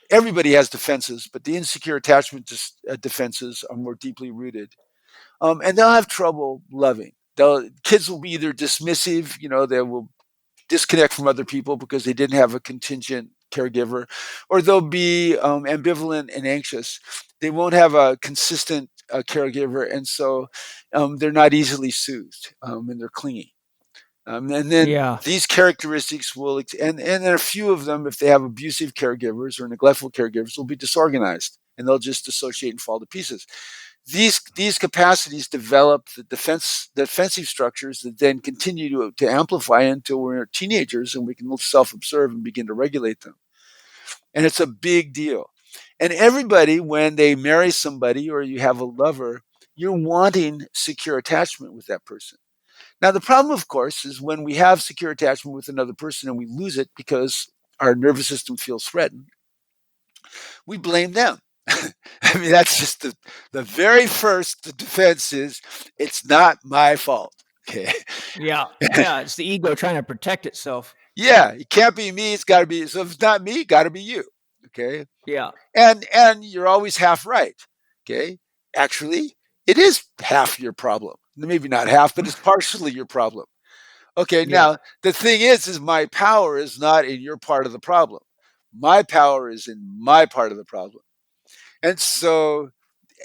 everybody has defenses, but the insecure attachment defenses are more deeply rooted. And they'll have trouble loving. Kids will be either dismissive, they will disconnect from other people because they didn't have a contingent caregiver, or they'll be ambivalent and anxious. They won't have a consistent caregiver, and so they're not easily soothed, and they're clingy. And then Yeah. these characteristics will, and then a few of them, if they have abusive caregivers or neglectful caregivers, will be disorganized, and they'll just dissociate and fall to pieces. These capacities develop the defensive structures that then continue to amplify until we're teenagers and we can self-observe and begin to regulate them. And it's a big deal. And everybody, when they marry somebody or you have a lover, you're wanting secure attachment with that person. Now, the problem, of course, is when we have secure attachment with another person and we lose it because our nervous system feels threatened, we blame them. I mean, that's just the very first defense is, it's not my fault. Okay. Yeah. Yeah. It's the ego trying to protect itself. Yeah, it can't be me. It's got to be. So if it's not me, it got to be you. Okay. Yeah. And you're always half right. Okay. Actually, it is half your problem. Maybe not half, but it's partially your problem. Okay. Yeah. Now the thing is my power is not in your part of the problem. My power is in my part of the problem. And so,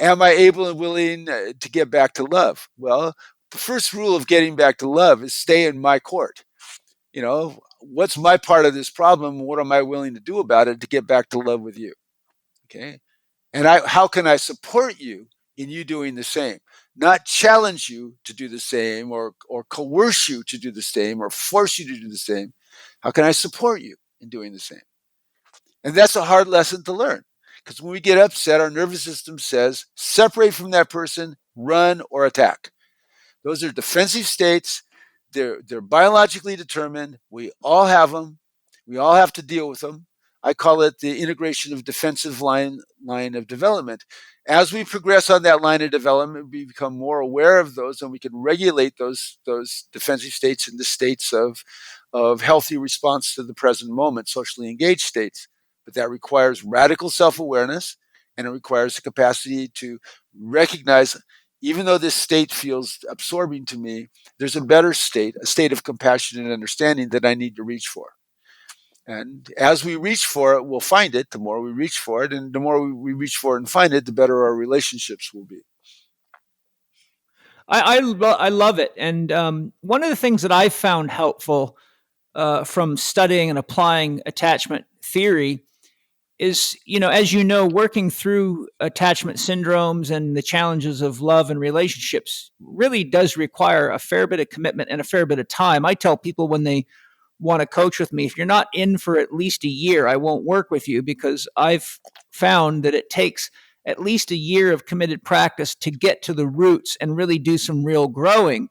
am I able and willing to get back to love? Well, the first rule of getting back to love is stay in my court. What's my part of this problem? What am I willing to do about it to get back to love with you? Okay. And how can I support you in you doing the same? Not challenge you to do the same or coerce you to do the same or force you to do the same. How can I support you in doing the same? And that's a hard lesson to learn. Because when we get upset, our nervous system says, separate from that person, run, or attack. Those are defensive states. They're biologically determined. We all have them. We all have to deal with them. I call it the integration of defensive line of development. As we progress on that line of development, we become more aware of those, and we can regulate those defensive states into states of healthy response to the present moment, socially engaged states. But that requires radical self-awareness, and it requires the capacity to recognize, even though this state feels absorbing to me, there's a better state, a state of compassion and understanding that I need to reach for. And as we reach for it, we'll find it. The more we reach for it, and the more we reach for it and find it, the better our relationships will be. I love it. And one of the things that I found helpful from studying and applying attachment theory is, as working through attachment syndromes and the challenges of love and relationships really does require a fair bit of commitment and a fair bit of time. I tell people when they want to coach with me, if you're not in for at least a year, I won't work with you, because I've found that it takes at least a year of committed practice to get to the roots and really do some real growing.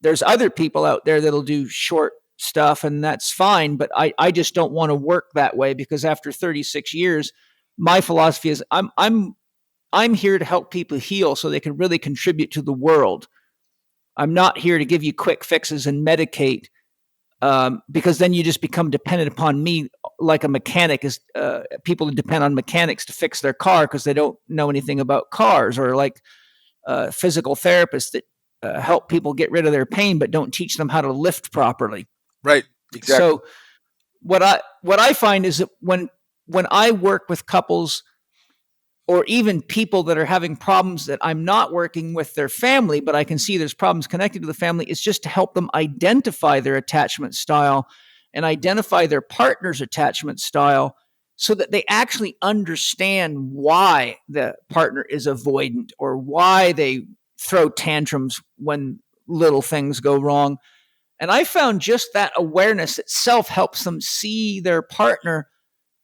There's other people out there that'll do short stuff, and that's fine, but I just don't want to work that way, because after 36 years, my philosophy is I'm here to help people heal so they can really contribute to the world. I'm not here to give you quick fixes and medicate, because then you just become dependent upon me, like a mechanic is. People depend on mechanics to fix their car because they don't know anything about cars, or like physical therapists that help people get rid of their pain but don't teach them how to lift properly. Right. Exactly. So what I find is that when I work with couples, or even people that are having problems that I'm not working with their family, but I can see there's problems connected to the family, it's just to help them identify their attachment style and identify their partner's attachment style, so that they actually understand why the partner is avoidant or why they throw tantrums when little things go wrong. And I found just that awareness itself helps them see their partner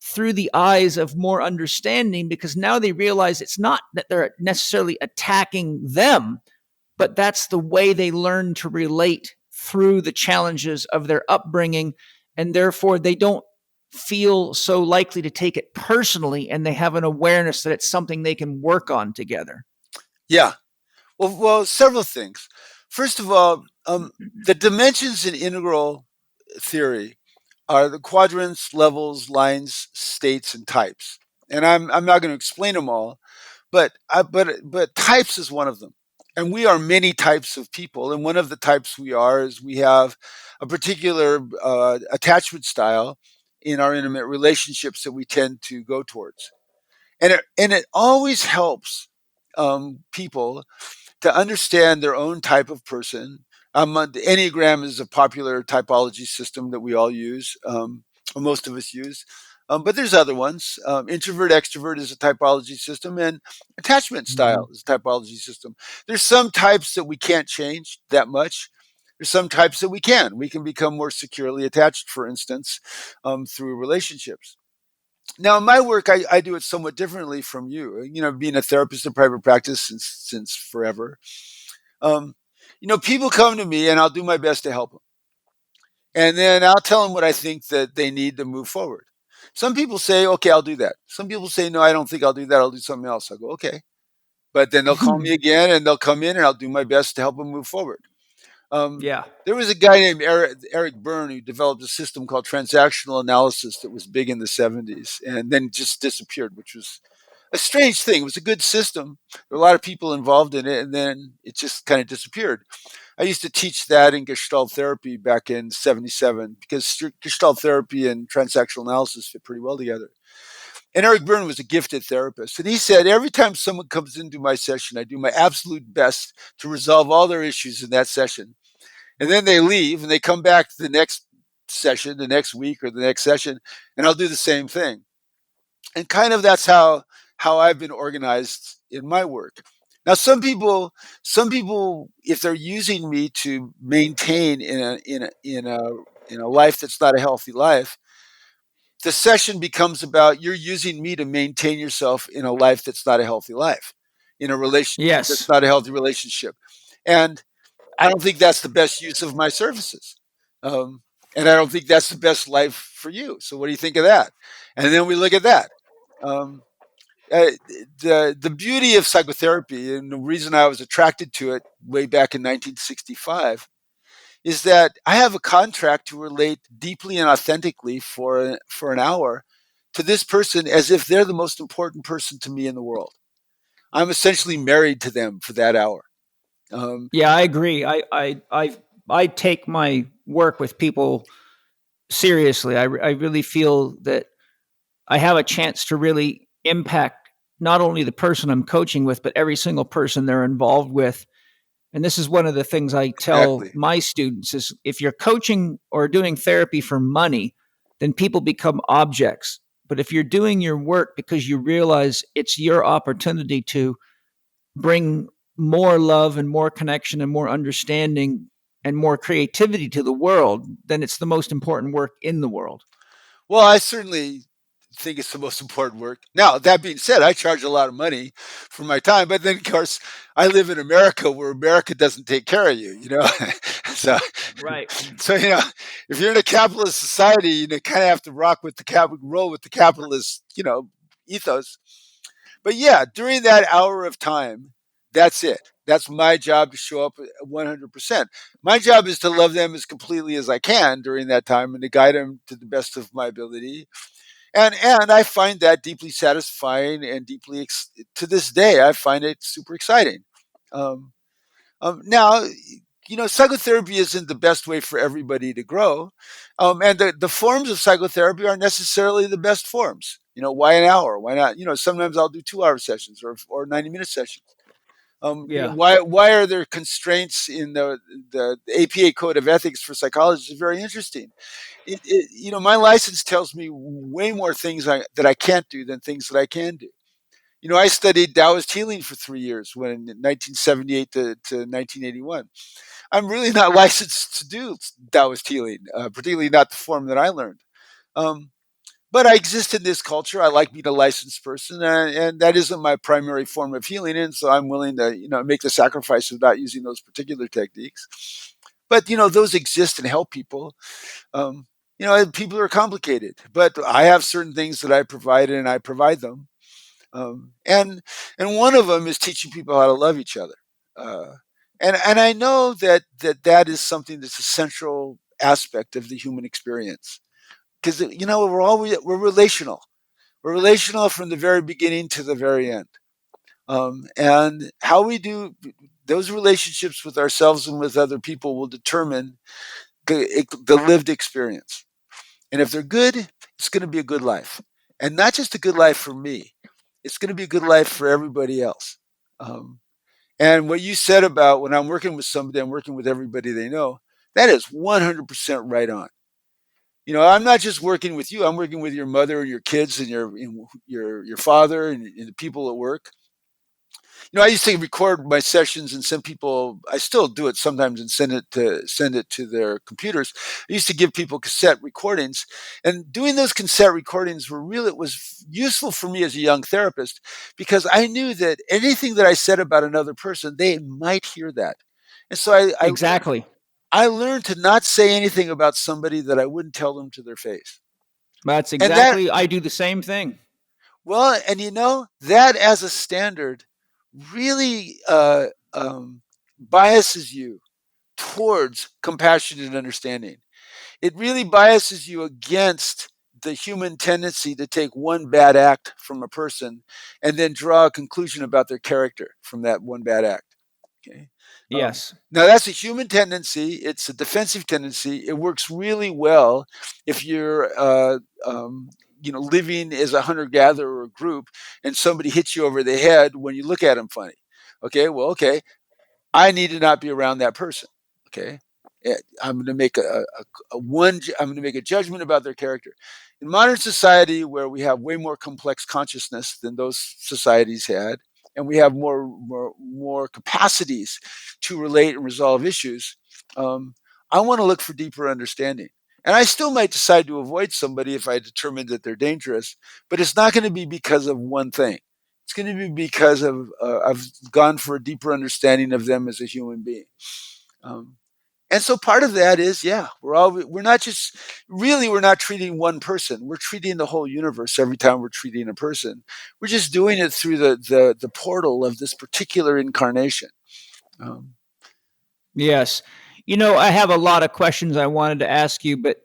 through the eyes of more understanding, because now they realize it's not that they're necessarily attacking them, but that's the way they learn to relate through the challenges of their upbringing. And therefore, they don't feel so likely to take it personally, and they have an awareness that it's something they can work on together. Yeah. Well, several things. First of all, the dimensions in integral theory are the quadrants, levels, lines, states, and types. and I'm not going to explain them all, but types is one of them. And we are many types of people. And one of the types we are is we have a particular attachment style in our intimate relationships that we tend to go towards. And it always helps people to understand their own type of person. The Enneagram is a popular typology system that we all use, or most of us use. But there's other ones. Introvert, extrovert is a typology system, and attachment style is a typology system. There's some types that we can't change that much. There's some types that we can. We can become more securely attached, for instance, through relationships. Now, in my work, I do it somewhat differently from you. Being a therapist in private practice since forever. Um, People come to me, and I'll do my best to help them, and then I'll tell them what I think that they need to move forward. Some people say, "Okay, I'll do that." Some people say, "No, I don't think I'll do that. I'll do something else." I go, "Okay," but then they'll call me again, and they'll come in, and I'll do my best to help them move forward. Yeah. There was a guy named Eric Berne who developed a system called transactional analysis that was big in the 70s and then just disappeared, which was a strange thing. It was a good system. There were a lot of people involved in it, and then it just kind of disappeared. I used to teach that in Gestalt therapy back in 77 because Gestalt therapy and transactional analysis fit pretty well together. And Eric Berne was a gifted therapist. And he said, every time someone comes into my session, I do my absolute best to resolve all their issues in that session. And then they leave and they come back to the next session, the next week or the next session, and I'll do the same thing. And kind of that's how I've been organized in my work. Now, some people, if they're using me to maintain in a life that's not a healthy life, the session becomes about you're using me to maintain yourself in a life that's not a healthy life, in a relationship that's Yes. not a healthy relationship. And I don't think that's the best use of my services. Um, and I don't think that's the best life for you. So what do you think of that? And then we look at that. Um, the beauty of psychotherapy and the reason I was attracted to it way back in 1965 is that I have a contract to relate deeply and authentically for an hour to this person as if they're the most important person to me in the world. I'm essentially married to them for that hour. Yeah, I agree. I take my work with people seriously. I really feel that I have a chance to really impact not only the person I'm coaching with, but every single person they're involved with. And this is one of the things I tell Exactly. my students is if you're coaching or doing therapy for money, then people become objects. But if you're doing your work because you realize it's your opportunity to bring more love and more connection and more understanding and more creativity to the world, then it's the most important work in the world. Well, I certainly think it's the most important work. Now, that being said, I charge a lot of money for my time, but then, of course, I live in America where America doesn't take care of you. so, Right. so if you're in a capitalist society, you kind of have to roll with the capitalist, ethos. But yeah, during that hour of time, that's it. That's my job to show up 100%. My job is to love them as completely as I can during that time and to guide them to the best of my ability. And I find that deeply satisfying and to this day, I find it super exciting. Um, Now, psychotherapy isn't the best way for everybody to grow. And the forms of psychotherapy aren't necessarily the best forms. Why an hour? Why not? Sometimes I'll do 2 hour sessions or 90-minute sessions. Yeah. Why are there constraints in the APA Code of Ethics for Psychologists? Is very interesting. My license tells me way more things that I can't do than things that I can do. I studied Taoist healing for 3 years when in 1978 to 1981. I'm really not licensed to do Taoist healing, particularly not the form that I learned. Um, but I exist in this culture. I like being a licensed person, and that isn't my primary form of healing. And so I'm willing to, make the sacrifice of not using those particular techniques. But those exist and help people. Um, People are complicated, but I have certain things that I provide, and I provide them. And one of them is teaching people how to love each other. Uh, and I know that is something that's a central aspect of the human experience because we're relational. We're relational from the very beginning to the very end. And how we do those relationships with ourselves and with other people will determine the lived experience. And if they're good, it's going to be a good life. And not just a good life for me, it's going to be a good life for everybody else. Um, and what you said about when I'm working with somebody, I'm working with everybody they know, that is 100% right on. I'm not just working with you. I'm working with your mother and your kids and your father and the people at work. I used to record my sessions and send people. I still do it sometimes and send it to their computers. I used to give people cassette recordings, and doing those cassette recordings was useful for me as a young therapist because I knew that anything that I said about another person, they might hear that, and so Exactly. I learned to not say anything about somebody that I wouldn't tell them to their face, That's and that exactly. I do the same thing. well, and that as a standard really biases you towards compassion and understanding. It really biases you against the human tendency to take one bad act from a person and then draw a conclusion about their character from that one bad act. Okay. Yes. Now that's a human tendency. It's a defensive tendency. It works really well if you're, living as a hunter-gatherer group, and somebody hits you over the head when you look at them funny. Okay, well, okay, I need to not be around that person. Okay, I'm going to make I'm going to make a judgment about their character. In modern society, where we have way more complex consciousness than those societies had, and we have more capacities to relate and resolve issues, I want to look for deeper understanding. And I still might decide to avoid somebody if I determine that they're dangerous, but it's not going to be because of one thing. It's going to be because I've gone for a deeper understanding of them as a human being. Um, and so part of that is, we're not just we're not treating one person. We're treating the whole universe every time we're treating a person. We're just doing it through the portal of this particular incarnation. Um, Yes. I have a lot of questions I wanted to ask you, but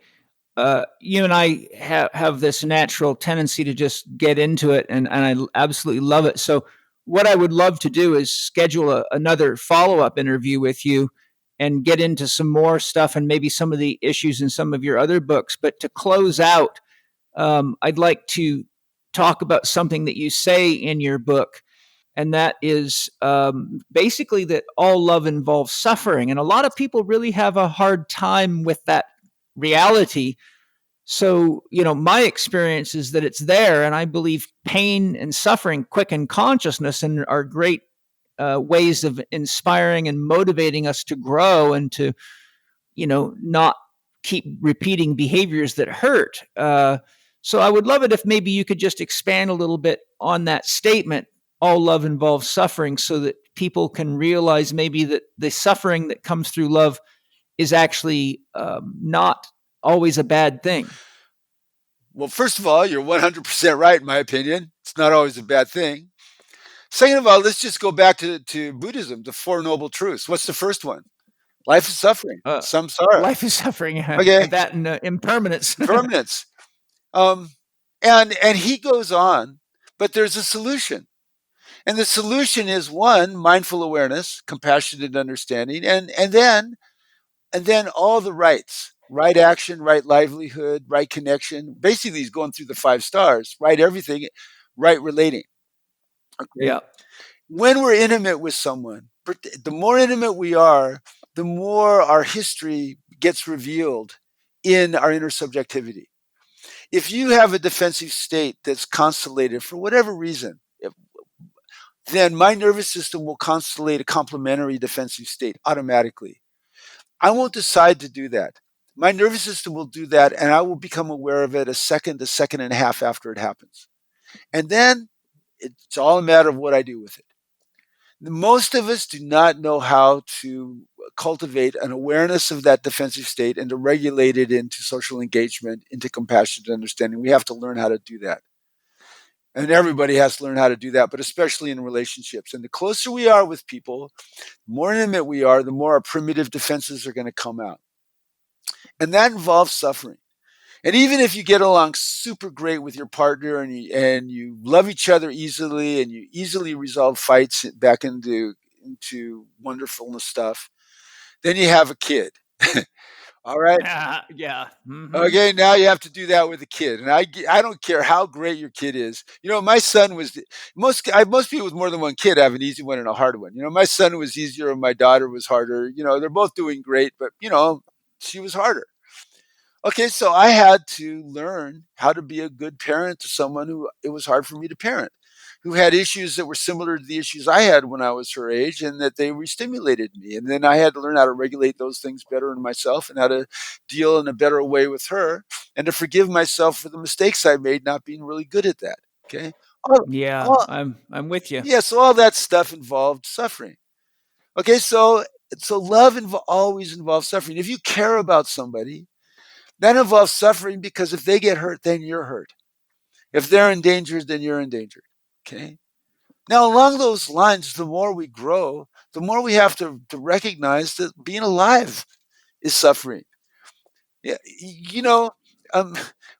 you and I have this natural tendency to just get into it, and I absolutely love it. So, what I would love to do is schedule another follow up interview with you and get into some more stuff and maybe some of the issues in some of your other books. But to close out, I'd like to talk about something that you say in your book, and that is basically that all love involves suffering. And a lot of people really have a hard time with that reality. So, my experience is that it's there, and I believe pain and suffering quicken consciousness and are great ways of inspiring and motivating us to grow and to, not keep repeating behaviors that hurt. So, I would love it if maybe you could just expand a little bit on that statement. All love involves suffering, so that people can realize maybe that the suffering that comes through love is actually not always a bad thing. well, first of all, you're 100% right, in my opinion. It's not always a bad thing. Second of all, let's just go back to Buddhism, the Four Noble Truths. What's the first one? Life is suffering, samsara. Life is suffering, Okay, and that and impermanence. permanence. And he goes on, but there's a solution. And the solution is one, mindful awareness, compassionate understanding, and then all the rights, right action, right livelihood, right connection. Basically, he's going through the 5 stars, right everything, right relating. Okay. Yeah. When we're intimate with someone, the more intimate we are, the more our history gets revealed in our inner subjectivity. If you have a defensive state that's constellated for whatever reason, then my nervous system will constellate a complementary defensive state automatically. I won't decide to do that. My nervous system will do that, and I will become aware of it a second and a half after it happens. And then it's all a matter of what I do with it. Most of us do not know how to cultivate an awareness of that defensive state and to regulate it into social engagement, into compassionate understanding. We have to learn how to do that. And everybody has to learn how to do that, but especially in relationships. And the closer we are with people, the more intimate we are, the more our primitive defenses are going to come out. And that involves suffering. And even if you get along super great with your partner and you love each other easily and you easily resolve fights back into wonderfulness stuff, then you have a kid. All right. Yeah. Okay, now you have to do that with a kid, and I don't care how great your kid is. My son was most people with more than one kid have an easy one and a hard one. My son was easier and my daughter was harder. They're both doing great, but she was harder. Okay, so I had to learn how to be a good parent to someone who it was hard for me to parent, who had issues that were similar to the issues I had when I was her age, and that they re-stimulated me. And then I had to learn how to regulate those things better in myself and how to deal in a better way with her and to forgive myself for the mistakes I made not being really good at that. Okay. All, Yeah, all, I'm with you. yeah, so all that stuff involved suffering. Okay, so love always involves suffering. If you care about somebody, that involves suffering, because if they get hurt, then you're hurt. If they're endangered, then you're endangered. Okay. Now, along those lines, the more we grow, the more we have to recognize that being alive is suffering. Yeah, um,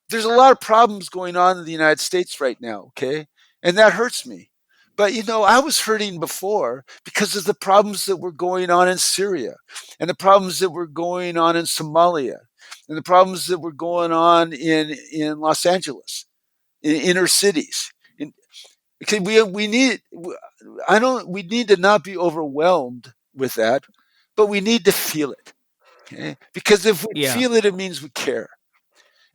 there's a lot of problems going on in the United States right now. Okay, and that hurts me. But I was hurting before because of the problems that were going on in Syria, and the problems that were going on in Somalia, and the problems that were going on in Los Angeles, in inner cities. Okay, we need I don't we need to not be overwhelmed with that, but we need to feel it. Okay? Because if we Yeah. feel it, it means we care.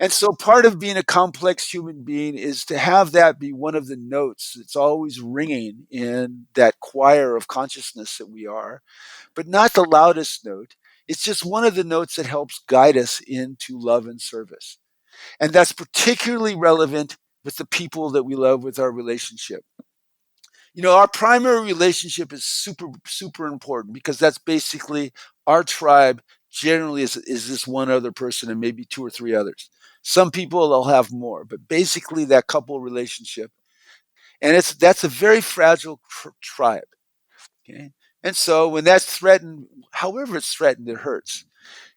And so part of being a complex human being is to have that be one of the notes that's always ringing in that choir of consciousness that we are, but not the loudest note. It's just one of the notes that helps guide us into love and service. And that's particularly relevant with the people that we love with our relationship. Our primary relationship is super, super important, because that's basically our tribe. Generally is this one other person and maybe two or three others. Some people, they'll have more, but basically that couple relationship. And that's a very fragile tribe. Okay. And so when that's threatened, however it's threatened, it hurts.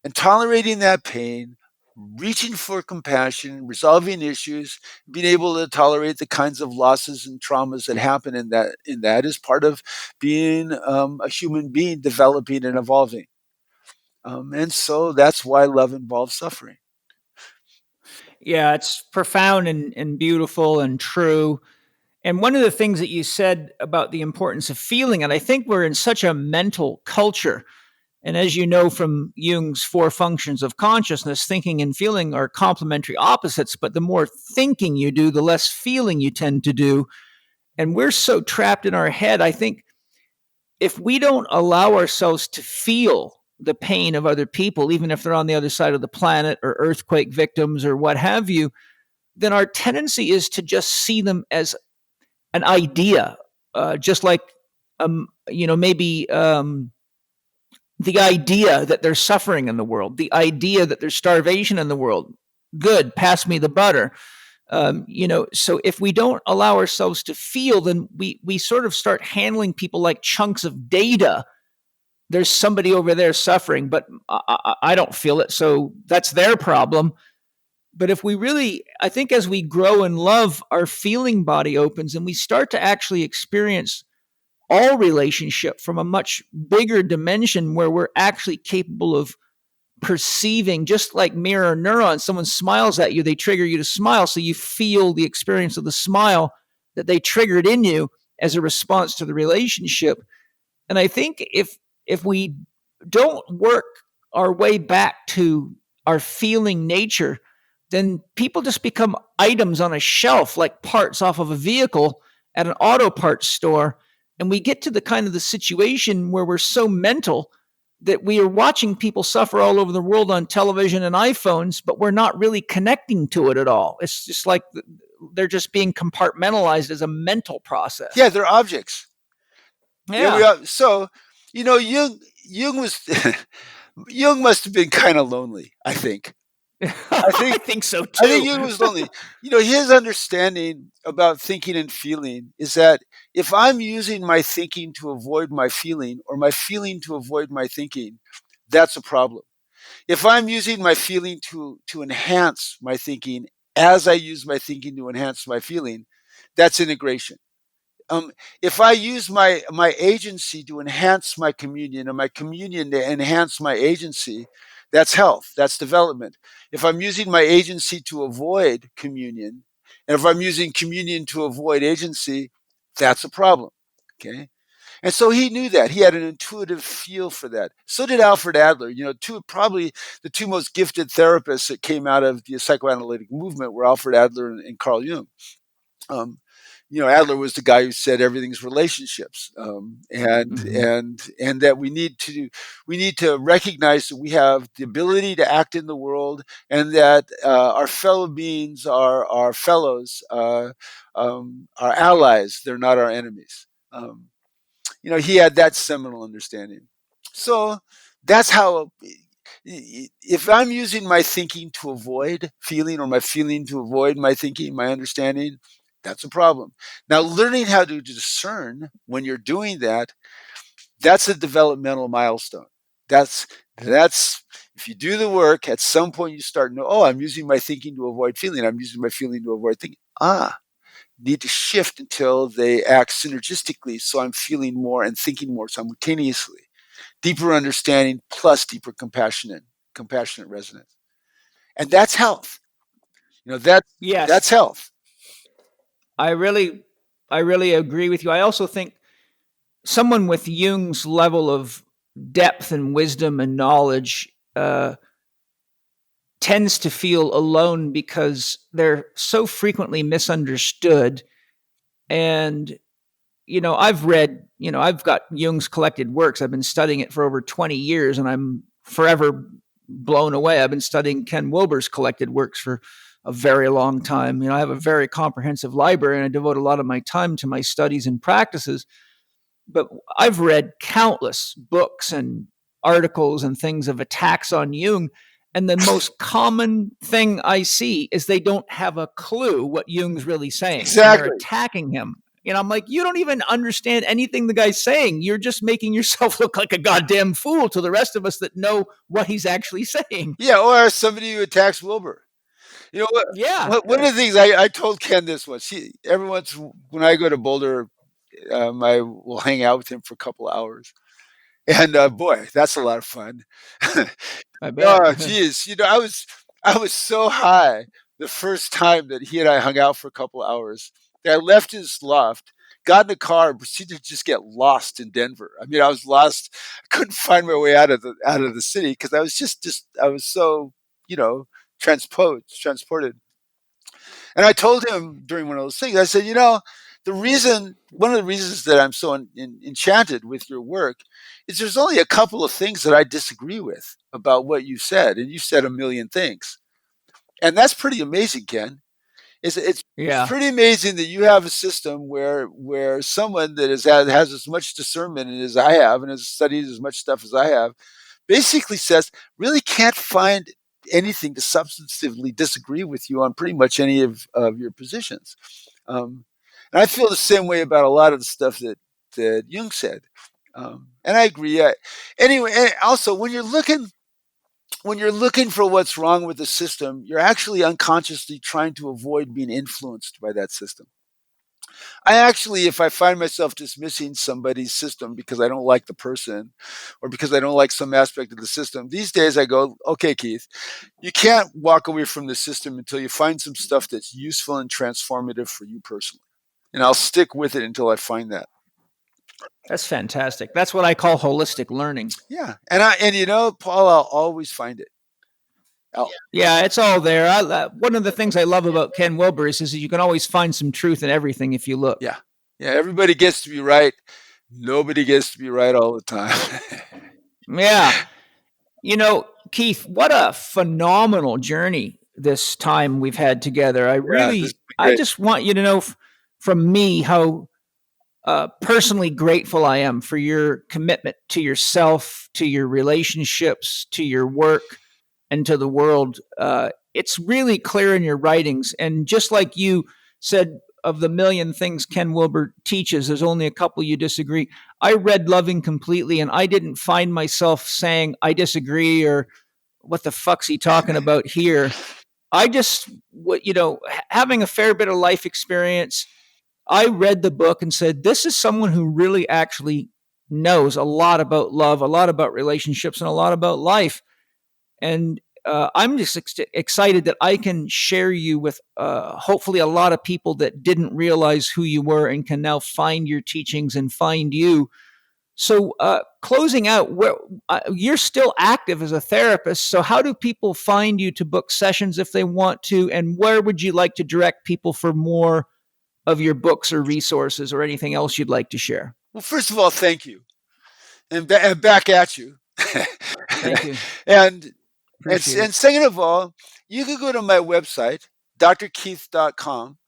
And tolerating that pain, reaching for compassion, resolving issues, being able to tolerate the kinds of losses and traumas that happen in that is part of being a human being, developing and evolving. And so that's why love involves suffering. Yeah, it's profound and beautiful and true. And one of the things that you said about the importance of feeling, and I think we're in such a mental culture. And as you know from Jung's four functions of consciousness, thinking and feeling are complementary opposites, but the more thinking you do, the less feeling you tend to do. And we're so trapped in our head. I think if we don't allow ourselves to feel the pain of other people, even if they're on the other side of the planet or earthquake victims or what have you, then our tendency is to just see them as an idea, just like, maybe the idea that there's suffering in the world, the idea that there's starvation in the world. Good, pass me the butter. So if we don't allow ourselves to feel, then we sort of start handling people like chunks of data. There's somebody over there suffering, but I don't feel it, so that's their problem. But if we really, I think as we grow in love, our feeling body opens and we start to actually experience all relationship from a much bigger dimension, where we're actually capable of perceiving, just like mirror neurons. Someone smiles at you, they trigger you to smile, so you feel the experience of the smile that they triggered in you as a response to the relationship. And I think if we don't work our way back to our feeling nature, then people just become items on a shelf, like parts off of a vehicle at an auto parts store. And we get to the kind of the situation where we're so mental that we are watching people suffer all over the world on television and iPhones, but we're not really connecting to it at all. It's just like they're just being compartmentalized as a mental process. Yeah, they're objects. Yeah. We are. So, Jung was Jung must have been kind of lonely, I think. I think so too. I think Jung was lonely. His understanding about thinking and feeling is that if I'm using my thinking to avoid my feeling, or my feeling to avoid my thinking, that's a problem. if I'm using my feeling to enhance my thinking as I use my thinking to enhance my feeling, that's integration. If I use my agency to enhance my communion, and my communion to enhance my agency, that's health, that's development. If I'm using my agency to avoid communion, and if I'm using communion to avoid agency, that's a problem. Okay. And so he knew that. He had an intuitive feel for that. So did Alfred Adler. Probably the two most gifted therapists that came out of the psychoanalytic movement were Alfred Adler and Carl Jung. Um, Adler was the guy who said everything's relationships, and that we need to recognize that we have the ability to act in the world, and that our fellow beings are our fellows, our allies. They're not our enemies. He had that seminal understanding. So that's how. If I'm using my thinking to avoid feeling, or my feeling to avoid my thinking, my understanding, that's a problem. Now, learning how to discern when you're doing that, that's a developmental milestone. That's if you do the work, at some point you start to know, oh, I'm using my thinking to avoid feeling. I'm using my feeling to avoid thinking. Need to shift until they act synergistically, so I'm feeling more and thinking more simultaneously. Deeper understanding plus deeper compassionate resonance. And that's health. That's health. I really agree with you. I also think someone with Jung's level of depth and wisdom and knowledge tends to feel alone because they're so frequently misunderstood. And, I've got Jung's collected works. I've been studying it for over 20 years, and I'm forever blown away. I've been studying Ken Wilber's collected works for a very long time. I have a very comprehensive library, and I devote a lot of my time to my studies and practices. But I've read countless books and articles and things of attacks on Jung. And the most common thing I see is they don't have a clue what Jung's really saying. Exactly. And they're attacking him. I'm like, you don't even understand anything the guy's saying. You're just making yourself look like a goddamn fool to the rest of us that know what he's actually saying. Yeah, or somebody who attacks Wilbur. One of the things I told Ken this was, every once when I go to Boulder, I will hang out with him for a couple of hours. And boy, that's a lot of fun. I bet. Oh, geez. I was so high the first time that he and I hung out for a couple of hours. I left his loft, got in a car, and proceeded to just get lost in Denver. I mean, I was lost. I couldn't find my way out of the city because I was I was so, transported. And I told him during one of those things, I said, one of the reasons that I'm so enchanted with your work is there's only a couple of things that I disagree with about what you said, and you said a million things. And that's pretty amazing, Ken. It's pretty amazing that you have a system where someone that has as much discernment as I have and has studied as much stuff as I have basically says really can't find anything to substantively disagree with you on pretty much any of your positions. And I feel the same way about a lot of the stuff that Jung said. And I agree. Anyway, and also when you're looking for what's wrong with the system, you're actually unconsciously trying to avoid being influenced by that system. If I find myself dismissing somebody's system because I don't like the person or because I don't like some aspect of the system, these days I go, okay, Keith, you can't walk away from the system until you find some stuff that's useful and transformative for you personally. And I'll stick with it until I find that. That's fantastic. That's what I call holistic learning. Yeah. And Paul, I'll always find it. Yeah, it's all there. One of the things I love about Ken Wilber is that you can always find some truth in everything if you look. Yeah. Everybody gets to be right. Nobody gets to be right all the time. Yeah. Keith, what a phenomenal journey this time we've had together. I just want you to know from me how personally grateful I am for your commitment to yourself, to your relationships, to your work, and to the world. It's really clear in your writings. And just like you said, of the million things Ken Wilber teaches, there's only a couple you disagree. I read Loving Completely, and I didn't find myself saying I disagree or what the fuck's he talking about here? I just, having a fair bit of life experience, I read the book and said, this is someone who really actually knows a lot about love, a lot about relationships, and a lot about life. And I'm just excited that I can share you with hopefully a lot of people that didn't realize who you were and can now find your teachings and find you. So closing out, you're still active as a therapist. So how do people find you to book sessions if they want to? And where would you like to direct people for more of your books or resources or anything else you'd like to share? Well, first of all, thank you. And back at you. Thank you. And Appreciate it. second of all, you can go to my website, drkeith.com,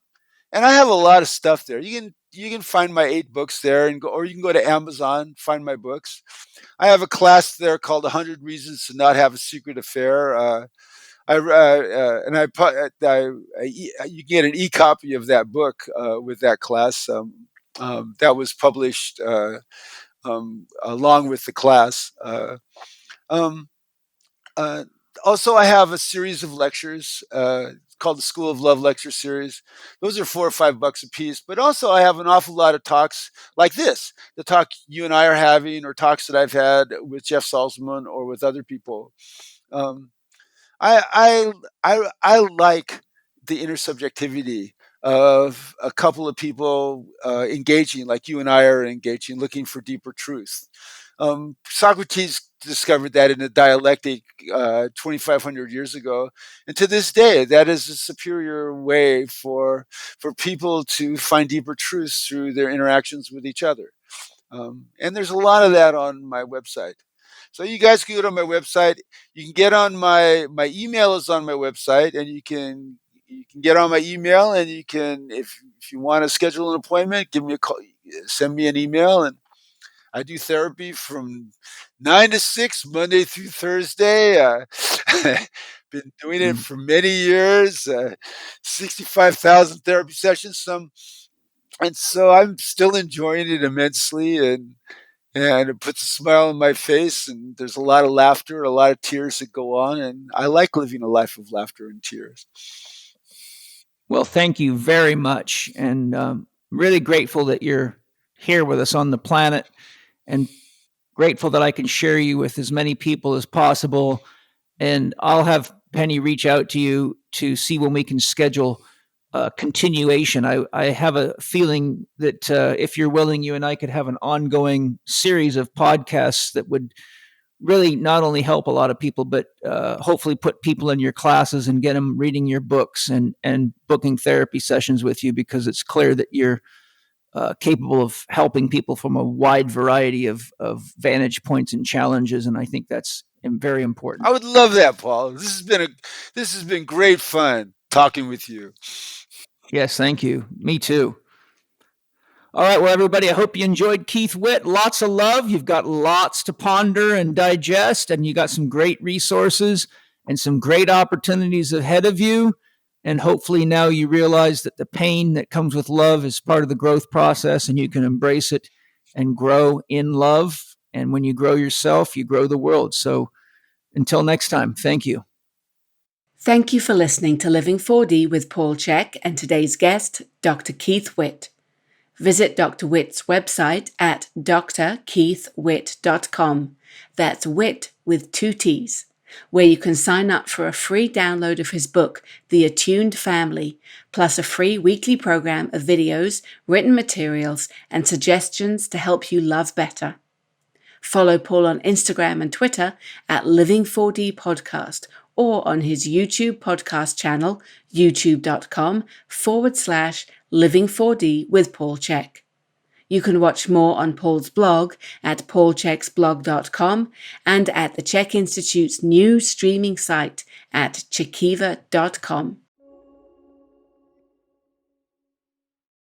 and I have a lot of stuff there. You can find my 8 books there, or you can go to Amazon, find my books. I have a class there called 100 Reasons to Not Have a Secret Affair. You get an e-copy of that book with that class. That was published along with the class. Um, Also, I have a series of lectures called the School of Love Lecture Series. Those are $4 or $5 a piece. But also, I have an awful lot of talks like this, the talk you and I are having, or talks that I've had with Jeff Salzman or with other people. I like the intersubjectivity of a couple of people engaging, like you and I are engaging, looking for deeper truth. Socrates discovered that in a dialectic 2,500 years ago, and to this day, that is a superior way for people to find deeper truths through their interactions with each other. And there's a lot of that on my website. So you guys can go to my website. You can get on my email is on my website, and you can get on my email, and you can, if you want to schedule an appointment, give me a call, send me an email, and I do therapy from 9 to 6, Monday through Thursday. Been doing it for many years, 65,000 therapy sessions. And so I'm still enjoying it immensely, and it puts a smile on my face, and there's a lot of laughter, a lot of tears that go on, and I like living a life of laughter and tears. Well, thank you very much, and really grateful that you're here with us on the planet, and grateful that I can share you with as many people as possible. And I'll have Penny reach out to you to see when we can schedule a continuation. I have a feeling that if you're willing, you and I could have an ongoing series of podcasts that would really not only help a lot of people, but hopefully put people in your classes and get them reading your books and booking therapy sessions with you, because it's clear that you're capable of helping people from a wide variety of vantage points and challenges. And I think that's very important. I would love that, Paul. This has been great fun talking with you. Yes, thank you. Me too. All right, well, everybody, I hope you enjoyed Keith Witt. Lots of love. You've got lots to ponder and digest, and you got some great resources and some great opportunities ahead of you. And hopefully now you realize that the pain that comes with love is part of the growth process, and you can embrace it and grow in love. And when you grow yourself, you grow the world. So until next time, thank you. Thank you for listening to Living 4D with Paul Chek and today's guest, Dr. Keith Witt. Visit Dr. Witt's website at drkeithwitt.com. That's Witt with 2 T's, where you can sign up for a free download of his book, The Attuned Family, plus a free weekly program of videos, written materials, and suggestions to help you love better. Follow Paul on Instagram and Twitter at Living4D Podcast, or on his YouTube podcast channel, youtube.com/Living4D with Paul Chek. You can watch more on Paul's blog at paulcheksblog.com and at the Chek Institute's new streaming site at chekiva.com.